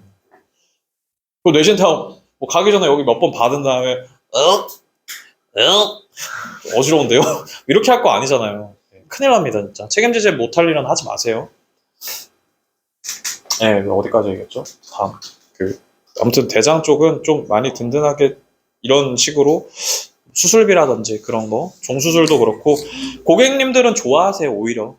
Speaker 1: 그 뇌진탕 뭐 가기 전에 여기 몇 번 받은 다음에 어지러운데요? 이렇게 할 거 아니잖아요. 큰일 납니다, 진짜. 책임지지 못할 일은 하지 마세요. 네, 어디까지 얘기했죠? 다음. 아무튼 대장 쪽은 좀 많이 든든하게 이런 식으로 수술비라든지 그런 거, 종수술도 그렇고, 고객님들은 좋아하세요, 오히려.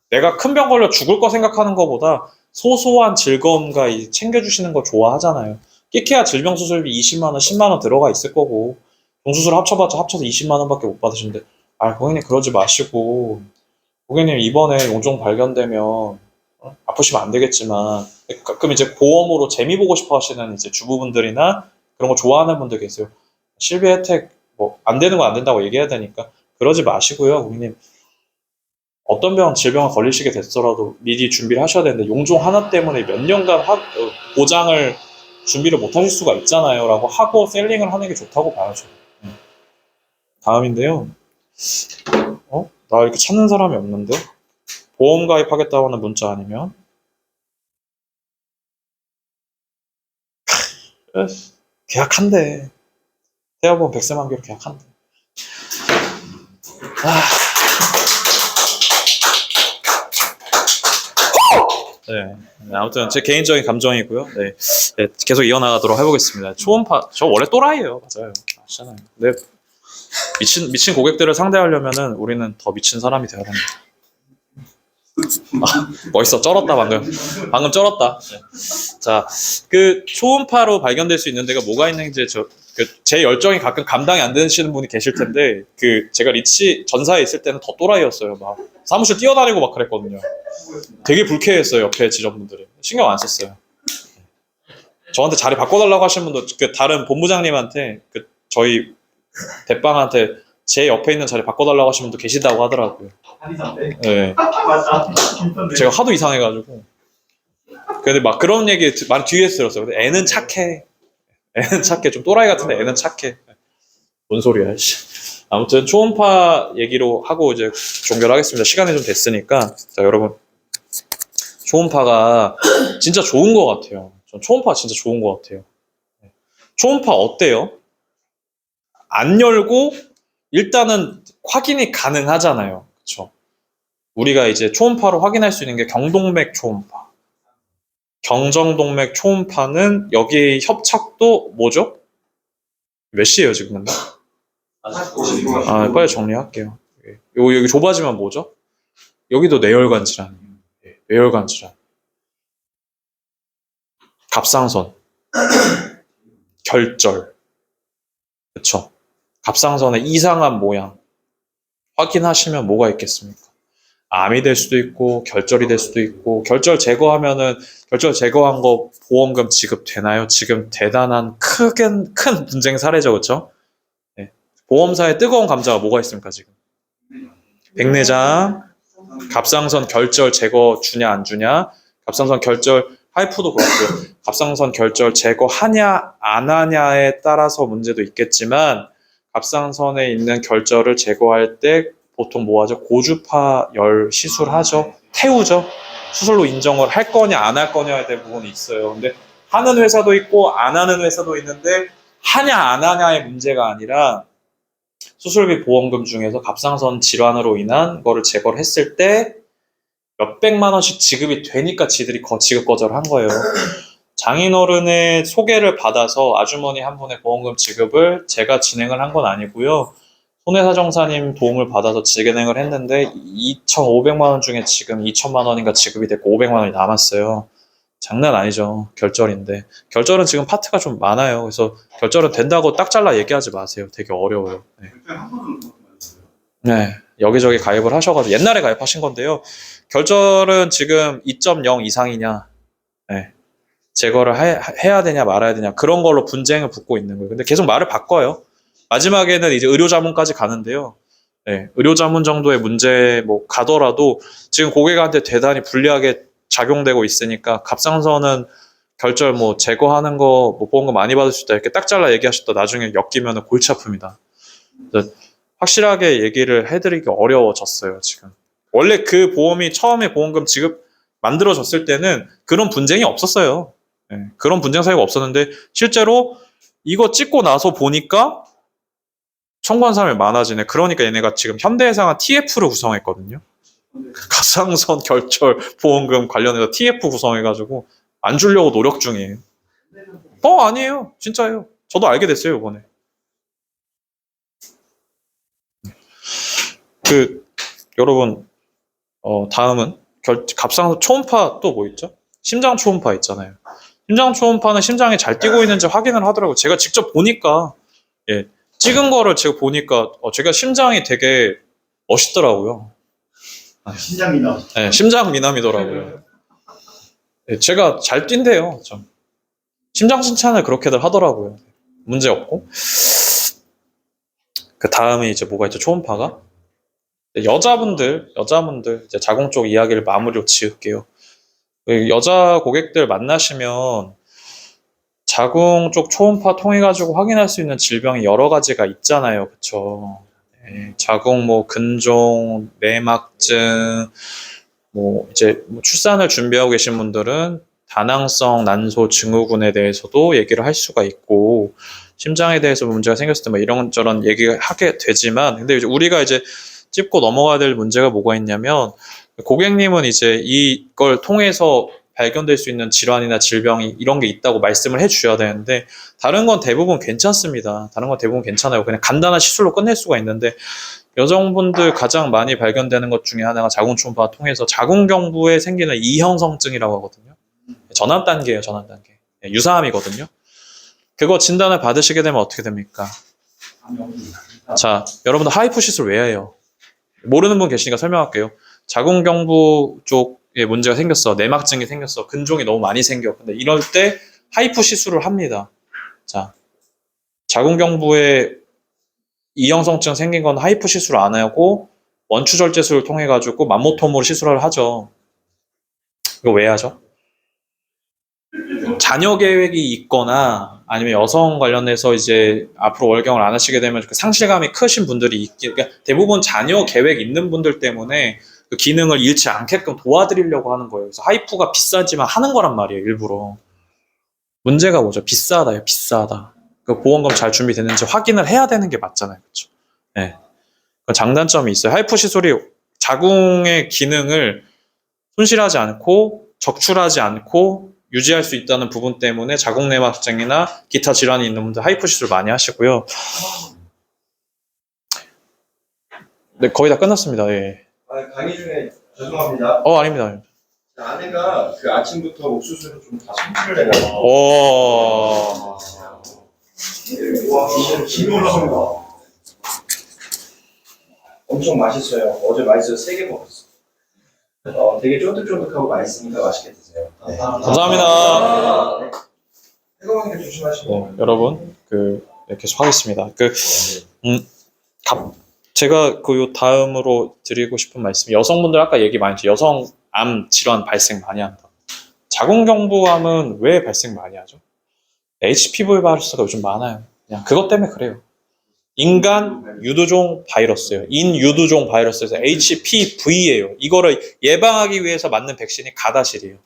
Speaker 1: 내가 큰 병 걸려 죽을 거 생각하는 것보다 소소한 즐거움과 챙겨주시는 거 좋아하잖아요. 끼케야 질병 수술비 20만 원, 10만 원 들어가 있을 거고, 종수술 합쳐서 20만 원밖에 못 받으시는데, 고객님 그러지 마시고, 고객님 이번에 용종 발견되면 아프시면 안 되겠지만, 가끔 이제 보험으로 재미 보고 싶어 하시는 이제 주부분들이나 그런 거 좋아하는 분들 계세요. 실비 혜택 뭐 안 되는 거 안 된다고 얘기해야 되니까 그러지 마시고요, 고객님. 어떤 질병을 걸리시게 됐더라도 미리 준비를 하셔야 되는데 용종 하나 때문에 몇 년간 보장을 준비를 못 하실 수가 있잖아요. 라고 하고 셀링을 하는 게 좋다고 봐야죠. 다음인데요. 나 이렇게 찾는 사람이 없는데? 보험 가입하겠다고 하는 문자 아니면? 계약한대. 대학원 백세만개로 계약한대. 네. 아무튼 제 개인적인 감정이고요. 네. 네, 계속 이어나가도록 해보겠습니다. 초음파, 저 원래 또라이예요. 맞아요. 아시잖아요. 근데 미친 고객들을 상대하려면은 우리는 더 미친 사람이 되어야 됩니다. 멋있어. 쩔었다, 방금 쩔었다. 네. 자, 그 초음파로 발견될 수 있는 데가 뭐가 있는지 제 열정이 가끔 감당이 안 되시는 분이 계실 텐데, 제가 리치 전사에 있을 때는 더 또라이였어요. 막 사무실 뛰어다니고 막 그랬거든요. 되게 불쾌했어요, 옆에 직원분들이. 신경 안 썼어요. 저한테 자리 바꿔달라고 하신 분도 다른 본부장님한테 저희 대빵한테 제 옆에 있는 자리 바꿔달라고 하신 분도 계시다고 하더라고요. 네.
Speaker 3: 맞다.
Speaker 1: 제가 하도 이상해가지고. 근데 막 그런 얘기 많이 뒤에서 들었어요. 근데 애는 착해. 좀 또라이 같은데 애는 착해. 뭔 소리야, 씨. 아무튼 초음파 얘기로 하고 이제 종결 하겠습니다. 시간이 좀 됐으니까. 자, 여러분. 초음파가 진짜 좋은 것 같아요. 전 초음파 진짜 좋은 것 같아요. 초음파 어때요? 안 열고 일단은 확인이 가능하잖아요. 그렇죠? 우리가 이제 초음파로 확인할 수 있는 게 경동맥 초음파. 경정동맥 초음파는 여기 협착도 뭐죠? 몇 시예요 지금? 빨리 정리할게요. 여기 좁아지면 뭐죠? 여기도 뇌혈관 질환이에요. 뇌혈관 질환. 갑상선, 결절, 그렇죠? 갑상선의 이상한 모양 확인하시면 뭐가 있겠습니까? 암이 될 수도 있고 결절이 될 수도 있고. 결절 제거하면은 결절 제거한 거 보험금 지급되나요? 지금 대단한 큰 분쟁 사례죠, 그렇죠? 네. 보험사에 뜨거운 감자가 뭐가 있습니까 지금? 백내장, 갑상선 결절 제거 주냐 안 주냐, 갑상선 결절 하이프도 그렇고요. 갑상선 결절 제거하냐 안 하냐에 따라서 문제도 있겠지만, 갑상선에 있는 결절을 제거할 때 보통 뭐 하죠? 고주파 열 시술하죠. 태우죠. 수술로 인정을 할 거냐 안 할 거냐에 대한 부분이 있어요. 근데 하는 회사도 있고 안 하는 회사도 있는데, 하냐 안 하냐의 문제가 아니라 수술비 보험금 중에서 갑상선 질환으로 인한 거를 제거를 했을 때 몇백만 원씩 지급이 되니까 지들이 지급 거절을 한 거예요. 장인어른의 소개를 받아서 아주머니 한 분의 보험금 지급을 제가 진행을 한 건 아니고요. 손해사정사님 도움을 받아서 진행을 했는데 2,500만 원 중에 지금 2천만 원인가 지급이 됐고 500만 원이 남았어요. 장난 아니죠. 결절인데. 결절은 지금 파트가 좀 많아요. 그래서 결절은 된다고 딱 잘라 얘기하지 마세요. 되게 어려워요. 네.
Speaker 2: 그때 한 번은 그것도 맞았어요.
Speaker 1: 네, 여기저기 가입을 하셔가지고 옛날에 가입하신 건데요. 결절은 지금 2.0 이상이냐, 네, 제거를 해야 되냐 말아야 되냐 그런 걸로 분쟁을 붙고 있는 거예요. 근데 계속 말을 바꿔요. 마지막에는 이제 의료자문까지 가는데요. 네, 의료자문 정도의 문제 뭐 가더라도 지금 고객한테 대단히 불리하게 작용되고 있으니까 갑상선은 결절 뭐 제거하는 거 뭐 보험금 많이 받을 수 있다 이렇게 딱 잘라 얘기하셨다 나중에 엮이면 골치 아픕니다. 그래서 확실하게 얘기를 해드리기 어려워졌어요, 지금. 원래 그 보험이 처음에 보험금 지급 만들어졌을 때는 그런 분쟁이 없었어요. 네, 그런 분쟁 사유가 없었는데 실제로 이거 찍고 나서 보니까 청구한 사람이 많아지네. 그러니까 얘네가 지금 현대해상한 TF를 구성했거든요. 가상선 결절 보험금 관련해서 TF 구성해가지고 안 주려고 노력 중이에요. 아니에요. 진짜예요. 저도 알게 됐어요, 이번에. 여러분, 다음은 갑상선 초음파 또 뭐 있죠? 심장 초음파 있잖아요. 심장 초음파는 심장이 잘 뛰고 있는지 확인을 하더라고요. 제가 직접 보니까, 예, 찍은 거를 제가 보니까, 제가 심장이 되게 멋있더라고요.
Speaker 2: 신장이나.
Speaker 1: 네, 심장 미남이더라고요. 예, 제가 잘 뛴대요, 좀. 심장 칭찬을 그렇게들 하더라고요. 문제 없고. 그 다음에 이제 뭐가 있죠? 초음파가? 여자분들 이제 자궁 쪽 이야기를 마무리로 지을게요. 여자 고객들 만나시면 자궁 쪽 초음파 통해 가지고 확인할 수 있는 질병이 여러 가지가 있잖아요, 그렇죠? 네, 자궁 뭐 근종, 내막증, 뭐 이제 출산을 준비하고 계신 분들은 다낭성 난소 증후군에 대해서도 얘기를 할 수가 있고 심장에 대해서 문제가 생겼을 때 뭐 이런저런 얘기를 하게 되지만 근데 이제 우리가 이제 짚고 넘어가야 될 문제가 뭐가 있냐면 고객님은 이제 이걸 통해서 발견될 수 있는 질환이나 질병이 이런 게 있다고 말씀을 해주셔야 되는데 다른 건 대부분 괜찮습니다. 다른 건 대부분 괜찮아요. 그냥 간단한 시술로 끝낼 수가 있는데 여성분들 가장 많이 발견되는 것 중에 하나가 자궁 초음파 통해서 자궁경부에 생기는 이형성증이라고 하거든요. 전환 단계예요, 전환 단계. 유사암이거든요. 그거 진단을 받으시게 되면 어떻게 됩니까? 자, 여러분들 하이프 시술 왜 해요? 모르는 분 계시니까 설명할게요. 자궁경부 쪽에 문제가 생겼어. 내막증이 생겼어. 근종이 너무 많이 생겨. 근데 이럴 때 하이프 시술을 합니다. 자, 자궁경부에 이형성증 생긴 건 하이프 시술을 안 하고 원추절제술을 통해 가지고 맘모톰으로 시술을 하죠. 이거 왜 하죠? 자녀 계획이 있거나 아니면 여성 관련해서 이제 앞으로 월경을 안 하시게 되면 그 상실감이 크신 분들이 그러니까 대부분 자녀 계획 있는 분들 때문에 그 기능을 잃지 않게끔 도와드리려고 하는 거예요. 그래서 하이프가 비싸지만 하는 거란 말이에요, 일부러. 문제가 뭐죠? 비싸다요, 비싸다. 그 보험금 잘 준비됐는지 확인을 해야 되는 게 맞잖아요, 그렇죠? 네. 그 장단점이 있어요. 하이프 시술이 자궁의 기능을 손실하지 않고 적출하지 않고 유지할 수 있다는 부분 때문에 자궁내막증이나 기타 질환이 있는 분들 하이프 시술 많이 하시고요. 네, 거의 다 끝났습니다. 예.
Speaker 4: 강의 중에 죄송합니다.
Speaker 1: 아닙니다.
Speaker 4: 아내가 그 아침부터 옥수수를 좀 다 손질을 해가지고.
Speaker 1: 오.
Speaker 4: 와, 김이 올라온다. 엄청 맛있어요. 어제 맛있어서 3개 먹었어. 되게 쫀득쫀득하고 맛있으니까 맛있게 드세요. 네.
Speaker 1: 감사합니다.
Speaker 4: 네. 뜨거우니까 조심하시고.
Speaker 1: 네, 여러분, 계속 하겠습니다. 제가 요 다음으로 드리고 싶은 말씀이 여성분들 아까 얘기 많이 했죠. 여성암 질환 발생 많이 한다. 자궁경부암은 왜 발생 많이 하죠? HPV 바이러스가 요즘 많아요. 그냥 그것 때문에 그래요. 인간 유두종 바이러스예요. 인유두종 바이러스에서 HPV예요. 이거를 예방하기 위해서 맞는 백신이 가다실이에요.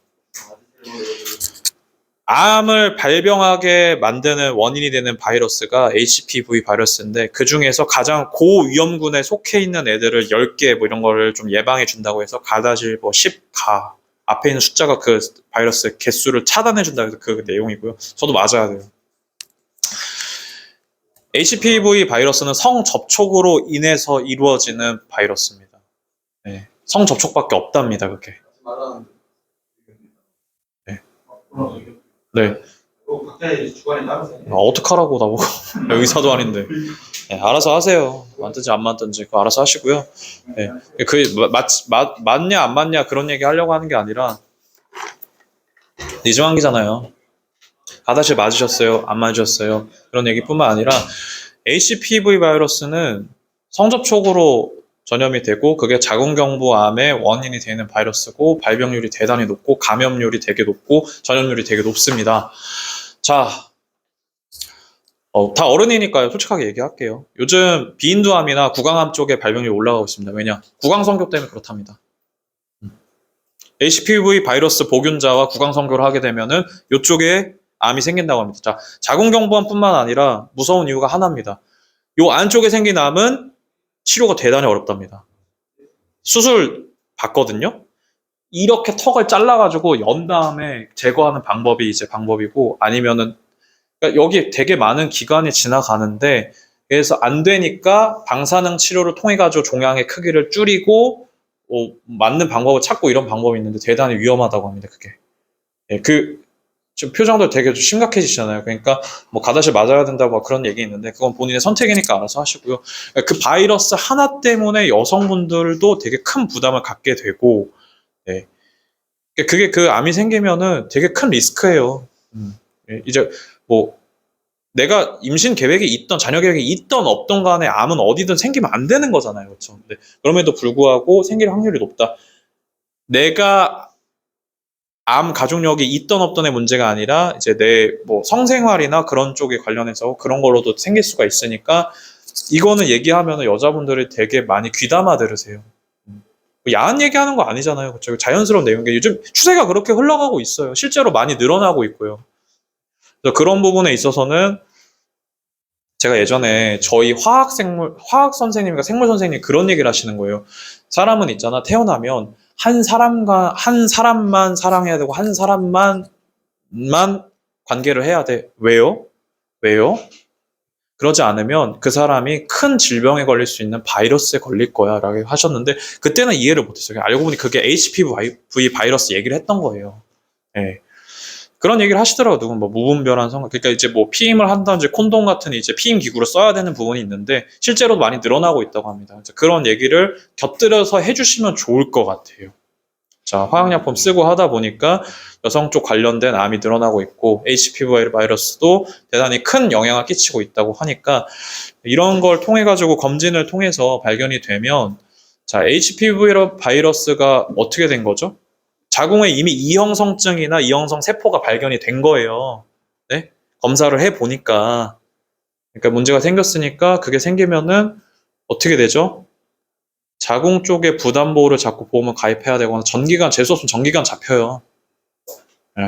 Speaker 1: 암을 발병하게 만드는 원인이 되는 바이러스가 HPV 바이러스인데 그 중에서 가장 고위험군에 속해 있는 애들을 10개 뭐 이런 거를 좀 예방해 준다고 해서 가다실 뭐 10가 앞에 있는 숫자가 그 바이러스의 개수를 차단해준다. 그 내용이고요. 저도 맞아야 돼요. HPV 바이러스는 성접촉으로 인해서 이루어지는 바이러스입니다. 네. 성접촉밖에 없답니다. 그게.
Speaker 3: 말하는.
Speaker 1: 네.
Speaker 3: 네.
Speaker 1: 네.
Speaker 3: 각자의 주관에 따라서.
Speaker 1: 어떡하라고 나보고. 의사도 아닌데. 네, 알아서 하세요. 맞든지 안 맞든지 그거 알아서 하시고요. 네. 맞냐 안 맞냐 그런 얘기 하려고 하는 게 아니라 니즈환기잖아요. 가다실 맞으셨어요? 안 맞으셨어요? 그런 얘기뿐만 아니라 HPV 바이러스는 성접촉으로 전염이 되고 그게 자궁경부암의 원인이 되는 바이러스고 발병률이 대단히 높고 감염률이 되게 높고 전염률이 되게 높습니다. 자, 다 어른이니까요. 솔직하게 얘기할게요. 요즘 비인두암이나 구강암 쪽에 발병률이 올라가고 있습니다. 왜냐? 구강성교 때문에 그렇답니다. HPV 바이러스 보균자와 구강성교를 하게 되면은 이쪽에 암이 생긴다고 합니다. 자, 자궁경부암뿐만 아니라 무서운 이유가 하나입니다. 요 안쪽에 생긴 암은 치료가 대단히 어렵답니다. 수술 받거든요. 이렇게 턱을 잘라가지고 연 다음에 제거하는 방법이 이제 방법이고 아니면은 그러니까 여기 되게 많은 기간이 지나가는데 그래서 안 되니까 방사능 치료를 통해 가지고 종양의 크기를 줄이고 맞는 방법을 찾고 이런 방법이 있는데 대단히 위험하다고 합니다. 그게. 예, 지금 표정도 되게 좀 심각해지시잖아요. 그러니까 뭐 가다실 맞아야 된다고 그런 얘기 있는데 그건 본인의 선택이니까 알아서 하시고요. 그 바이러스 하나 때문에 여성분들도 되게 큰 부담을 갖게 되고, 예. 그게 그 암이 생기면은 되게 큰 리스크예요. 예, 이제 뭐 내가 임신 계획이 있던 자녀 계획이 있던 없던 간에 암은 어디든 생기면 안 되는 거잖아요. 그렇죠? 근데 그럼에도 불구하고 생길 확률이 높다. 내가 암 가족력이 있던 없던의 문제가 아니라 이제 내 뭐 성생활이나 그런 쪽에 관련해서 그런 걸로도 생길 수가 있으니까 이거는 얘기하면 여자분들이 되게 많이 귀담아 들으세요. 야한 얘기하는 거 아니잖아요. 그렇죠? 자연스러운 내용인데 요즘 추세가 그렇게 흘러가고 있어요. 실제로 많이 늘어나고 있고요. 그래서 그런 부분에 있어서는 제가 예전에 저희 화학 선생님과 생물 선생님이 그런 얘기를 하시는 거예요. 사람은 있잖아. 태어나면 한 사람만 사랑해야 되고 한 사람만 관계를 해야 돼. 왜요? 그러지 않으면 그 사람이 큰 질병에 걸릴 수 있는 바이러스에 걸릴 거야 라고 하셨는데 그때는 이해를 못했어요. 알고 보니 그게 HPV 바이러스 얘기를 했던 거예요. 네. 그런 얘기를 하시더라고요. 누군 뭐 무분별한 성관. 그러니까 이제 뭐 피임을 한다든지 콘돔 같은 이제 피임 기구를 써야 되는 부분이 있는데 실제로 많이 늘어나고 있다고 합니다. 그런 얘기를 곁들여서 해주시면 좋을 것 같아요. 자, 화학약품 쓰고 하다 보니까 여성 쪽 관련된 암이 늘어나고 있고 HPV 바이러스도 대단히 큰 영향을 끼치고 있다고 하니까 이런 걸 통해 가지고 검진을 통해서 발견이 되면 자, HPV 바이러스가 어떻게 된 거죠? 자궁에 이미 이형성증이나 이형성 세포가 발견이 된 거예요. 네? 검사를 해 보니까 그러니까 문제가 생겼으니까 그게 생기면은 어떻게 되죠? 자궁 쪽에 부담보호를 자꾸 보험을 가입해야 되거나 전기관 재수 없으면 전기관 잡혀요.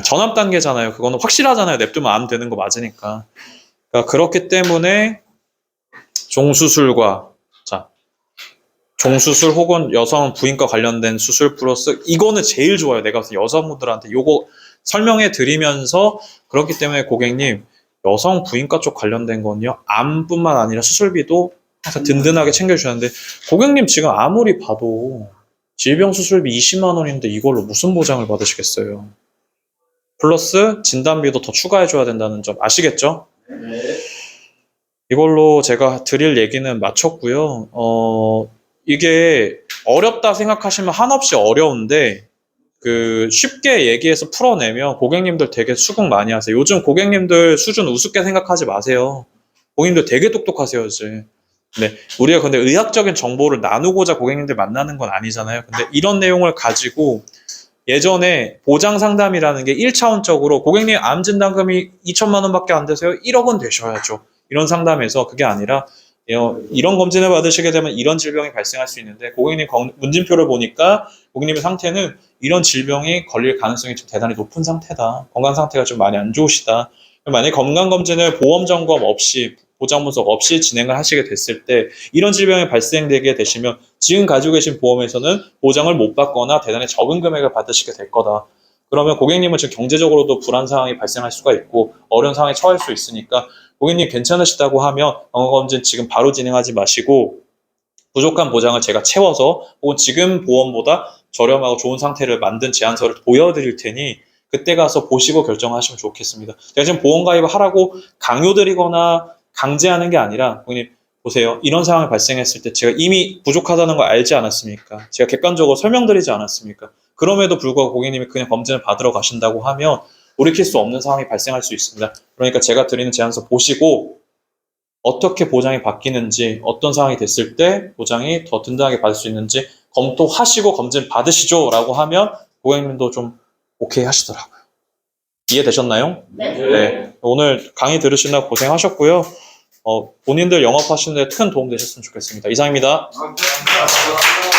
Speaker 1: 전압 단계잖아요. 그거는 확실하잖아요. 냅두면 암 되는 거 맞으니까. 그러니까 그렇기 때문에 종수술과 종수술 혹은 여성 부인과 관련된 수술 플러스 이거는 제일 좋아요. 내가 여성분들한테 요거 설명해 드리면서 그렇기 때문에 고객님 여성 부인과 쪽 관련된 건요. 암뿐만 아니라 수술비도 항상 든든하게 챙겨주셨는데 고객님 지금 아무리 봐도 질병 수술비 20만 원인데 이걸로 무슨 보장을 받으시겠어요. 플러스 진단비도 더 추가해줘야 된다는 점 아시겠죠?
Speaker 3: 네.
Speaker 1: 이걸로 제가 드릴 얘기는 마쳤고요. 이게 어렵다 생각하시면 한없이 어려운데 쉽게 얘기해서 풀어내면 고객님들 되게 수긍 많이 하세요. 요즘 고객님들 수준 우습게 생각하지 마세요. 고객님들 되게 똑똑하세요, 이제. 네, 우리가 근데 의학적인 정보를 나누고자 고객님들 만나는 건 아니잖아요. 근데 이런 내용을 가지고 예전에 보장 상담이라는 게 1차원적으로 고객님 암 진단금이 2천만 원밖에 안 되세요? 1억 원 되셔야죠. 이런 상담에서 그게 아니라 이런 검진을 받으시게 되면 이런 질병이 발생할 수 있는데 고객님 문진표를 보니까 고객님의 상태는 이런 질병이 걸릴 가능성이 좀 대단히 높은 상태다. 건강 상태가 좀 많이 안 좋으시다. 만약에 건강검진을 보험 점검 없이 보장 분석 없이 진행을 하시게 됐을 때 이런 질병이 발생되게 되시면 지금 가지고 계신 보험에서는 보장을 못 받거나 대단히 적은 금액을 받으시게 될 거다. 그러면 고객님은 지금 경제적으로도 불안 상황이 발생할 수가 있고 어려운 상황에 처할 수 있으니까 고객님 괜찮으시다고 하면 건강검진 지금 바로 진행하지 마시고 부족한 보장을 제가 채워서 혹은 지금 보험보다 저렴하고 좋은 상태를 만든 제안서를 보여드릴 테니 그때 가서 보시고 결정하시면 좋겠습니다. 제가 지금 보험 가입을 하라고 강요드리거나 강제하는 게 아니라 고객님 보세요. 이런 상황이 발생했을 때 제가 이미 부족하다는 걸 알지 않았습니까? 제가 객관적으로 설명드리지 않았습니까? 그럼에도 불구하고 고객님이 그냥 검진을 받으러 가신다고 하면 돌이킬 수 없는 상황이 발생할 수 있습니다. 그러니까 제가 드리는 제안서 보시고 어떻게 보장이 바뀌는지 어떤 상황이 됐을 때 보장이 더 든든하게 받을 수 있는지 검토하시고 검진 받으시죠 라고 하면 고객님도 좀 오케이 하시더라고요. 이해되셨나요? 네. 오늘 강의 들으시느라 고생하셨고요. 본인들 영업하시는 데 큰 도움 되셨으면 좋겠습니다. 이상입니다.
Speaker 2: 감사합니다.